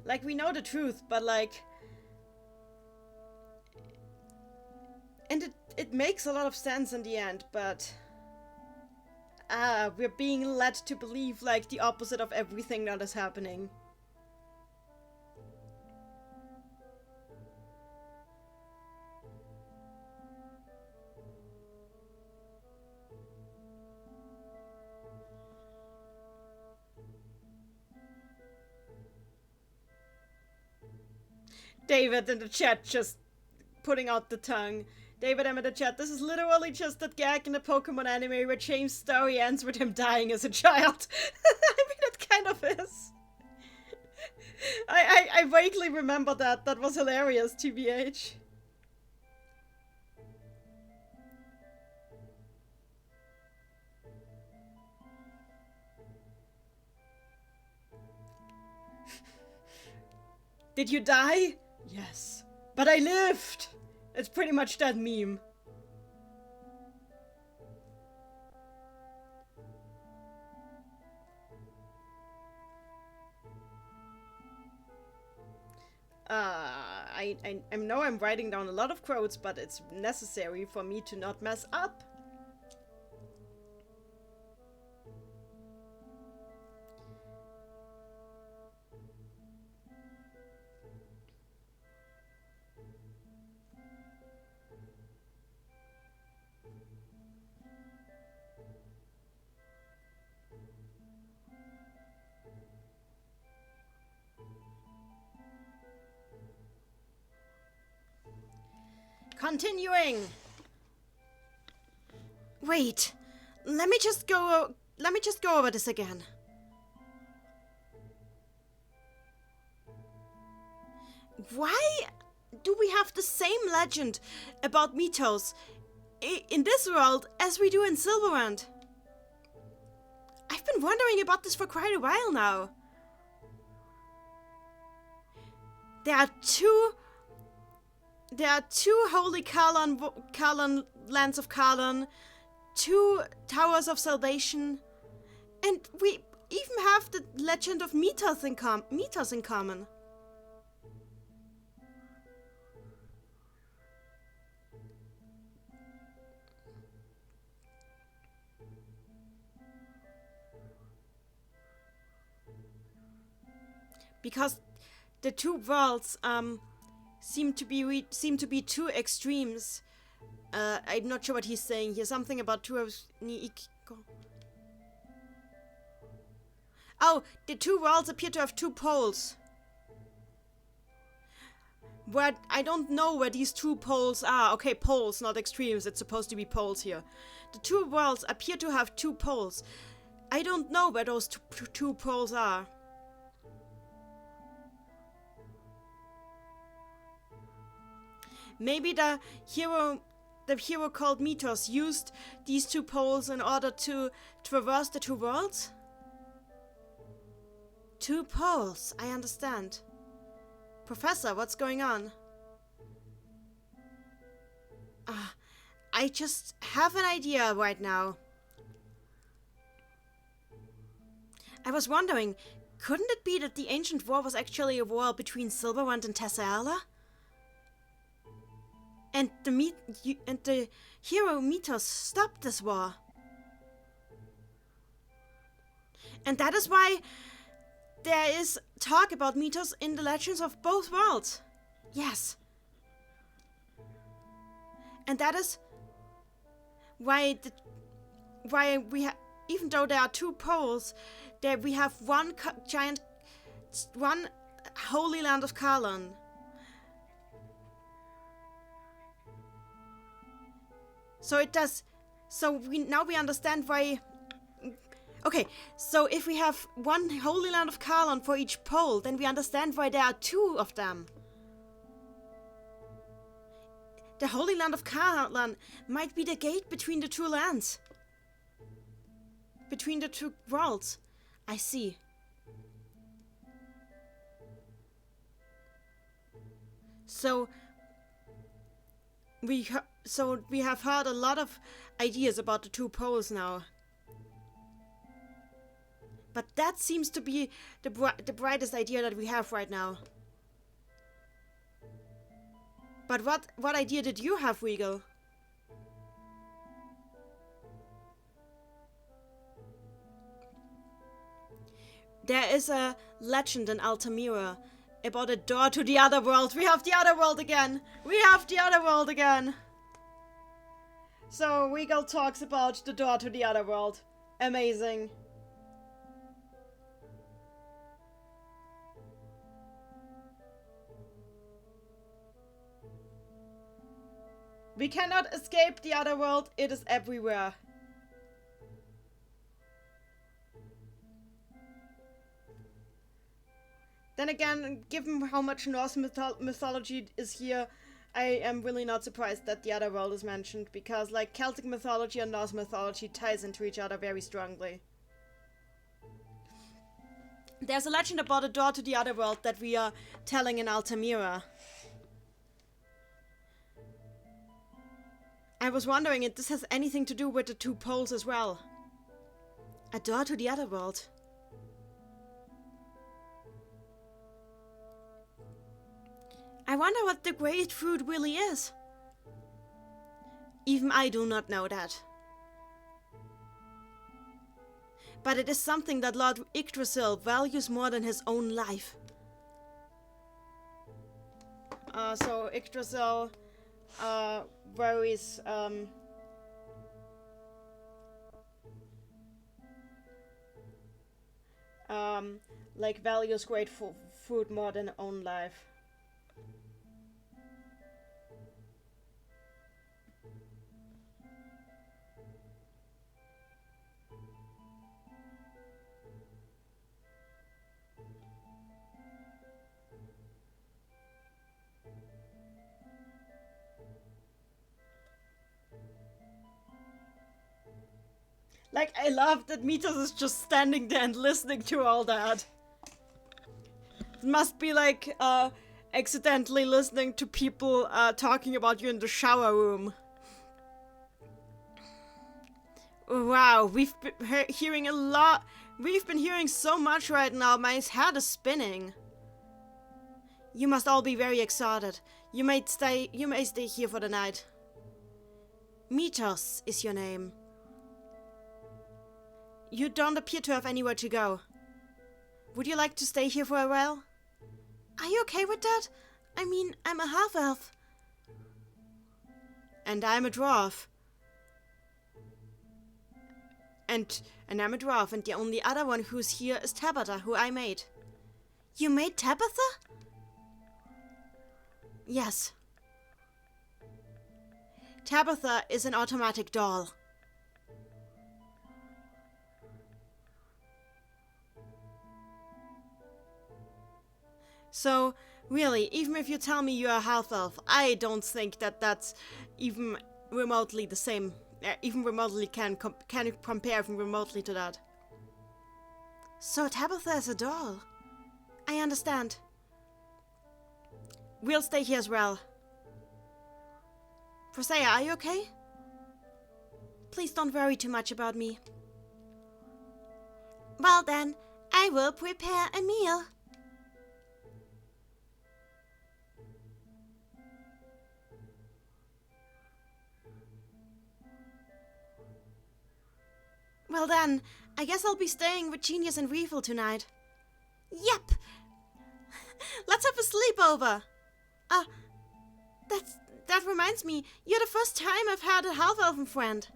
Like, we know the truth, but like... And it makes a lot of sense in the end, but... we're being led to believe, like, the opposite of everything that is happening. David in the chat just putting out the tongue. David M in the chat, this is literally just that gag in the Pokemon anime where James' story ends with him dying as a child. I mean, it kind of is. I vaguely remember that. That was hilarious, TBH. Did you die? Yes. But I lived! It's pretty much that meme. I know I'm writing down a lot of quotes, but it's necessary for me to not mess up. Continuing. Wait. Let me just go over this again. Why do we have the same legend about Mythos in this world as we do in Silverland? I've been wondering about this for quite a while now. There are two holy Karlan lands of Karlan, 2 towers of salvation, and we even have the legend of Mythos in common. Because the two worlds seem to be two extremes. I'm not sure what he's saying here. Something about two of Oh, the two worlds appear to have 2 poles. But I don't know where these 2 poles are. Okay, poles, not extremes. It's supposed to be poles here. The 2 worlds appear to have 2 poles. I don't know where those two poles are. Maybe the hero called Mythos used these 2 poles in order to traverse the 2 worlds? 2 poles, I understand. Professor, what's going on? I just have an idea right now. I was wondering, couldn't it be that the ancient war was actually a war between Silverwand and Tessala? And the hero Mythos stopped this war. And that is why there is talk about Mythos in the legends of both worlds. Yes. And that is why we even though there are 2 poles, there we have one holy land of Karlan. So it does. So we understand why. Okay, so if we have one holy land of Karlan for each pole, then we understand why there are 2 of them. The holy land of Karlan might be the gate between the 2 lands, between the 2 worlds. I see. So we have heard a lot of ideas about the 2 poles now. But that seems to be the brightest idea that we have right now. But what idea did you have, Regal? There is a legend in Altamira about a door to the other world. We have the other world again. We have the other world again. So Regal talks about the door to the other world. Amazing. We cannot escape the other world. It is everywhere. Then again, given how much Norse mythology is here, I am really not surprised that the other world is mentioned, because like Celtic mythology and Norse mythology ties into each other very strongly. There's a legend about a door to the other world that we are telling in Altamira. I was wondering if this has anything to do with the two poles as well. A door to the other world. I wonder what the great fruit really is. Even I do not know that. But it is something that Lord Yggdrasil values more than his own life. So Yggdrasil varies like values great food more than own life. Like, I love that Mythos is just standing there and listening to all that. It must be like, accidentally listening to people, talking about you in the shower room. Wow, we've been hearing a lot. We've been hearing so much right now, my head is spinning. You must all be very excited. You may stay here for the night. Mythos is your name. You don't appear to have anywhere to go. Would you like to stay here for a while? Are you okay with that? I mean, I'm a half-elf. And I'm a dwarf. And I'm a dwarf, and the only other one who's here is Tabitha, who I made. You made Tabitha? Yes. Tabitha is an automatic doll. So, really, even if you tell me you're a half-elf, I don't think that that's even remotely the same. Even remotely can compare even remotely to that. So Tabitha is a doll. I understand. We'll stay here as well. Prosea, are you okay? Please don't worry too much about me. Well then, I will prepare a meal. Well then, I guess I'll be staying with Genius and Reefel tonight. Yep! Let's have a sleepover! That reminds me, you're the first time I've had a half-elfen friend.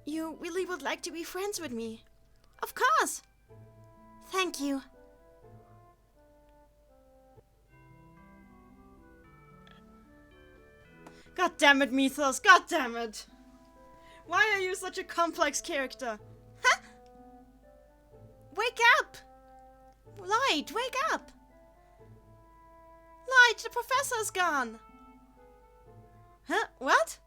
You really would like to be friends with me? Of course! Thank you. God damn it, Mythos, god damn it! Why are you such a complex character? Huh? Wake up! Lloyd, wake up! Lloyd, the professor's gone! Huh? What?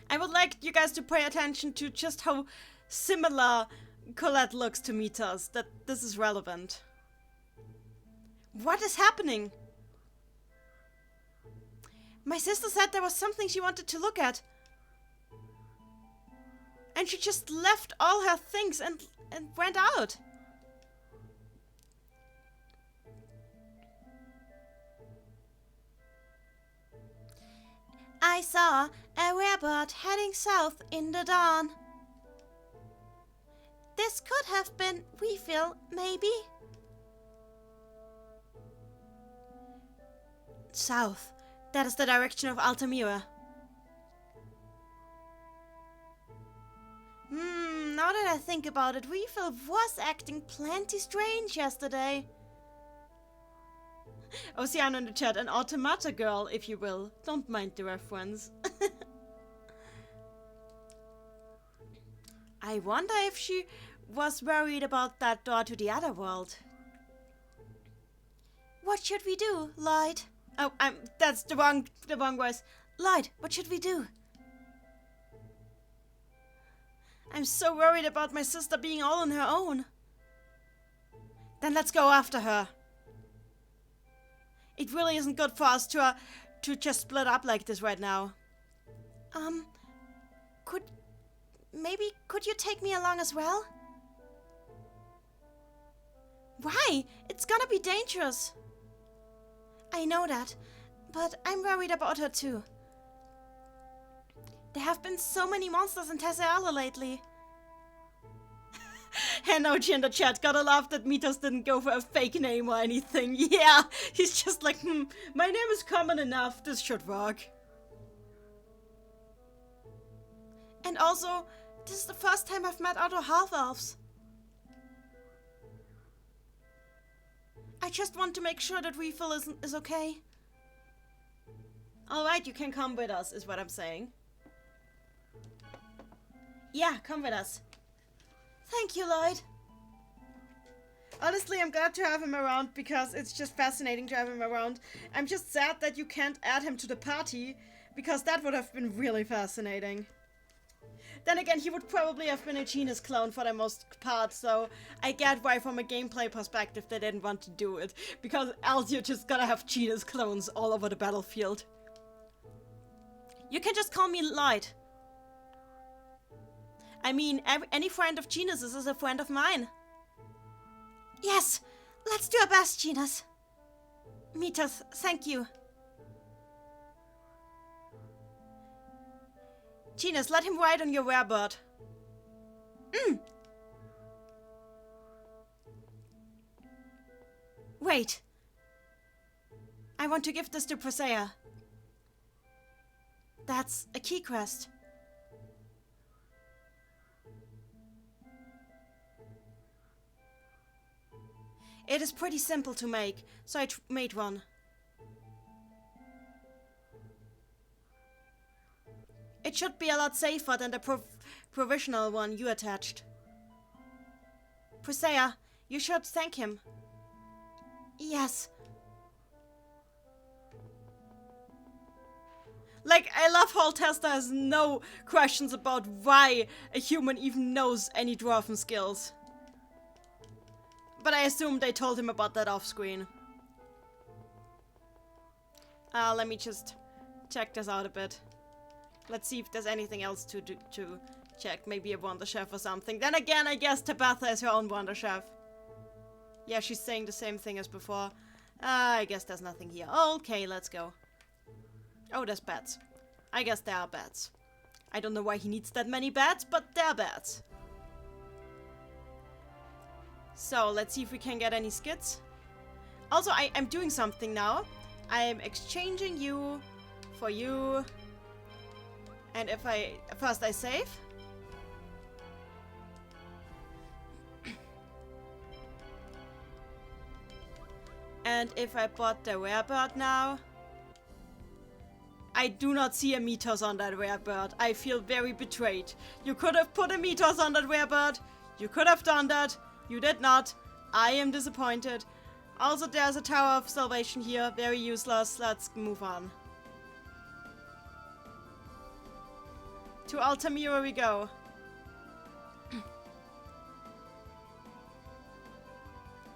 I would like you guys to pay attention to just how similar Colette looks to Mythos, that this is relevant. What is happening? My sister said there was something she wanted to look at. And she just left all her things and went out. I saw a werebird heading south in the dawn. This could have been Reefil, maybe? South. That is the direction of Altamira. Now that I think about it, Refill was acting plenty strange yesterday. Oceano in the chat, an automata girl, if you will. Don't mind the reference. I wonder if she was worried about that door to the other world. What should we do, Lloyd? Oh, that's the wrong voice. Lloyd, what should we do? I'm so worried about my sister being all on her own. Then let's go after her. It really isn't good for us to just split up like this right now. Could you take me along as well? Why? It's gonna be dangerous. I know that, but I'm worried about her too. There have been so many monsters in Tessayala lately. Henochi in the chat, gotta laugh that Mitos didn't go for a fake name or anything. Yeah, he's just like, my name is common enough, this should work. And also, this is the first time I've met other half-elves. I just want to make sure that Refill is okay. Alright, you can come with us, is what I'm saying. Yeah, come with us. Thank you, Lloyd. Honestly, I'm glad to have him around because it's just fascinating to have him around. I'm just sad that you can't add him to the party because that would have been really fascinating. Then again, he would probably have been a Genus clone for the most part, so I get why from a gameplay perspective they didn't want to do it, because else you're just gonna have Genus clones all over the battlefield. You can just call me Lloyd. I mean, any friend of Genus's is a friend of mine. Yes, let's do our best, Genus. Mitos, thank you. Genus, let him ride on your werebird. Wait. I want to give this to Presea. That's a key quest. It is pretty simple to make, so I made one. It should be a lot safer than the provisional one you attached. Presea, you should thank him. Yes. Like, I love how Testa has no questions about why a human even knows any dwarven skills. But I assume they told him about that off screen. Let me just check this out a bit. Let's see if there's anything else to check. Maybe a Wonder Chef or something. Then again, I guess Tabitha is her own Wonder Chef. Yeah, she's saying the same thing as before. I guess there's nothing here. Okay, let's go. Oh, there's bats. I guess there are bats. I don't know why he needs that many bats, but there are bats. So, let's see if we can get any skits. Also, I'm doing something now. I'm exchanging you for you. And if first I save. And if I bought the werebird now. I do not see a Mitos on that werebird. I feel very betrayed. You could have put a Mitos on that werebird. You could have done that. You did not. I am disappointed. Also, there's a Tower of Salvation here. Very useless. Let's move on. To Altamira we go.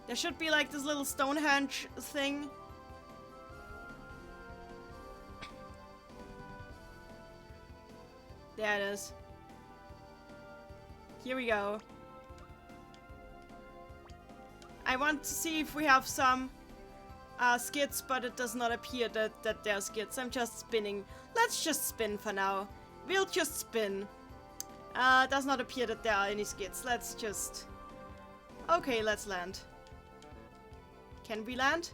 There should be like this little Stonehenge thing. There it is. Here we go. I want to see if we have some skits, but it does not appear that there are skits. I'm just spinning. Let's just spin for now. We'll just spin. Does not appear that there are any skits. Let's just... Okay, let's land. Can we land?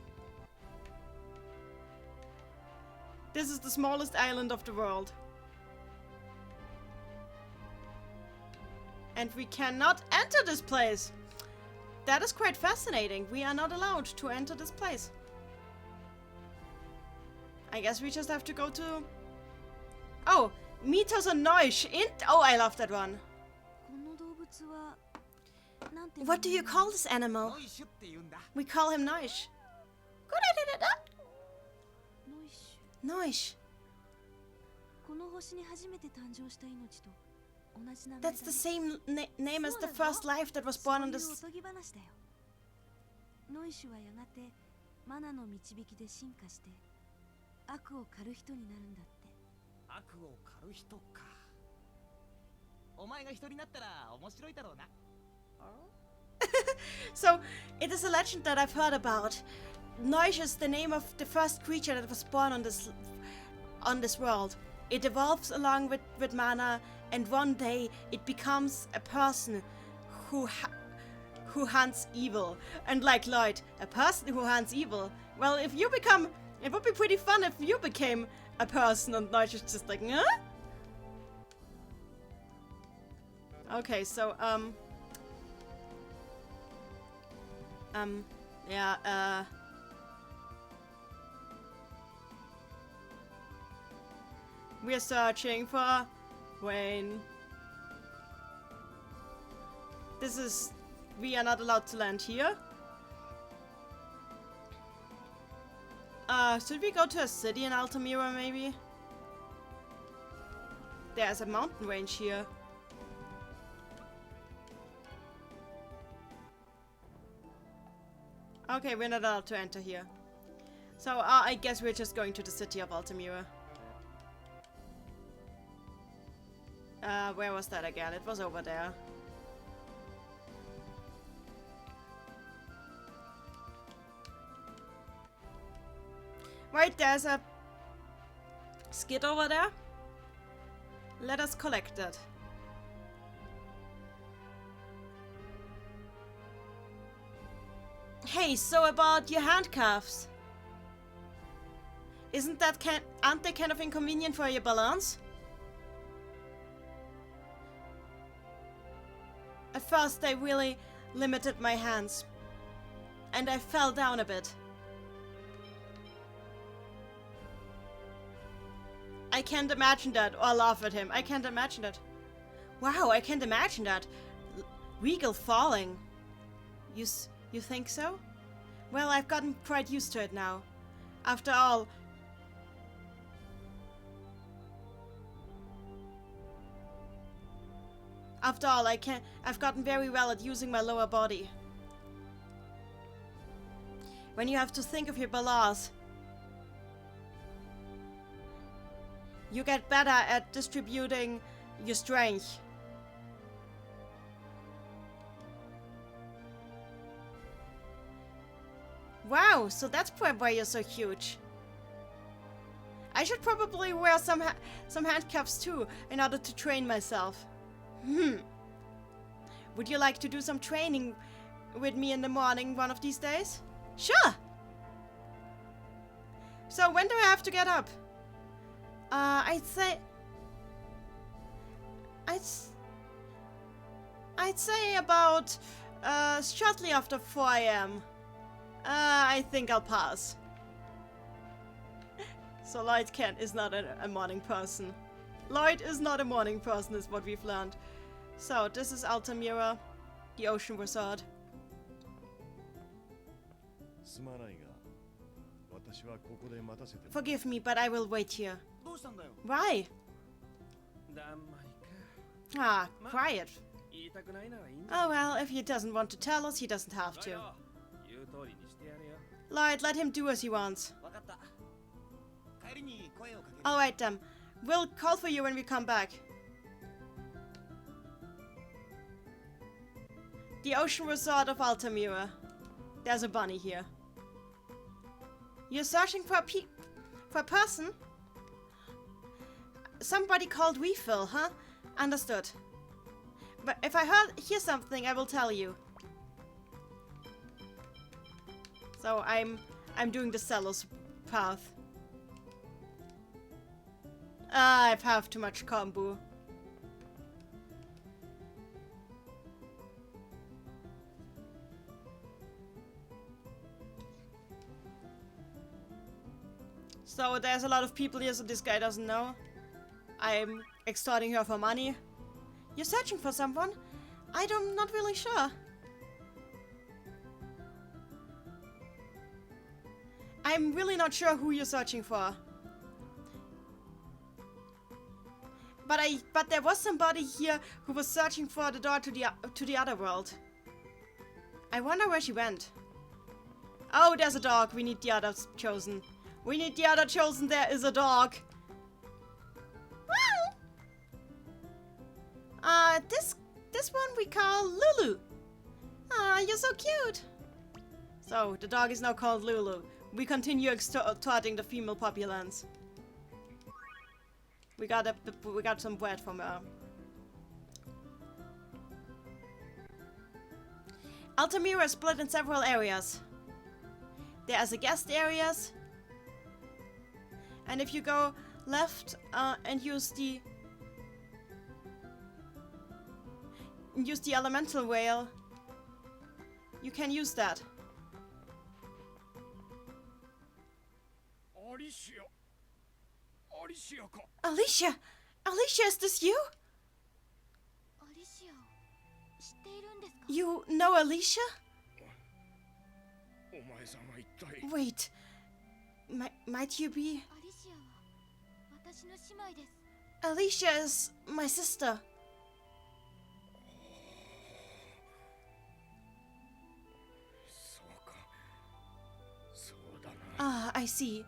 This is the smallest island of the world. And we cannot enter this place. That is quite fascinating. We are not allowed to enter this place. I guess we just have to go to... Oh, Mythos and Noish. Oh, I love that one. この動物はなんていうの？ What do you call this animal? ノイシュって言うんだ。 We call him Noish. Noish. この星に初めて誕生した命と同じ名前だね。 That's the same name as the first life that was born on そういう this... おとぎ話だよ。ノイシュはやがてマナの導きで進化して悪を狩る人になるんだって。悪を狩る人か。お前が人になったら面白いだろうな。So, it is a legend that I've heard about. Noish is the name of the first creature that was born on this world. It evolves along with mana, and one day it becomes a person who hunts evil. And like Lloyd, a person who hunts evil. Well, if you become... It would be pretty fun if you became a person and Noish is just like, huh? Okay, so, yeah, we're searching for Wayne. This is... We are not allowed to land here. Should we go to a city in Altamira, maybe? There's a mountain range here. Okay, we're not allowed to enter here. So, I guess we're just going to the city of Altamira. Where was that again? It was over there. Right, there's a skid over there. Let us collect it. Hey, so about your handcuffs. Aren't they kind of inconvenient for your balance? At first they really limited my hands. And I fell down a bit. I can't imagine that. Or laugh at him. I can't imagine that. Wow, I can't imagine that. Regal falling. You think so? Well, I've gotten quite used to it now. After all... I've gotten very well at using my lower body. When you have to think of your balance, you get better at distributing your strength. Wow, so that's why you're so huge. I should probably wear some handcuffs too, in order to train myself. Would you like to do some training with me in the morning one of these days? Sure! So when do I have to get up? I'd say about shortly after 4 AM. I think I'll pass. So Lloyd is not a morning person. Lloyd is not a morning person, is what we've learned. So this is Altamira, the Ocean Resort. Forgive me, but I will wait here. どうしたんだよ。 Why? だんまりか。 Ah, quiet. 言いたくないならいいんだ。 Oh well, if he doesn't want to tell us, he doesn't have だ to. よ。言う通りにしてやれよ。 Lloyd, let him do as he wants. わかった。帰りに声をかける。 Alright then. We'll call for you when we come back. The Ocean Resort of Altamira. There's a bunny here. You're searching for a person? Somebody called Refill, huh? Understood. But if I hear something, I will tell you. So I'm doing the Celos path. I've too much kombu. So there's a lot of people here, so this guy doesn't know. I'm extorting her for money. You're searching for someone? I'm not really sure. I'm really not sure who you're searching for. But there was somebody here who was searching for the door to the other world. I wonder where she went. Oh, there's a dog. We need the other chosen. We need the other chosen. There is a dog. This one we call Lulu. Ah, you're so cute. So the dog is now called Lulu. We continue extorting the female populace. We got some bread from her. Altamira is split in several areas. There's a guest areas. And if you go left and use the elemental whale, you can use that. Alicia! Alicia, is this you? アリシアを知っているんですか？ You know Alicia? お前さんは一体 Wait. Might you be? アリシアは私の姉妹です。 Alicia is my sister. そうかそうだな Ah, I see.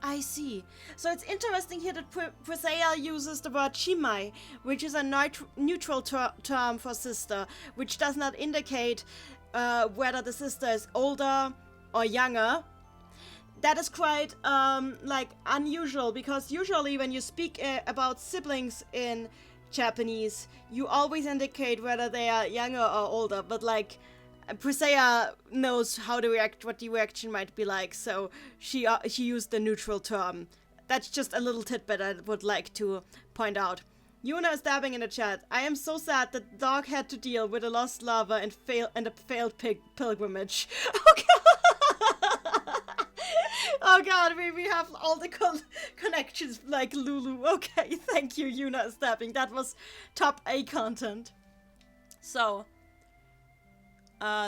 I see. So it's interesting here that Presea uses the word shimai, which is a neutral term for sister, which does not indicate whether the sister is older or younger. That is quite like unusual, because usually when you speak about siblings in Japanese, you always indicate whether they are younger or older, but like Presea knows how to react, what the reaction might be like, so she used the neutral term. That's just a little tidbit I would like to point out. Yuna is dabbing in the chat. I am so sad that the dog had to deal with a lost lover and a failed pilgrimage. Okay. Oh god, we have all the connections like Lulu. Okay, thank you, Yuna Stabbing. That was top A content. So,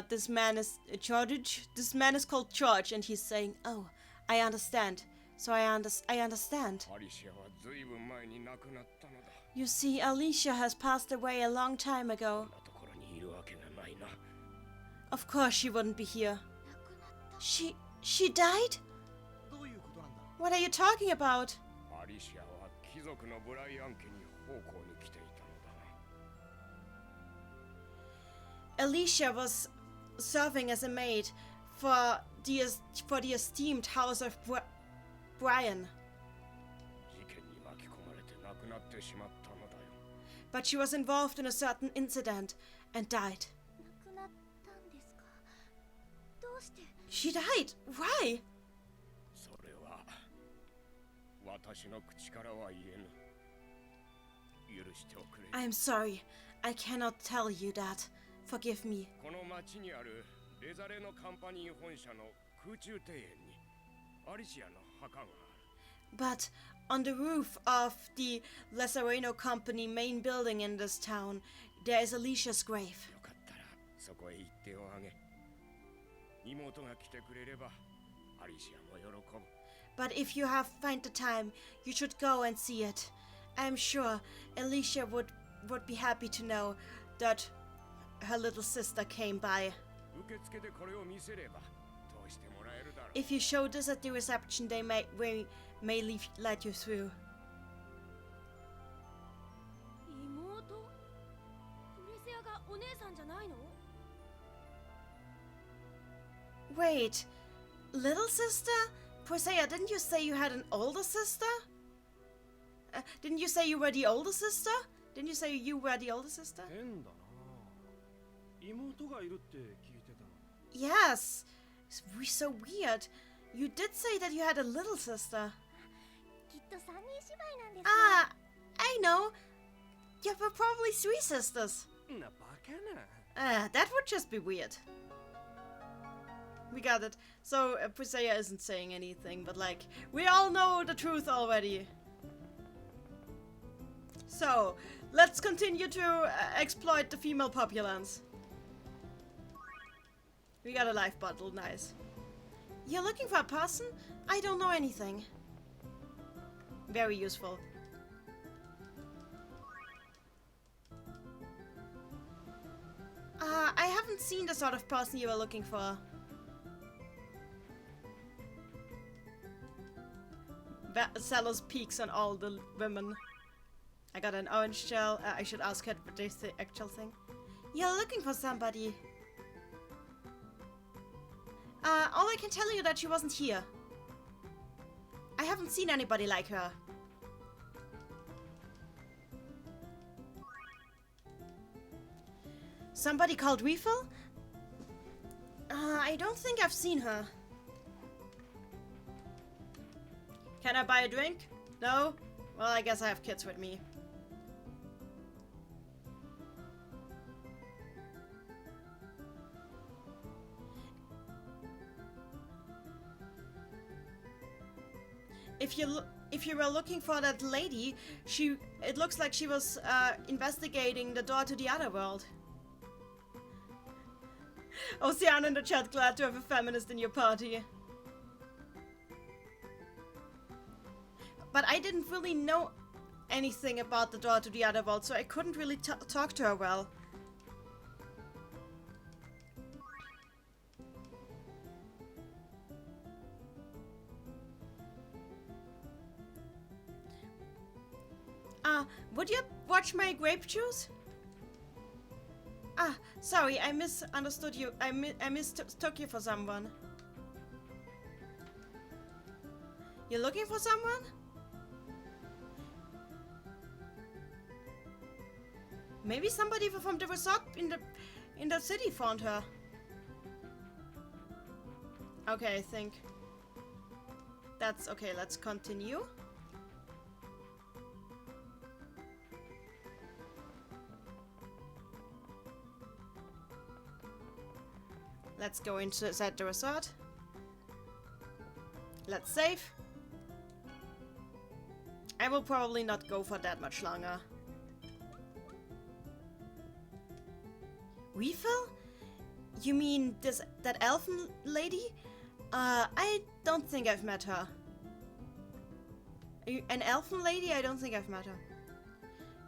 this man is George. This man is called George, and he's saying, "Oh, I understand. So I understand." アリシアはずいぶん前に亡くなったのだ You see, Alicia has passed away a long time ago. こんなところにいるわけがないな Of course she wouldn't be here. 亡くなった。 She died? どういうことなんだ What are you talking about? アリシアは貴族のブライアン家に奉公に来ていたのだな Alicia was serving as a maid for the esteemed house of Brian. 事件に巻き込まれて亡くなってしまったのだよ But she was involved in a certain incident and died. 亡くなったんですか？どうして？ She died? Why? それは私の口からは言えぬ許しておくれ I am sorry. I cannot tell you that. Forgive me. この町にあるレザレのカンパニー本社の空中庭園にアリシアの墓がある But on the roof of the Lazzareno Company main building in this town, there is Alicia's grave. よかったらそこへ行っておあげ妹が来てくれればアリシアも喜ぶ But if you find the time, you should go and see it. I'm sure Alicia would be happy to know that her little sister came by. 受付でこれを見せれば通してもらえるだろう If you show this at the reception, they may let you through. 妹？プレセアがお姉さんじゃないの？ Wait, little sister? Presea, didn't you say you had an older sister? Didn't you say you were the older sister? Didn't you say you were the older sister? 変だな妹がいるって聞いてたの Yes. It's so weird. You did say that you had a little sister. きっと三人姉妹なんですよ。 Ah, I know. You were probably three sisters. なバカな That would just be weird. We got it. So, Priscilla isn't saying anything, but like, we all know the truth already. So, let's continue to exploit the female populace. We got a life bottle, nice. You're looking for a person? I don't know anything. Very useful. I haven't seen the sort of person you were looking for. Sellers peaks on all the women. I got an orange gel. I should ask her this the actual thing. You're looking for somebody. All I can tell you that she wasn't here. I haven't seen anybody like her. Somebody called Refill? I don't think I've seen her. Can I buy a drink? No? Well, I guess I have kids with me. If you were looking for that lady, it looks like she was investigating the door to the other world. Ocean in the chat, glad to have a feminist in your party. But I didn't really know anything about the door to the other world, so I couldn't really talk to her well. Would you watch my grape juice? Ah, sorry, I misunderstood you. I mistook you for someone. You're looking for someone? Maybe somebody from the resort in the city found her. Okay, I think that's okay. Let's continue. Let's go inside the resort. Let's save. I will probably not go for that much longer. Refill? You mean that elfin lady? I don't think I've met her. An elfin lady? I don't think I've met her.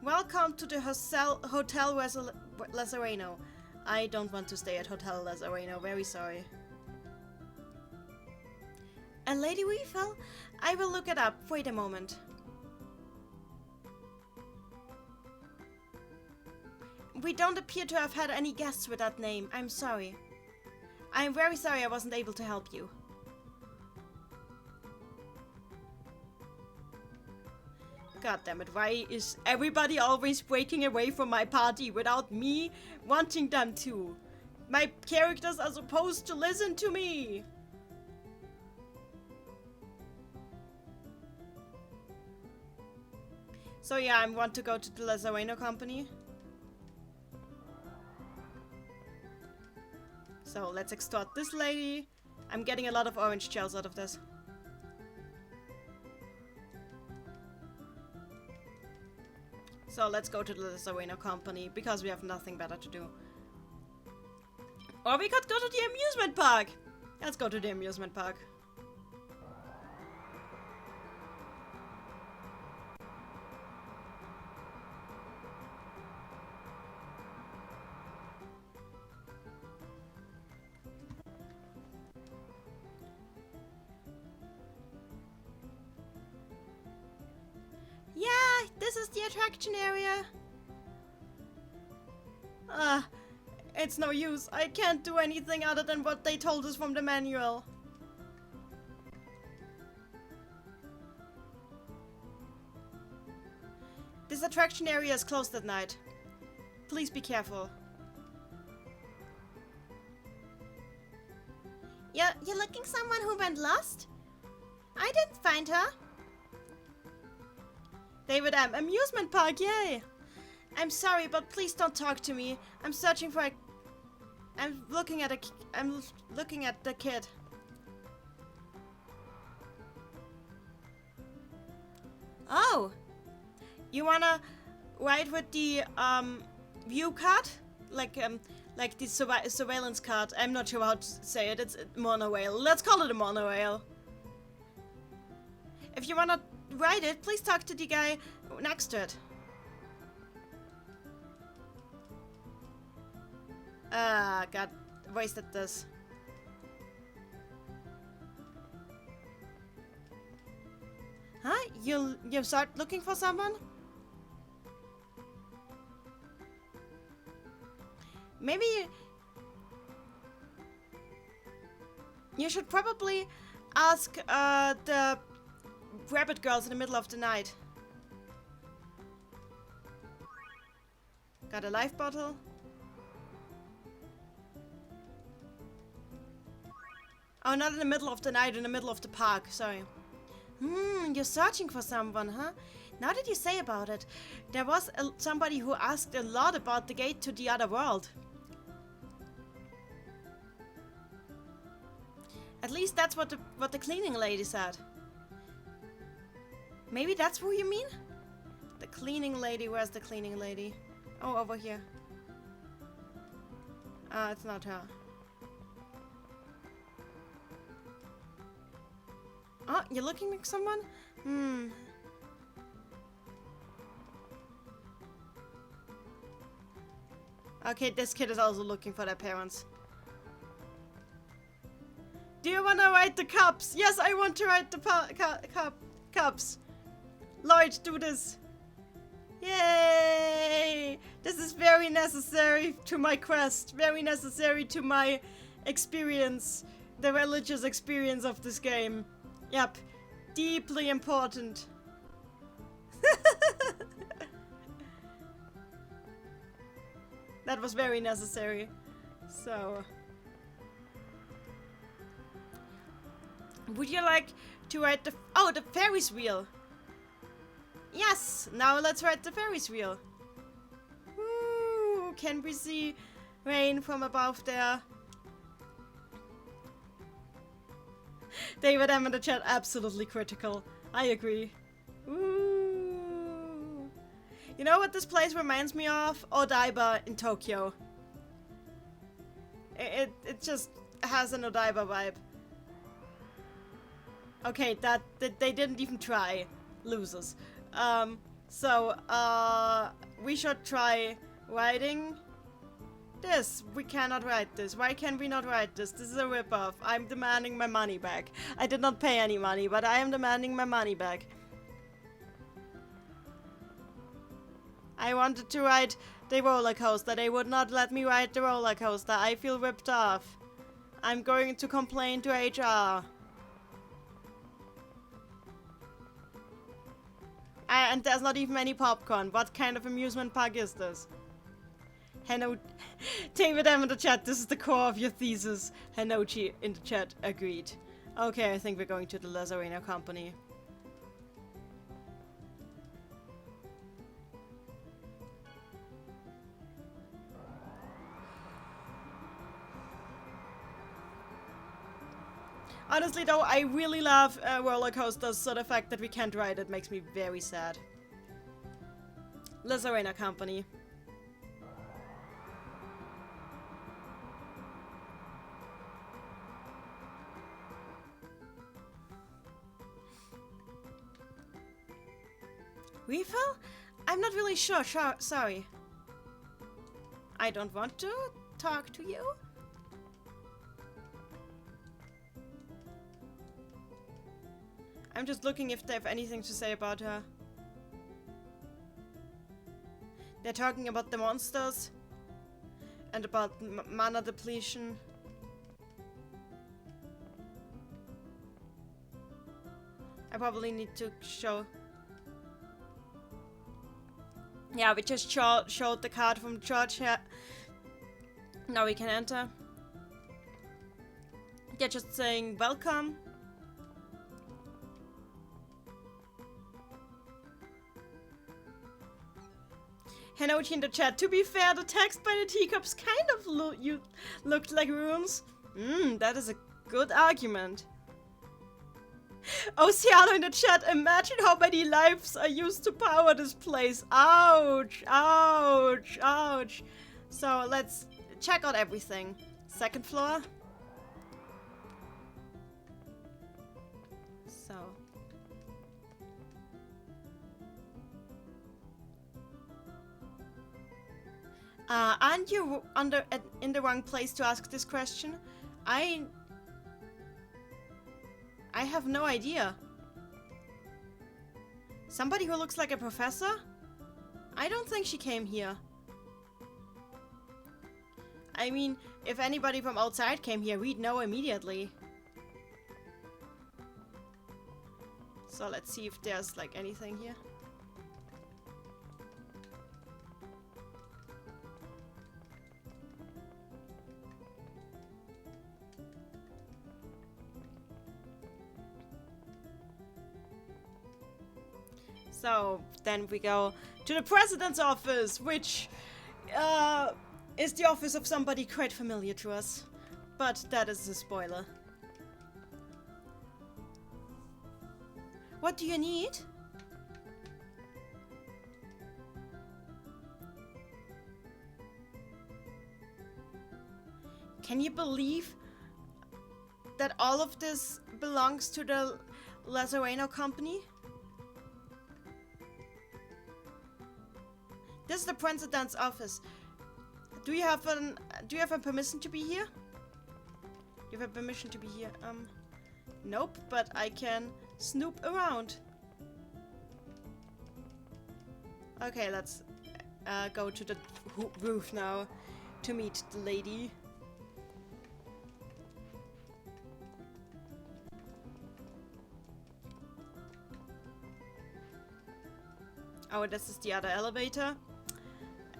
Welcome to the Hotel Lazareno. I don't want to stay at Hotel Lazareno, very sorry. A Lady Refill? I will look it up. Wait a moment. We don't appear to have had any guests with that name. I'm sorry. I'm very sorry I wasn't able to help you. God damn it, why is everybody always breaking away from my party without me wanting them to? My characters are supposed to listen to me! So yeah, I want to go to the Lazareno company. So let's extort this lady. I'm getting a lot of orange gels out of this. So let's go to the Lazareno company, because we have nothing better to do. Or we could go to the amusement park! Let's go to the amusement park. Yeah, this is the attraction area. It's no use. I can't do anything other than what they told us from the manual. This attraction area is closed at night. Please be careful. You're looking someone who went lost? I didn't find her. David M. Amusement park, yay! I'm sorry, but please don't talk to me. I'm searching for a... I'm looking at the kid. Oh, you wanna ride with the view card, like the surveillance card? I'm not sure how to say it. It's a monorail. Let's call it a monorail. If you wanna ride it, please talk to the guy next to it. God, wasted this. Huh? You start looking for someone? Maybe you should probably ask the rabbit girls in the middle of the night. Got a life bottle. Oh, not in the middle of the night, in the middle of the park, sorry. You're searching for someone, huh? Now that you say about it, there was somebody who asked a lot about the gate to the other world. At least that's what the cleaning lady said. Maybe that's who you mean? The cleaning lady, where's the cleaning lady? Oh, over here. It's not her. Oh, you're looking for someone? Okay, this kid is also looking for their parents. Do you want to ride the cups? Yes, I want to ride the cups. Lloyd, do this. Yay! This is very necessary to my quest. Very necessary to my experience. The religious experience of this game. Yep. Deeply important. That was very necessary. So... would you like to ride the... oh, the Ferris wheel! Yes! Now let's ride the Ferris wheel. Woo! Can we see rain from above there? David M in the chat, absolutely critical. I agree. Ooh. You know what this place reminds me of? Odaiba in Tokyo. It just has an Odaiba vibe. Okay, they didn't even try. Losers. We should try riding this. We cannot ride this. Why can we not ride this? This is a ripoff. I'm demanding my money back. I did not pay any money, but I am demanding my money back. I wanted to ride the roller coaster. They would not let me ride the roller coaster. I feel ripped off. I'm going to complain to HR. And there's not even any popcorn. What kind of amusement park is this? Hello, David M in the chat, this is the core of your thesis. Henochi in the chat, agreed. Okay, I think we're going to the Lazarino company. Honestly though, I really love roller coasters, so the fact that we can't ride it makes me very sad. Lazarino company. Refill? I'm not really sure, sorry. I don't want to talk to you. I'm just looking if they have anything to say about her. They're talking about the monsters and about mana depletion. I probably need to show... yeah, we just showed the card from church here. Now we can enter. They're just saying welcome. Henochi in the chat. To be fair, the text by the teacups kind of looked like runes. That is a good argument. Oceano in the chat. Imagine how many lives are used to power this place. Ouch, ouch, ouch. So let's check out everything. Second floor. So. Aren't you in the wrong place to ask this question? I have no idea. Somebody who looks like a professor? I don't think she came here. I mean, if anybody from outside came here, we'd know immediately. So let's see if there's like anything here. So then we go to the president's office, which is the office of somebody quite familiar to us. But that is a spoiler. What do you need? Can you believe that all of this belongs to the Lazareno company? This is the president's office. Do you have a permission to be here? You have a permission to be here. Nope, but I can snoop around. Okay, let's go to the roof now to meet the lady. Oh, this is the other elevator.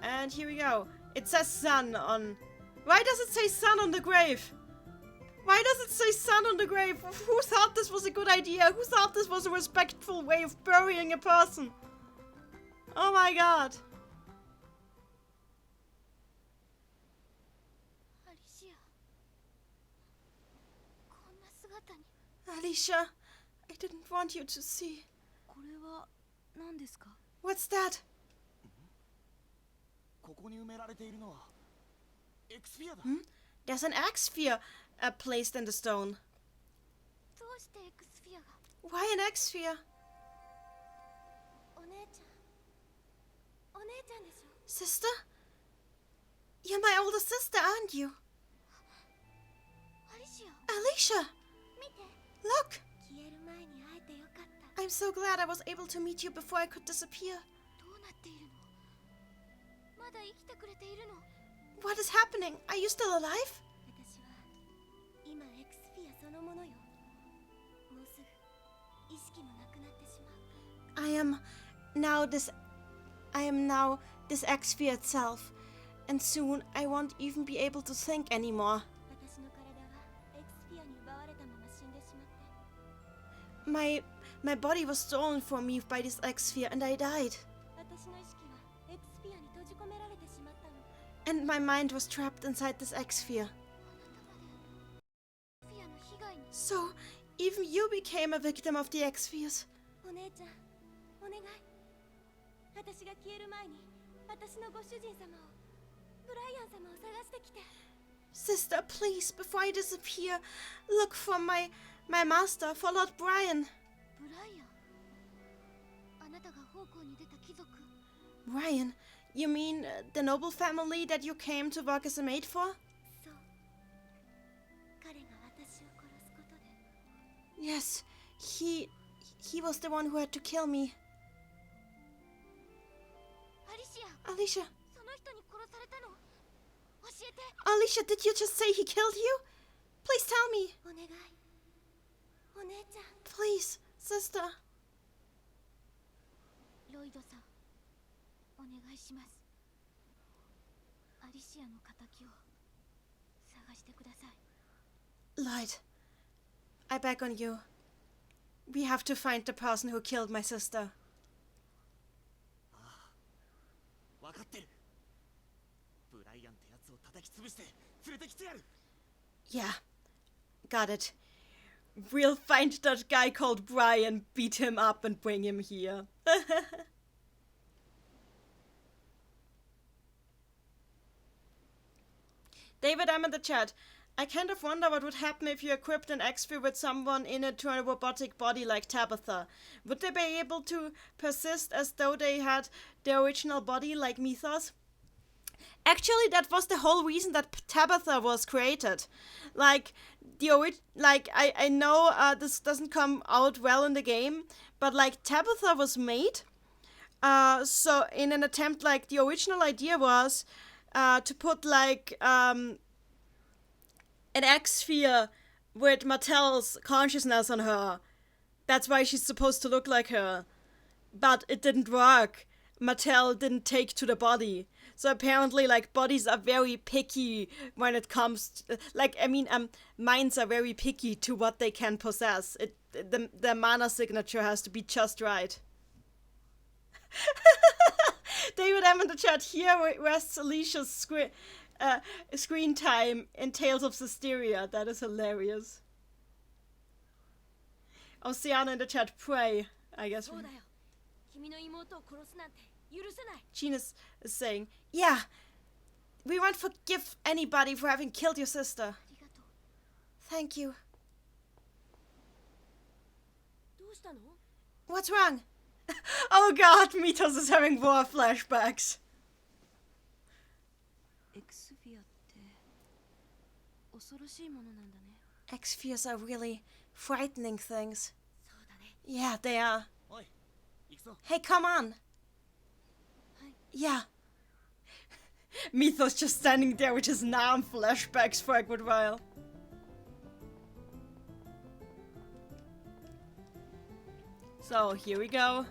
And here we go. It says sun on... Why does it say sun on the grave? Why does it say sun on the grave? Who thought this was a good idea? Who thought this was a respectful way of burying a person? Oh my god. Alicia, I didn't want you to see. What's that? There's an X-sphere placed in the stone. Why an X-sphere? Sister? You're my older sister, aren't you? Alicia! Look! I'm so glad I was able to meet you before I could disappear. What is happening? Are you still alive? I am now this X-sphere itself, and soon I won't even be able to think anymore. My body was stolen from me by this X-sphere and I died. And my mind was trapped inside this X-sphere. So, even you became a victim of the X-spheres. Sister, please, before I disappear, look for my master, for Lord Brian. Brian? You mean the noble family that you came to work as a maid for? Yes, he was the one who had to kill me. Alicia. Alicia, did you just say he killed you? Please tell me. Please, sister. Lloyd, I beg on you. We have to find the person who killed my sister. 分かってる。ブライアンってやつを叩き潰して連れてきてやる。 Yeah, got it. We'll find that guy called Brian, beat him up and bring him here. David, I'm in the chat. I kind of wonder what would happen if you equipped an X-Sphere with someone in it to a robotic body like Tabitha. Would they be able to persist as though they had the original body like Mythos? Actually, that was the whole reason that Tabitha was created. Like, I know this doesn't come out well in the game, but like Tabitha was made. So in an attempt, like the original idea was to put like an X-Sphere with Mattel's consciousness on her. That's why she's supposed to look like her. But it didn't work. Mattel didn't take to the body. So apparently, like, bodies are very picky when it comes to, like, minds are very picky to what they can possess. The mana signature has to be just right. David M in the chat, here rests Alicia's screen time in Tales of Systeria. That is hilarious. Oceana in the chat, pray, I guess. Gene is saying, yeah, we won't forgive anybody for having killed your sister. Thank you. What's wrong? Oh god, Mythos is having war flashbacks. X-Spheres are really frightening things. Yeah, they are. Hey, come on. Yeah. Mythos just standing there with his Nam flashbacks for a good while. So, here we go.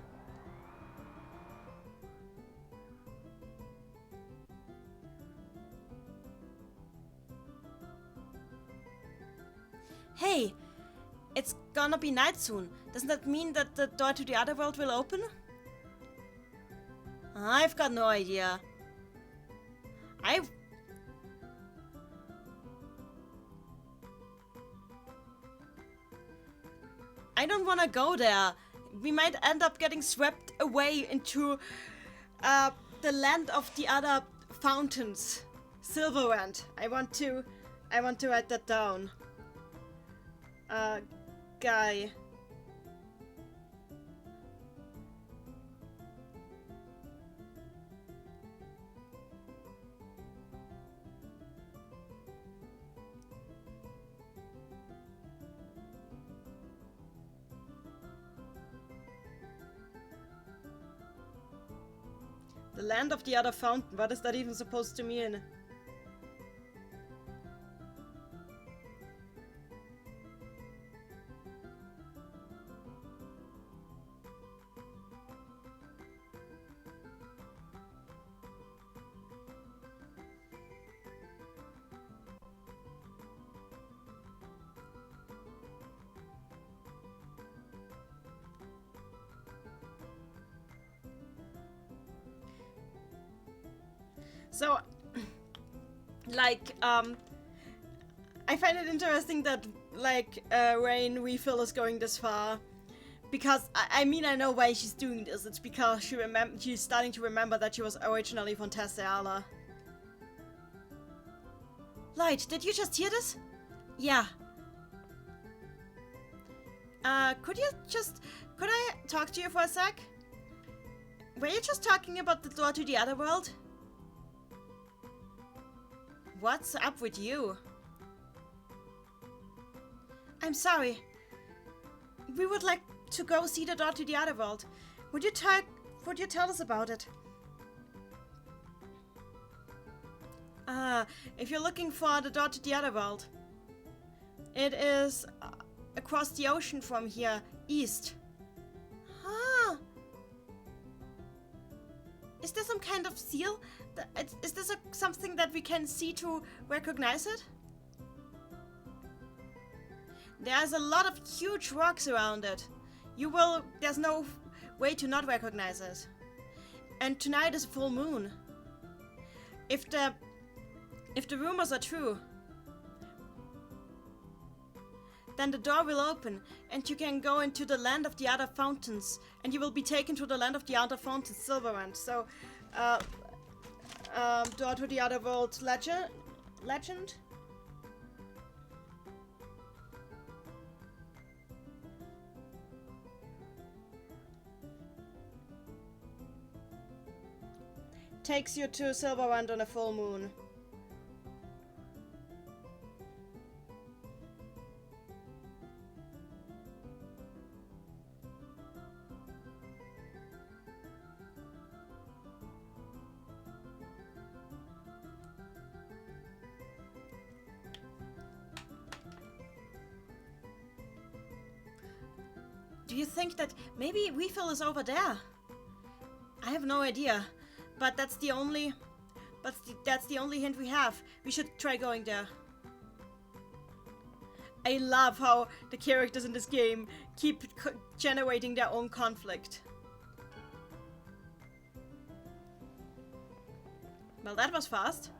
Hey! It's gonna be night soon. Doesn't that mean that the door to the other world will open? I've got no idea. I don't want to go there. We might end up getting swept away into the land of the other fountains. Silverland. I want to write that down. Guy. The land of the other fountain. What is that even supposed to mean? So, like, I find it interesting that, like, Rain Refill is going this far. Because, I mean, I know why she's doing this. It's because she's starting to remember that she was originally from Testeala. Light, did you just hear this? Yeah. Could I talk to you for a sec? Were you just talking about the door to the other world? What's up with you? I'm sorry. We would like to go see the door to the other world. Would you tell us about it? If you're looking for the door to the other world, it is across the ocean from here, east. Is there some kind of seal? Is this something that we can see to recognize it? There's a lot of huge rocks around it. There's no way to not recognize it. And tonight is a full moon. If the rumors are true, then the door will open and you can go into the land of the other fountains, and you will be taken to the land of the other fountains, Silverrand. So, door to the other world legend. Takes you to Silverrand on a full moon. Do you think that maybe Weevil is over there? I have no idea, but that's the only hint we have. We should try going there. I love how the characters in this game keep generating their own conflict. Well, that was fast.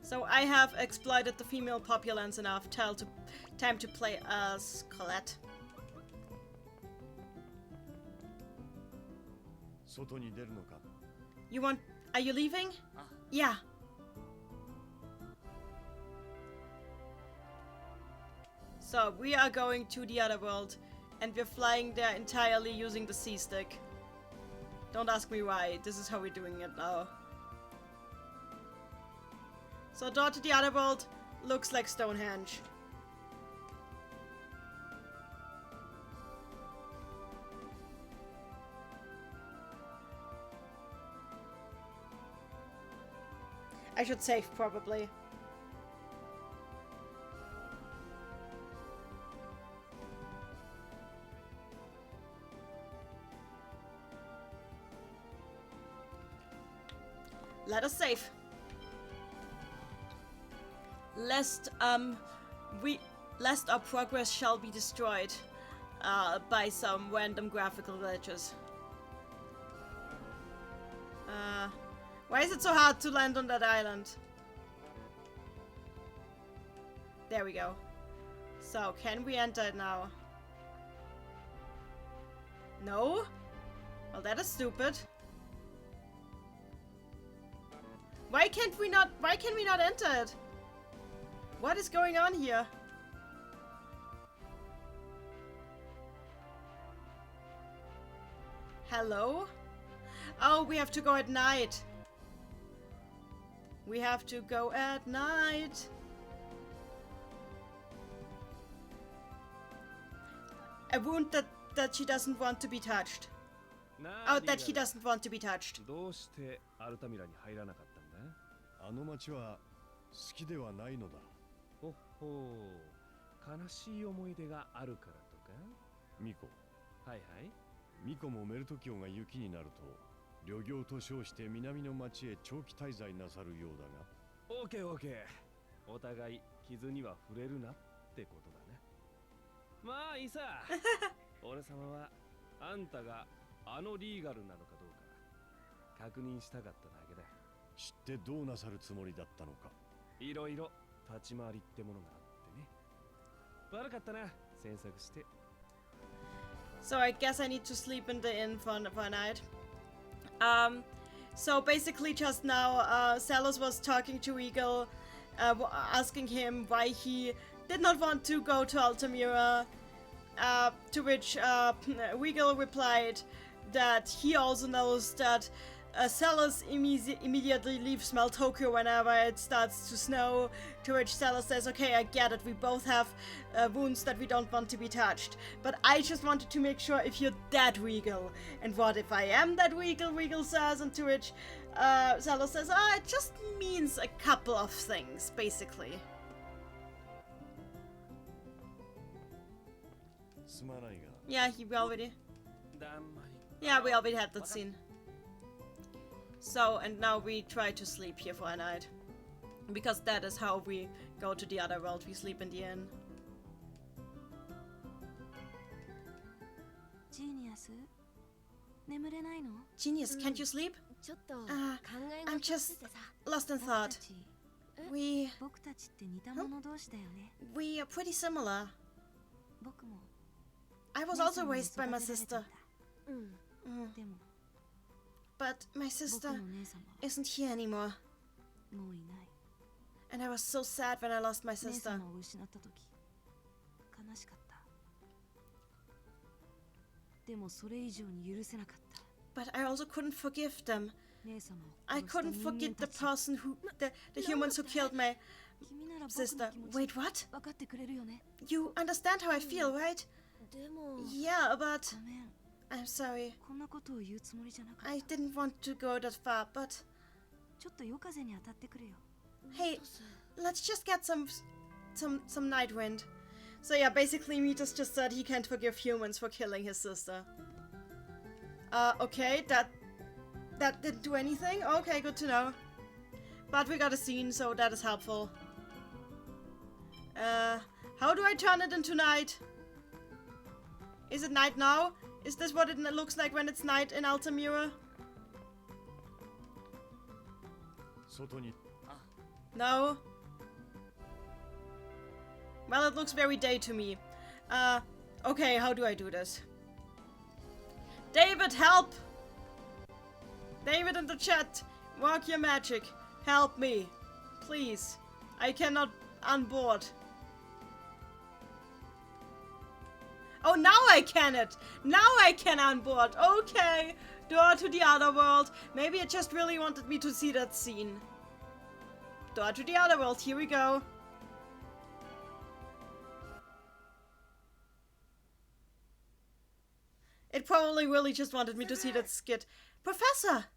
So I have exploited the female populace enough. Time to play as Colette. 外に出るのか? Are you leaving? Yeah. So we are going to the other world, and we're flying there entirely using the C-stick. Don't ask me why. This is how we're doing it now. So door to the other world looks like Stonehenge. I should save, probably. Let us save. Lest our progress shall be destroyed by some random graphical glitches. Why is it so hard to land on that island? There we go. So, can we enter it now? No? Well, that is stupid. Why can we not enter it? What is going on here? Hello? Oh, we have to go at night. We have to go at night. A wound that she doesn't want to be touched. Oh, that he doesn't want to be touched. どうしてアルタミラに入らなかったんだ? あの町は好きではないのだ。ほほう、悲しい思い出があるからとか? ミコ。はいはい。ミコもメルト教が雪になると旅行と称して南の町へ長期滞在なさるようだが。オーケーオーケー。お互い傷には触れるなってことだね。まあいいさ。俺様はあんたがあのリーガルなのかどうか確認したかっただけだ。知ってどうなさるつもりだったのか。いろいろ立ち回りってものがあってね。悪かったな、詮索して。So I guess I need to sleep in the inn for a night. So basically just now, Salos was talking to Eagle, asking him why he did not want to go to Altamira, to which Eagle replied that he also knows that Salos immediately leaves Maltokyo whenever it starts to snow, to which Salos says, okay, I get it, we both have wounds that we don't want to be touched, but I just wanted to make sure if you're that Regal. And what if I am that Regal? Regal says, and to which Salos says, it just means a couple of things, basically. Yeah, we already had that scene. So, and now we try to sleep here for a night. Because that is how we go to the other world, we sleep in the inn. Genius, 眠れないの？ Genius, can't you sleep? ちょっと考 え I'm 事して just てさ。 lost in 僕た thought. ち We 僕たちって似た者同士だよね。 are pretty similar. 僕も I was 姉 also 様に raised by my 育てられたん sister. だ。うん。 Mm. でも But my 僕 sister の姉様 isn't here anymore. もういない。 And I was so sad when I lost my 姉 sister. 様を失った時悲しかった。でもそれ以上に許せなかった。 But I also couldn't forgive them. 姉様を I 殺した couldn't 人 forget 間 the たち。 person who, the humans who killed my 君なら僕の sister. 気持ち Wait, what? 分かってくれるよね。 You understand how I feel, right? でも Yeah, but ごめん。 I'm sorry. こんなことを言うつもりじゃなかった。 I didn't want to go that far, but ちょっと夜風に当たってくれよ。 hey, let's just get some night wind. So yeah, basically Mitos just said he can't forgive humans for killing his sister. Okay, that didn't do anything. Okay, good to know. But we got a scene, so that is helpful. How do I turn it into night? Is it night now? Is this what it looks like when it's night in Altamira? 外に No. Well, it looks very day to me. Okay, how do I do this? David, help! David in the chat, work your magic. Help me. Please. I cannot unboard. Oh, now I can it! Now I can unboard! Okay! Door to the other world. Maybe it just really wanted me to see that scene. Door to the other world, here we go. It probably really just wanted me to see that skit. Professor!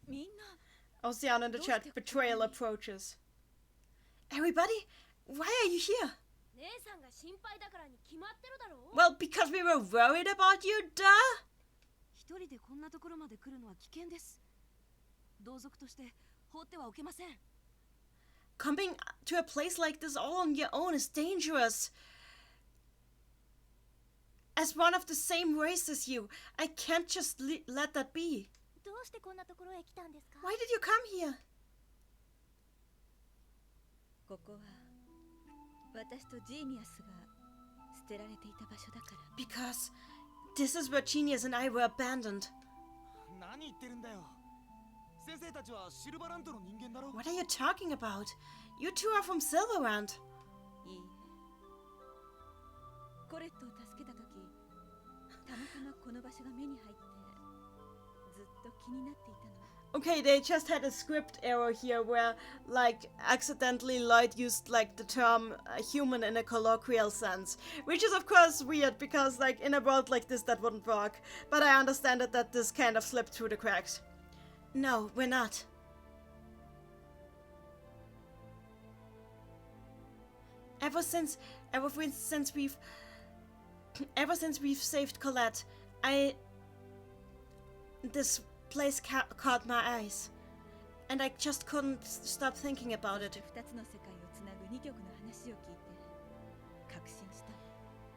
みんな Oceana in the chat, betrayal approaches. Everybody? Why are you here? 姉さんが心配だからに決まってるだろう。 Well, because we were worried about you, duh! 一人でこんなところまで来るのは危険です。同族として放ってはおけません。 Coming to a place like this all on your own is dangerous. As one of the same race as you, I can't just let that be. どうしてこんなところへ来たんですか？ Why did you come here? ここは私とジーニアスが捨てられていた場所だから。 Because this is where Genius and I were abandoned. 何言ってるんだよ。先生たちはシルバラントの人間だろ。 What are you talking about? You two are from Silverland. いいえ。コレットを助けた時、たまたまこの場所が目に入ってずっと気になっていたの。 Okay, they just had a script error here where, like, accidentally Lloyd used, like, the term human in a colloquial sense. Which is, of course, weird, because, like, in a world like this, that wouldn't work. But I understand that this kind of slipped through the cracks. No, we're not. Ever since we've saved Colette, this place caught my eyes, and I just couldn't stop thinking about it. 二つの世界をつなぐ二曲の話を聞いて確信した。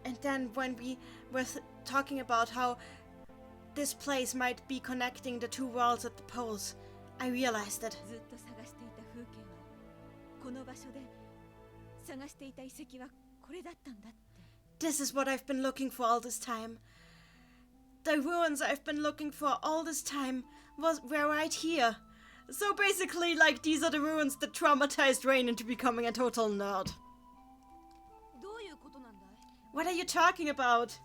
And then when we were talking about how this place might be connecting the two worlds at the poles, I realized it. ずっと探していた風景はこの場所で探していた遺跡はこれだったんだって。 This is what I've been looking for all this time. The ruins I've been looking for all this time were right here. So basically, like, these are the ruins that traumatized Rain into becoming a total nerd. どういうことなんだい？ What are you talking about?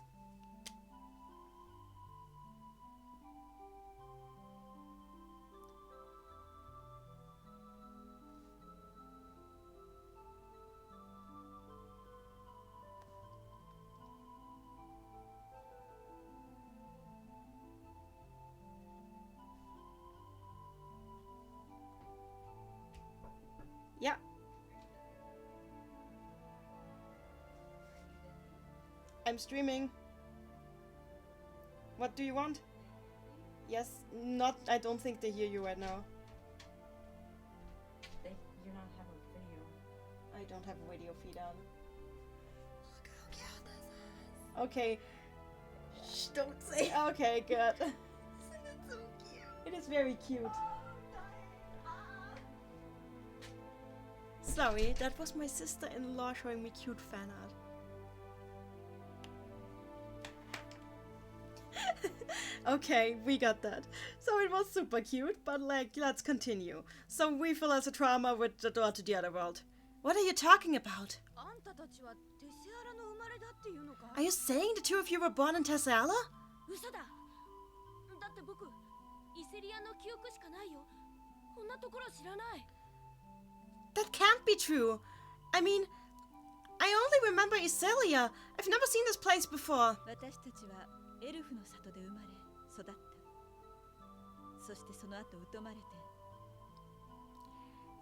Yeah. I'm streaming. What do you want? Yes, not. I don't think they hear you right now. You don't have a video. I don't have a video feed on. Okay. don't say. Okay, good. So cute. It is very cute. Sorry, that was my sister-in-law showing me cute fan art. Okay, we got that. So it was super cute, but like, let's continue. So we fill us a trauma with the door to the other world. What are you talking about? あんたたちはテセアラの生まれだっていうのか Are you saying the two of you were born in Tessala? 嘘だだって僕イセリアの記憶しかないよこんなところ知らない That can't be true. I mean, I only remember Iselia. I've never seen this place before. 私たちはエルフの里で生まれ育った。そしてその後疎まれて。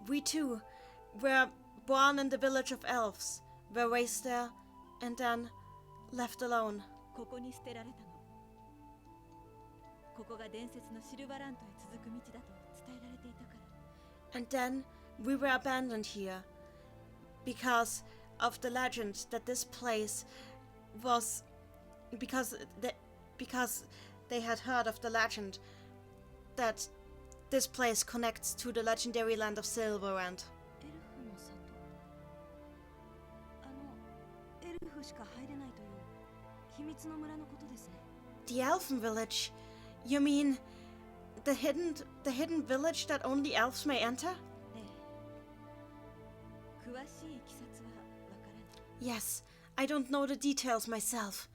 We too were born in the village of elves, were raised there, and then left alone. ここに捨てられたの。ここが伝説のシルバラントへ続く道だと伝えられていたから。And then we were abandoned here because of the legend that this place was because they had heard of the legend that this place connects to the legendary land of Silverrand. エルフの里エルフしか入れないという秘密の村のことですね The Elfen Village? You mean the hidden village that only elves may enter? ええ詳しいいきさつはわからない Yes, I don't know the details myself.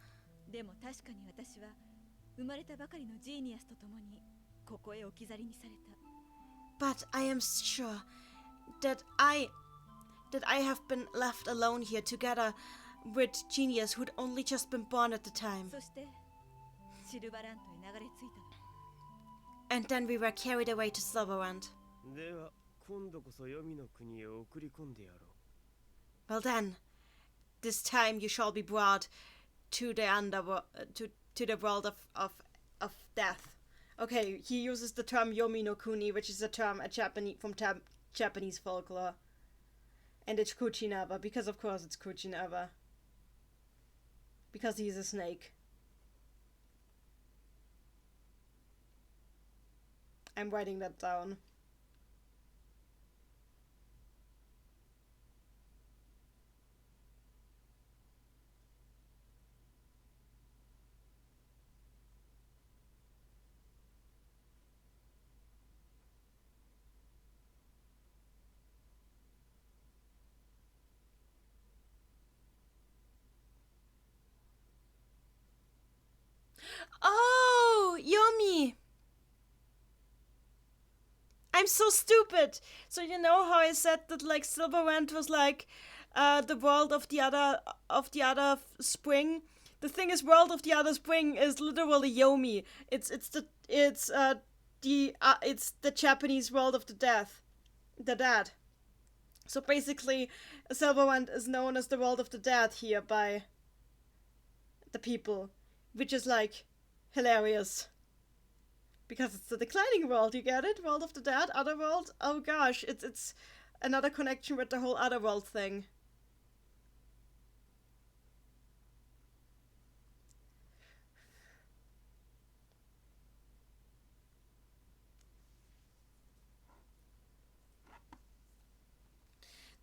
でも確かに私は生まれたばかりのジーニアスと共にここへ置き去りにされた But I am sure that I have been left alone here together with Genius who'd only just been born at the time. そしてシルバラントへ流れ着いたの And then we were carried away to Silverrand. では今度こそ黄泉の国へ送り込んでやろう Well then, this time you shall be brought to the underworld, to the world of death. Okay, he uses the term Yomi no Kuni, which is a term from Japanese folklore. And it's Kuchinaba, because of course it's Kuchinaba. Because he's a snake. I'm writing that down. Oh, Yomi! I'm so stupid! So you know how I said that like Silverrand was like the world of the other spring? The thing is, world of the other spring is literally Yomi. It's the Japanese world of the dead. So basically, Silverrand is known as the world of the dead here by the people, which is like hilarious. Because it's the declining world, you get it? World of the dead, other world. Oh gosh, it's another connection with the whole other world thing.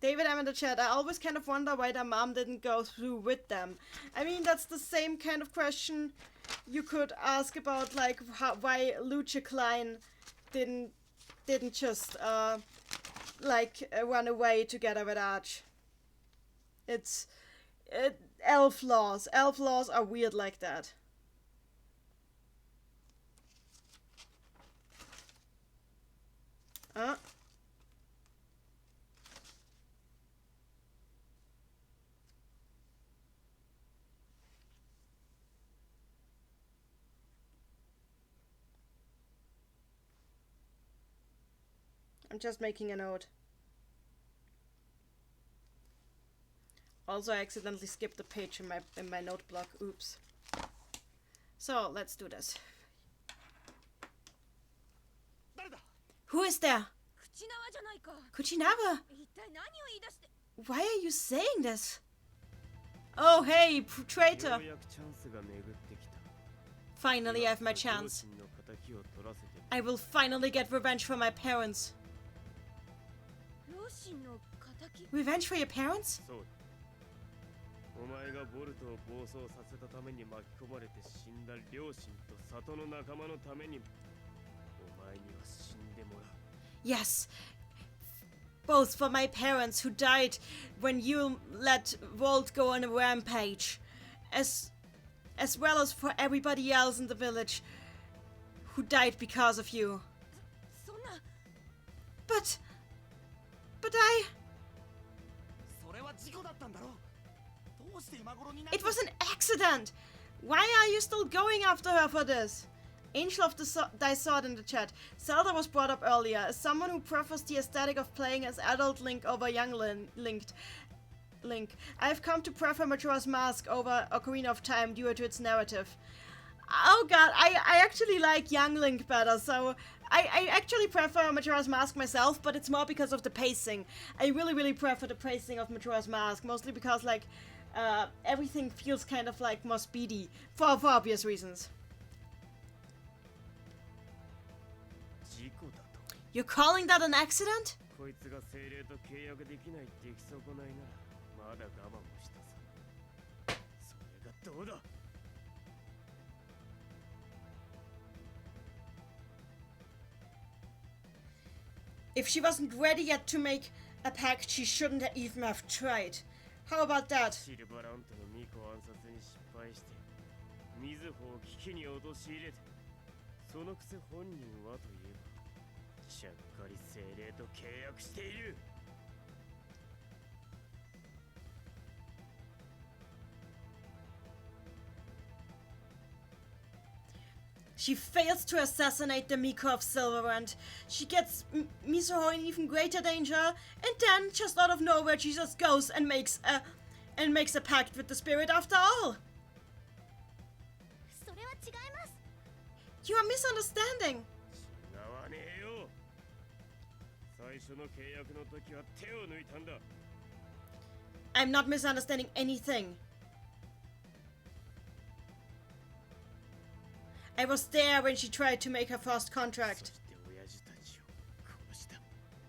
David, I'm in the chat. I always kind of wonder why their mom didn't go through with them. I mean, that's the same kind of question you could ask about, like, why Lucia Klein didn't just run away together with Arch. Elf laws. Elf laws are weird like that. I'm just making a note. Also, I accidentally skipped a page in my note block. Oops. So, let's do this. Who is there? Kuchinaba? Why are you saying this? Oh, hey, traitor. Finally, I have my chance. I will finally get revenge for my parents. 両親の敵 Revenge for your parents? そうお前がボルトを暴走させたために巻き込まれて死んだ両親と里の仲間のためにもお前には死んでもらう Yes. Both for my parents who died when you let Walt go on a rampage. As well as for everybody else in the village who died because of you. そんな But I... それは事故だったんだろ。どうして今頃にな It was an accident! Why are you still going after her for this? Angel of the Thy Sword in the chat. Zelda was brought up earlier. As someone who prefers the aesthetic of playing as adult Link over young Link, I've come to prefer Majora's Mask over Ocarina of Time due to its narrative. Oh god, I actually like young Link better, so I actually prefer Majora's Mask myself, but it's more because of the pacing. I really prefer the pacing of Majora's Mask, mostly because like everything feels kind of like more speedy, for obvious reasons. 事故だと You're calling that an accident? こいつが精霊と契約できない出来損ないならまだ我慢もしたさそれがどうだ If she wasn't ready yet to make a pact, she shouldn't even have tried. How about that? シルバラントの巫女暗殺に失敗してミズホを危機に陥れてそのくせ本人はといえばちゃっかり精霊と契約している She fails to assassinate the Miko of Silverrand. She gets Mizuho in even greater danger, and then, just out of nowhere, she just goes and makes a pact with the spirit after all. それは違います You are misunderstanding. 違わねえよ最初の契約の時は手を抜いたんだ I'm not misunderstanding anything. I was there when she tried to make her first そ contract. して親父たちを殺した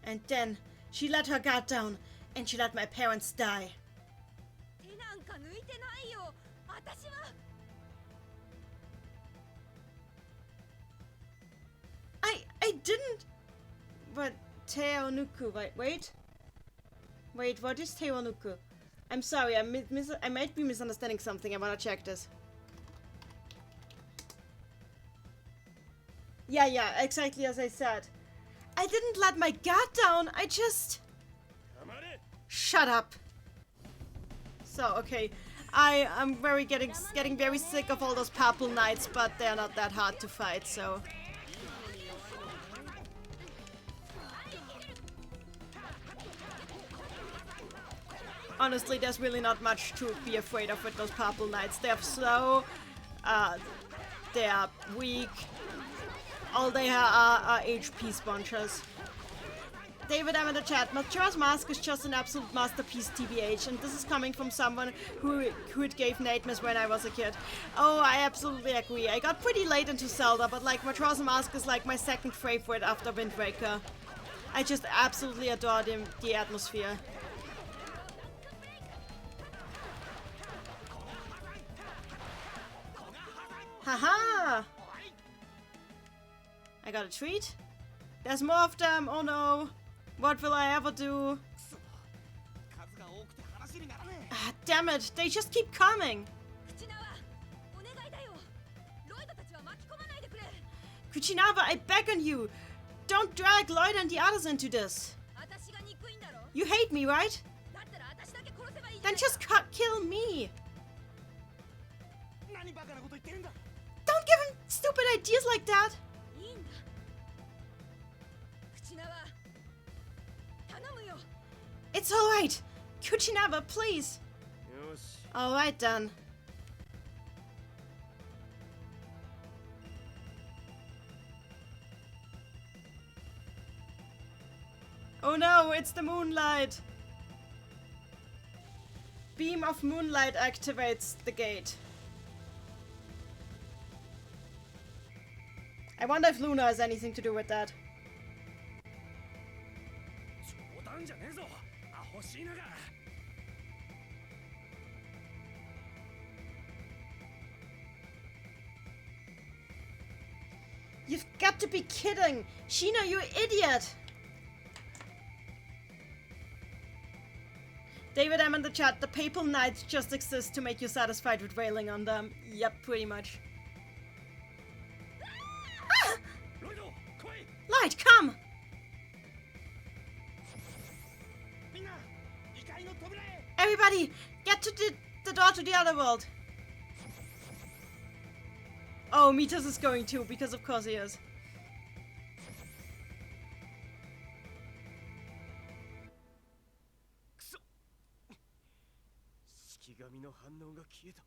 And then, she let her guard down, and she let my parents die. 手なんか抜いてないよ私は I didn't... But Teonuku, wait. Wait, what is Teonuku? I'm sorry, I might be misunderstanding something. I wanna check this. Yeah, exactly as I said. I didn't let my guard down, I just... たまれ Shut up! So, okay. I'm getting very sick of all those purple knights, but they're not that hard to fight, so... Honestly, there's really not much to be afraid of with those purple knights. They're slow, they're weak, all they are HP sponges. David, I'm in the chat. Majora's Mask is just an absolute masterpiece, TBH, and this is coming from someone who it gave nightmares when I was a kid. Oh, I absolutely agree. I got pretty late into Zelda, but like Majora's Mask is like my second favorite after Wind Waker. I just absolutely adore the atmosphere. Haha! I got a treat? There's more of them, oh no! What will I ever do? 数が多くて話にならねえ Ah, damn it, they just keep coming! 口縄お願いだよロイドたちは巻き込まないでくれ Kuchinava, I beg on you! Don't drag Lloyd and the others into this! 私が憎いんだろ You hate me, right? だったら私だけ殺せばいいじゃな Then いか just kill me! 何バカなこと言ってるんだ Don't give him stupid ideas like that! いいんだ口縄頼むよ It's alright! Kuchinava, please! よし Alright then. Oh no, it's the moonlight! Beam of moonlight activates the gate. I wonder if Luna has anything to do with that. 冗談じゃねえぞアホシーナが You've got to be kidding! Sheena, you idiot! David M in the chat, the Papal Knights just exist to make you satisfied with railing on them. Yep, pretty much. Ah! Light, come! Everybody, get to the door to the other world. Oh, Mitas is going too, because of course he is. 式神の反応が消えた。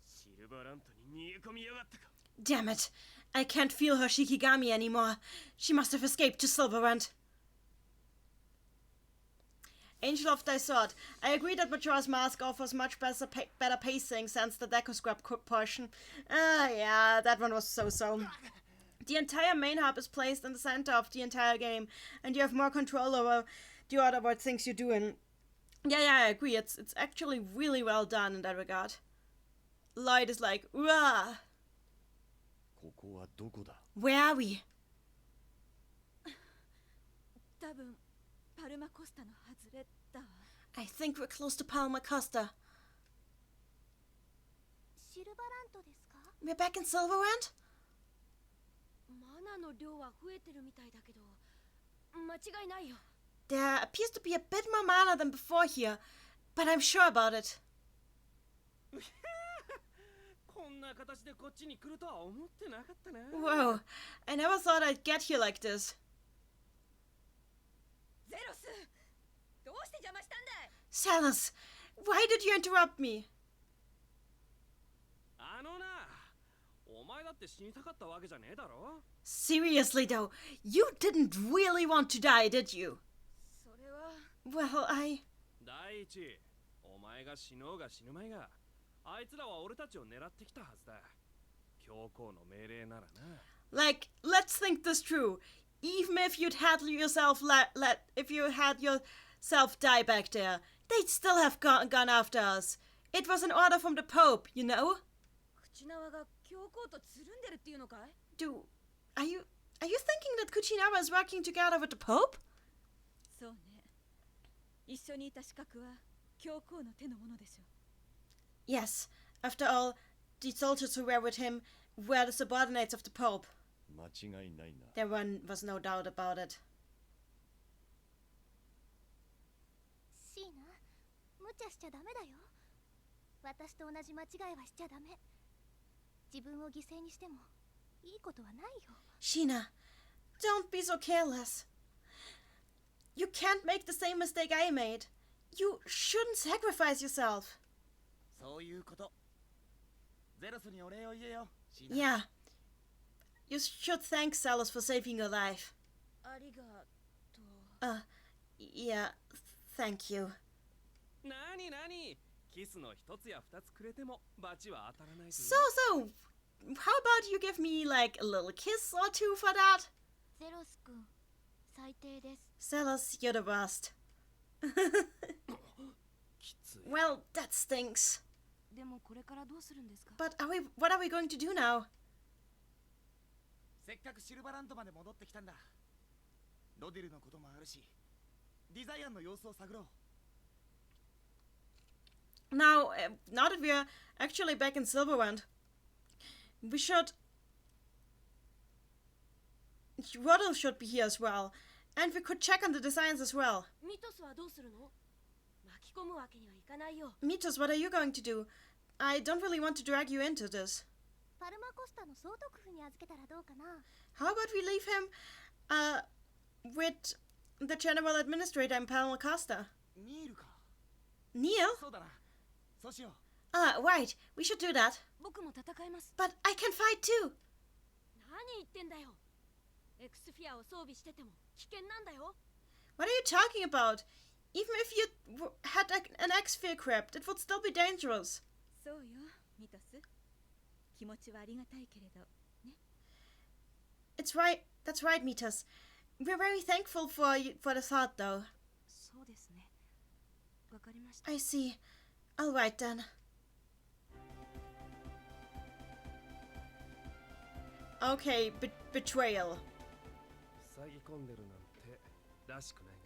シルバーラントに逃げ込みやがったか。 Damn it! I can't feel her Shikigami anymore. She must have escaped to Silverrand. Angel of Thy Sword. I agree that Majora's Mask offers much better pacing since the Deku Scrub portion. Yeah, that one was so-so. The entire main hub is placed in the center of the entire game, and you have more control over the order what things you do. And yeah, I agree. It's actually really well done in that regard. Lloyd is like, "Wah! Where are we?" 多分パルマコスタの外れだわ。 I think we're close to Palma Costa. シルバラントですか？ We're back in Silverrand? マナの量は増えてるみたいだけど間違いないよ。 There appears to be a bit more mana than before here, but I'm sure about it. こんな形でこっちに来るとは思ってなかったな。 Whoa, I never thought I'd get here like this. ゼロス、どうして邪魔したんだい？ Salus, why did you interrupt me? あのな、お前だって死にたかったわけじゃねえだろ。 Seriously though, you didn't really want to die, did you? それは Well, 第一、お前が死のうが死ぬまいが、あいつらは俺たちを狙ってきたはずだ。教皇の命令ならな。Like, let's think this through. Even if you'd had yourself if you had yourself die back there, they'd still have gone after us. It was an order from the Pope, you know? 口縄が教皇とつるんでるっていうのかい？ Are you thinking that Kuchinawa is working together with the Pope? そうね。一緒にいた資格は教皇の手のものでしょう。 Yes. After all, the soldiers who were with him were the subordinates of the Pope. There was no doubt about it. シーナ、無茶しちゃダメだよ。私と同じ間違いはしちゃダメ。自分を犠牲にしてもいいことはないよ。 Sheena, don't be so careless. You can't make the same mistake I made. You shouldn't sacrifice yourself. そういうこと。ゼロスにお礼を言えよ。 Yeah. You should thank Salus for saving your life. ありがとう。Yeah, thank you. なになに、キスの一つや二つくれてもバチは当たらないぞ。 So, how about you give me like a little kiss or two for that? ゼロス君、最低です。 Salus, you're the worst. きつい。 Well, that stinks. でもこれからどうするんですか？ But what are we going to do now? せっかくシルバラントまで戻ってきたんだ。ロディルのこともあるし、ディザイアンの様子を探ろう。 Now that we're actually back in Silverrand, Roddle should be here as well. And we could check on the designs as well. ミトスはどうするの？巻き込むわけにはいかないよ。 Mitos, what are you going to do? I don't really want to drag you into this. パルマコスタの総督府に預けたらどうかな。 How about we leave him with the General Administrator in Palma Costa? ニールか。 Neil? そうだな。そうしよう。 Right. We should do that. 僕も戦います。 But I can fight too. 何言ってんだよ。エクスフィアを装備してても危険なんだよ。 What are you talking about? Even if you had an X-Sphere crypt, it would still be dangerous. そうよ、ミトス。気持ちはありがたいけれど、ね。It's right. That's right, Mitas. We're very thankful for the thought, though. そうですね。わかりました。 I see. All right then. Okay, betrayal. 塞ぎ込んでるなんてらしくないな。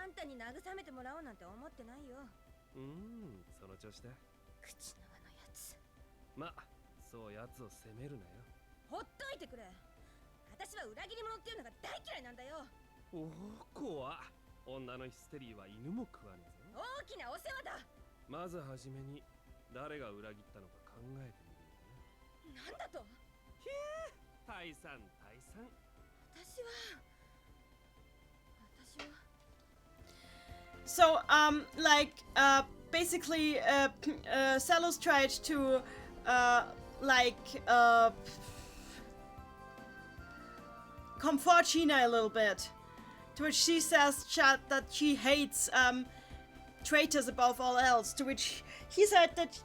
あんたに慰めてもらおうなんて思ってないよ。その調子だ。口の輪のやつ。ま、そう奴を責めるなよ。ほっといてくれ。私は裏切り者っていうのが大嫌いなんだよ。おお、怖っ。女のヒステリーは犬も食わねえぞ。大きなお世話だ。まずはじめに誰が裏切ったのか考えてみるよね。なんだと。退散退散。私は So, basically, Celos tried to, comfort Sheena a little bit. To which she says that she hates, traitors above all else. To which he said that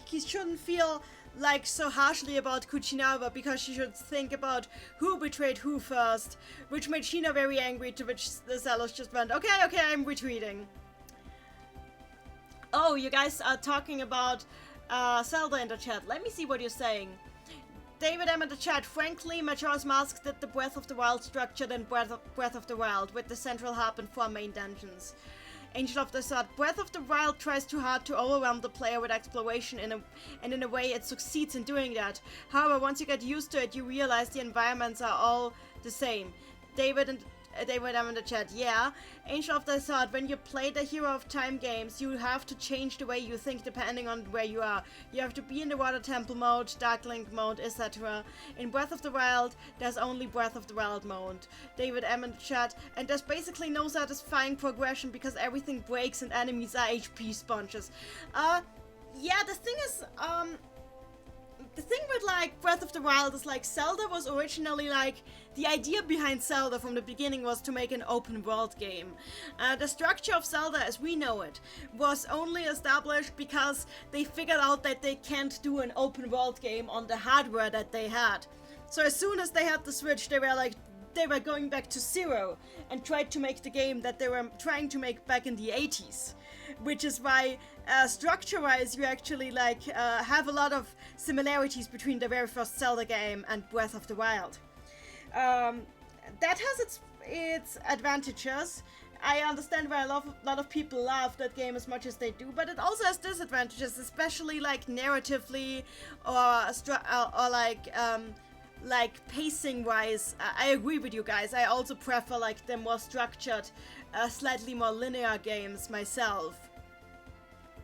he shouldn't feel like so harshly about Kuchinawa because she should think about who betrayed who first, which made Sheena very angry, to which the Zealous just went, okay, I'm retreating. Oh, you guys are talking about Zelda in the chat. Let me see what you're saying. David M in the chat, frankly, Majora's Mask did the Breath of the Wild structure than Breath of the Wild, with the central hub and 4 main dungeons. Angel of the Sword, Breath of the Wild tries too hard to overwhelm the player with exploration and in a way it succeeds in doing that. However, once you get used to it, you realize the environments are all the same. David M in the chat, yeah. Angel of the Sword, when you play the Hero of Time games, you have to change the way you think depending on where you are. You have to be in the Water Temple mode, Dark Link mode, etc. In Breath of the Wild, there's only Breath of the Wild mode. David M in the chat, and there's basically no satisfying progression because everything breaks and enemies are HP sponges. Yeah, the thing is, the thing with, like, Breath of the Wild is, like, Zelda was originally, like, the idea behind Zelda from the beginning was to make an open world game. The structure of Zelda as we know it was only established because they figured out that they can't do an open world game on the hardware that they had. So as soon as they had the Switch, they were going back to zero and tried to make the game that they were trying to make back in the 80s. Which is why, structure-wise, you actually, like, have a lot of similarities between the very first Zelda game and Breath of the Wild. That has its advantages. I understand why a lot of people love that game as much as they do, but it also has disadvantages, especially, like, narratively or like pacing-wise. I agree with you guys. I also prefer, like, the more structured, slightly more linear games myself.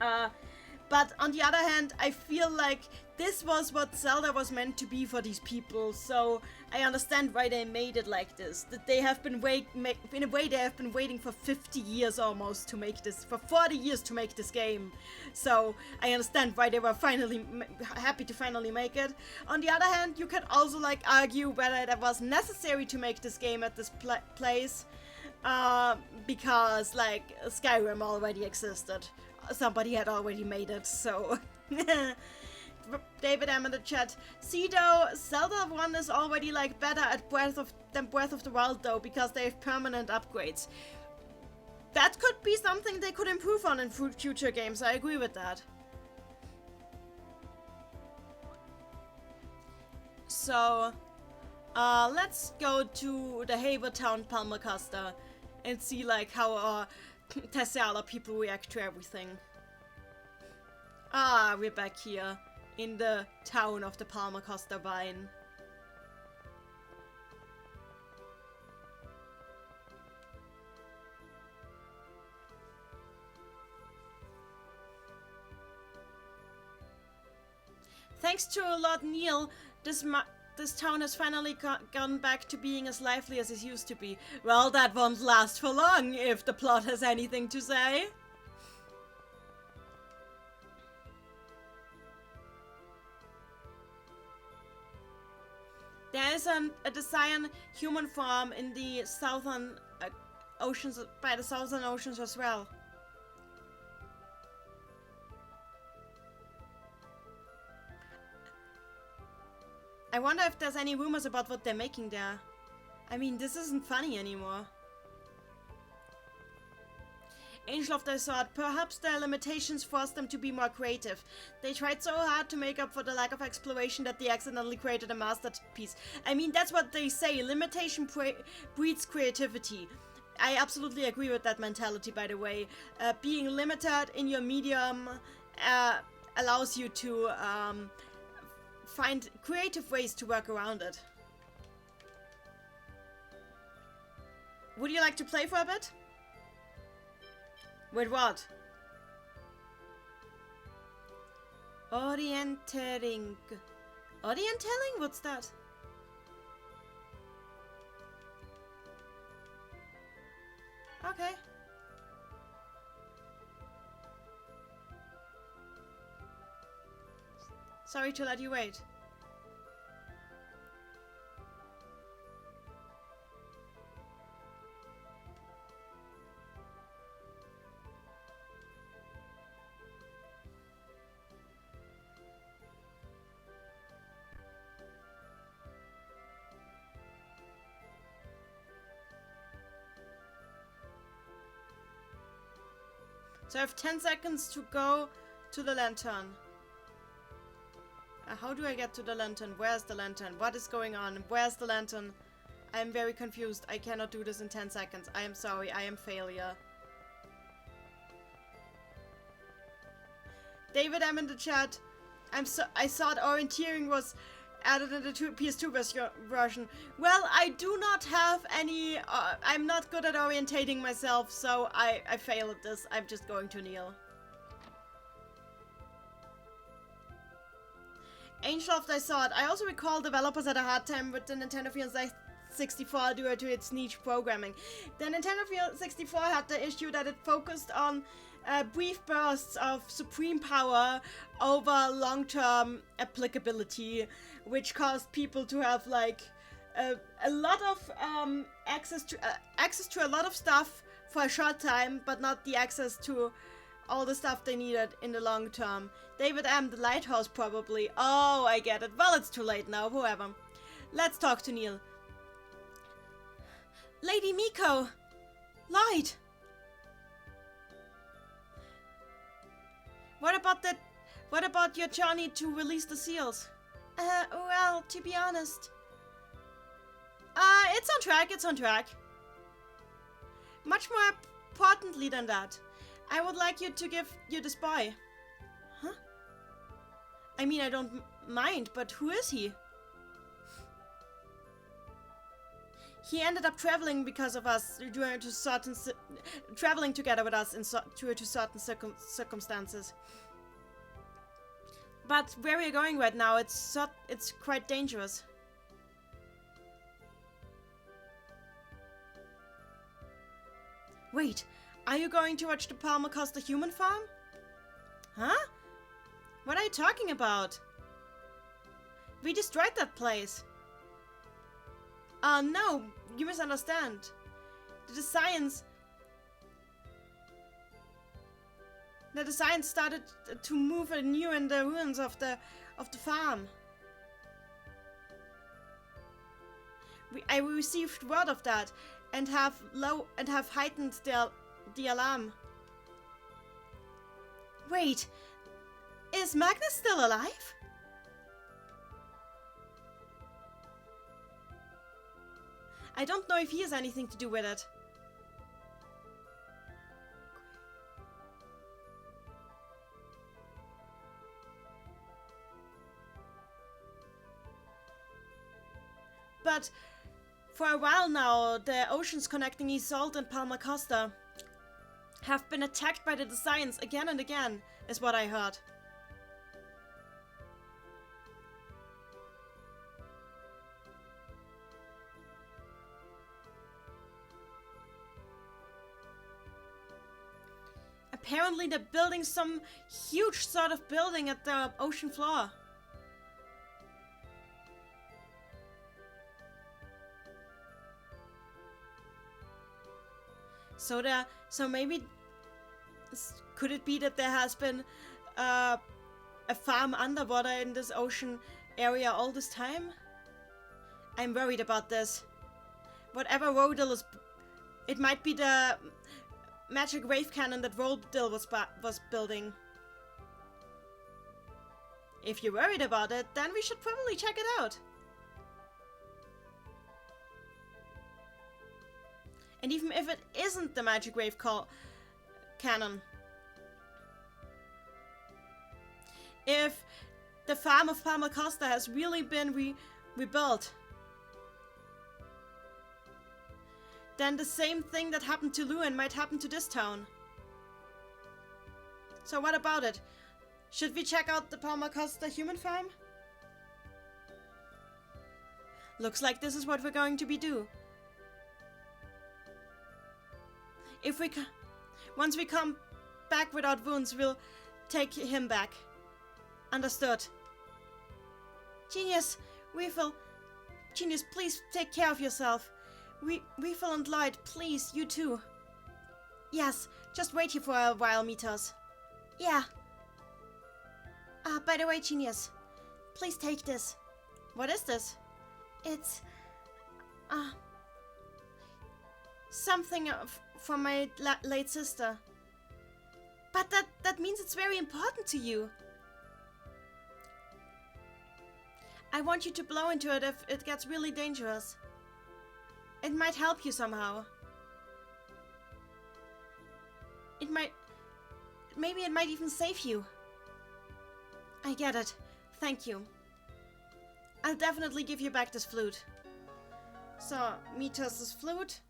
But on the other hand, I feel like this was what Zelda was meant to be for these people, so I understand why they made it like this. That they have been in a way they have been waiting for 50 years almost to make this, for 40 years to make this game. So I understand why they were finally happy to finally make it. On the other hand, you could also, like, argue whether it was necessary to make this game at this place, because, like, Skyrim already existed. Somebody had already made it, so... David M in the chat. See though, Zelda 1 is already, like, better at than Breath of the Wild though, because they have permanent upgrades. That could be something they could improve on in future games, I agree with that. So, let's go to the Havertown Palmacosta and see, like, how our Tessala people react to everything. Ah, we're back here in the town of the Palmacosta Vine. Thanks to Lord Neil, this town has finally gone back to being as lively as it used to be. Well, that won't last for long, if the plot has anything to say. There is a Decian human form in the southern oceans, by the southern oceans as well. I wonder if there's any rumors about what they're making there. I mean, this isn't funny anymore. Angel of the Sword, perhaps their limitations forced them to be more creative. They tried so hard to make up for the lack of exploration that they accidentally created a masterpiece. I mean, that's what they say, limitation breeds creativity. I absolutely agree with that mentality, by the way. Being limited in your medium allows you to find creative ways to work around it. Would you like to play for a bit? With what? Orienteering. Orienteering? What's that? Okay. Sorry to let you wait. So I have 10 seconds to go to the lantern. How do I get to the lantern? Where's the lantern? What is going on? Where's the lantern? I'm very confused. I cannot do this in 10 seconds. I am sorry. I am failure. David, I'm in the chat. I thought orienteering was added in the PS2 version. Well, I do not have any... I'm not good at orientating myself, so I fail at this. I'm just going to kneel. Angel of Thy Sword. I also recall developers had a hard time with the Nintendo 64 due to its niche programming. The Nintendo 64 had the issue that it focused on brief bursts of supreme power over long-term applicability, which caused people to have like a lot of access to a lot of stuff for a short time, but not the access to all the stuff they needed in the long term. David M. the lighthouse probably. Oh, I get it. Well, it's too late now. Whoever. Let's talk to Neil. Lady Miko! Light! What about your journey to release the seals? Well, to be honest... it's on track. Much more importantly than that, I would like you to give you the spy. Huh? I mean, I don't mind, but who is he? He ended up traveling because of us, traveling together with us due to certain circumstances. But where we're going right now, it's quite dangerous. Wait, are you going to watch the Palmer Costa human farm? Huh? What are you talking about? We destroyed that place. No, you misunderstand. The science started to move anew in the ruins of the farm. I received word of that and have heightened the alarm. Wait, is Magnus still alive? I don't know if he has anything to do with it. But for a while now, the oceans connecting Isolde and Palma Costa have been attacked by the Designs again and again, is what I heard. Apparently they're building some huge sort of building at the ocean floor. So maybe, could it be that there has been a farm underwater in this ocean area all this time? I'm worried about this. Whatever Rodil is... It might be the magic wave cannon that Rodil was building. If you're worried about it, then we should probably check it out. And even if it isn't the magic wave cannon. If the farm of Palma Costa has really been rebuilt, then the same thing that happened to Lewin might happen to this town. So what about it? Should we check out the Palma Costa human farm? Looks like this is what we're going to do. If we once we come back without wounds, we'll take him back. Understood. Genius, Weevil. Genius, please take care of yourself. Weevil and Lloyd, please, you too. Yes, just wait here for a while, Mitos. Yeah. By the way, Genius, please take this. What is this? It's... something from my late sister. But that means it's very important to you. I want you to blow into it if it gets really dangerous. It might help you somehow. Maybe it might even save you. I get it. Thank you. I'll definitely give you back this flute. So, Mitos' flute.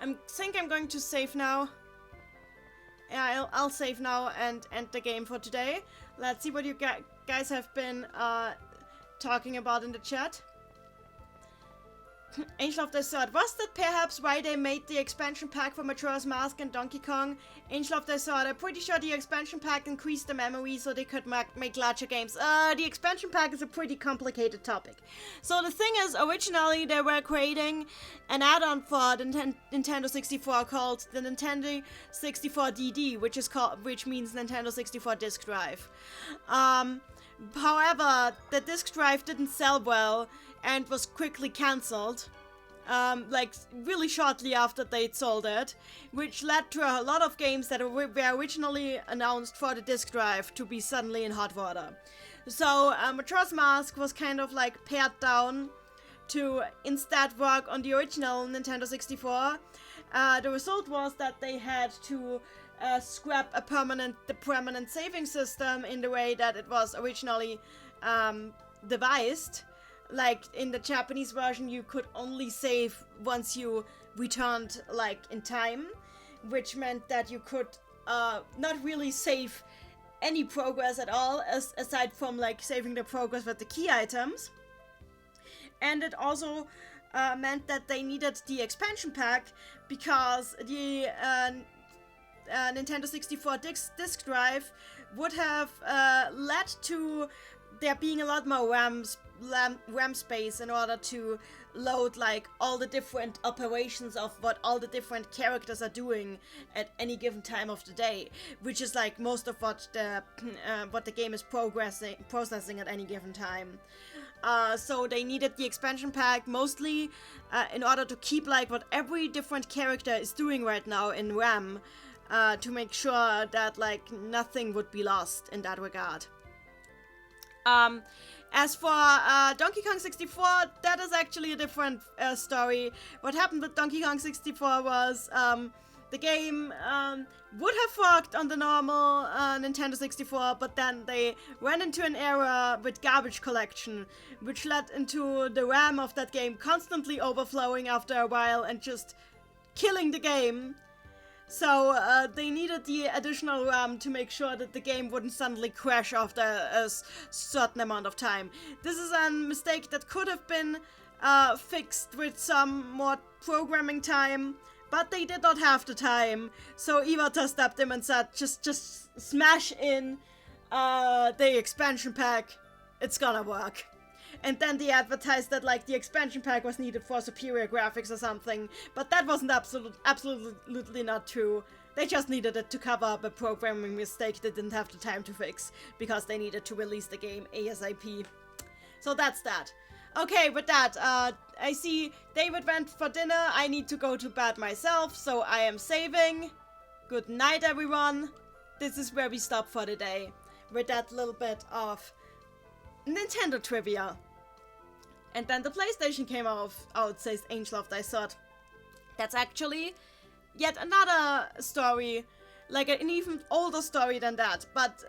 I think I'm going to save now. Yeah, I'll save now and end the game for today. Let's see what you guys have been talking about in the chat. Angel of the Sword. Was that perhaps why they made the expansion pack for Majora's Mask and Donkey Kong? Angel of the Sword. I'm pretty sure the expansion pack increased the memory so they could make larger games. The expansion pack is a pretty complicated topic. So the thing is, originally they were creating an add-on for the Nintendo 64 called the Nintendo 64 DD, which means Nintendo 64 Disk Drive. However, the disk drive didn't sell well and was quickly cancelled, like really shortly after they'd sold it, which led to a lot of games that were originally announced for the disk drive to be suddenly in hot water. So Majora's Mask was kind of like pared down to instead work on the original Nintendo 64. The result was that they had to scrap the permanent saving system in the way that it was originally devised. Like, in the Japanese version, you could only save once you returned, like, in time, which meant that you could not really save any progress at all, aside from, like, saving the progress with the key items. And it also meant that they needed the expansion pack, because the Nintendo 64 disk drive would have led to there being a lot more RAM space in order to load like all the different operations of what all the different characters are doing at any given time of the day, which is like most of what the game is processing at any given time. So they needed the expansion pack mostly in order to keep like what every different character is doing right now in RAM, to make sure that like nothing would be lost in that regard. As for Donkey Kong 64, that is actually a different story. What happened with Donkey Kong 64 was the game would have worked on the normal Nintendo 64, but then they went into an era with garbage collection, which led into the RAM of that game constantly overflowing after a while and just killing the game. So they needed the additional RAM to make sure that the game wouldn't suddenly crash after a certain amount of time. This is a mistake that could have been fixed with some more programming time, but they did not have the time. So Iwata stepped in and said, just smash in the expansion pack. It's gonna work. And then they advertised that like the expansion pack was needed for superior graphics or something, but that wasn't absolutely not true. They just needed it to cover up a programming mistake they didn't have the time to fix, because they needed to release the game ASAP. So that's that. Okay, with that, I see David went for dinner. I need to go to bed myself, so I am saving. Good night, everyone. This is where we stop for the day, with that little bit of Nintendo trivia. And then the PlayStation came out, says Angel of Thy Sword. That's actually yet another story, like an even older story than that. But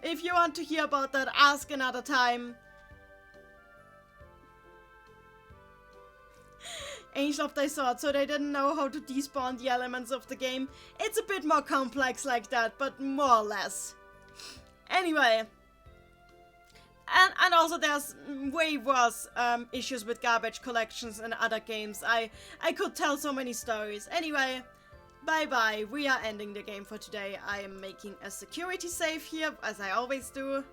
if you want to hear about that, ask another time. Angel of Thy Sword, so they didn't know how to despawn the elements of the game. It's a bit more complex like that, but more or less. Anyway. And also there's way worse issues with garbage collections and other games. I could tell so many stories. Anyway, bye-bye. We are ending the game for today. I am making a security save here, as I always do.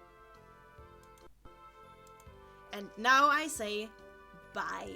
And now I say bye.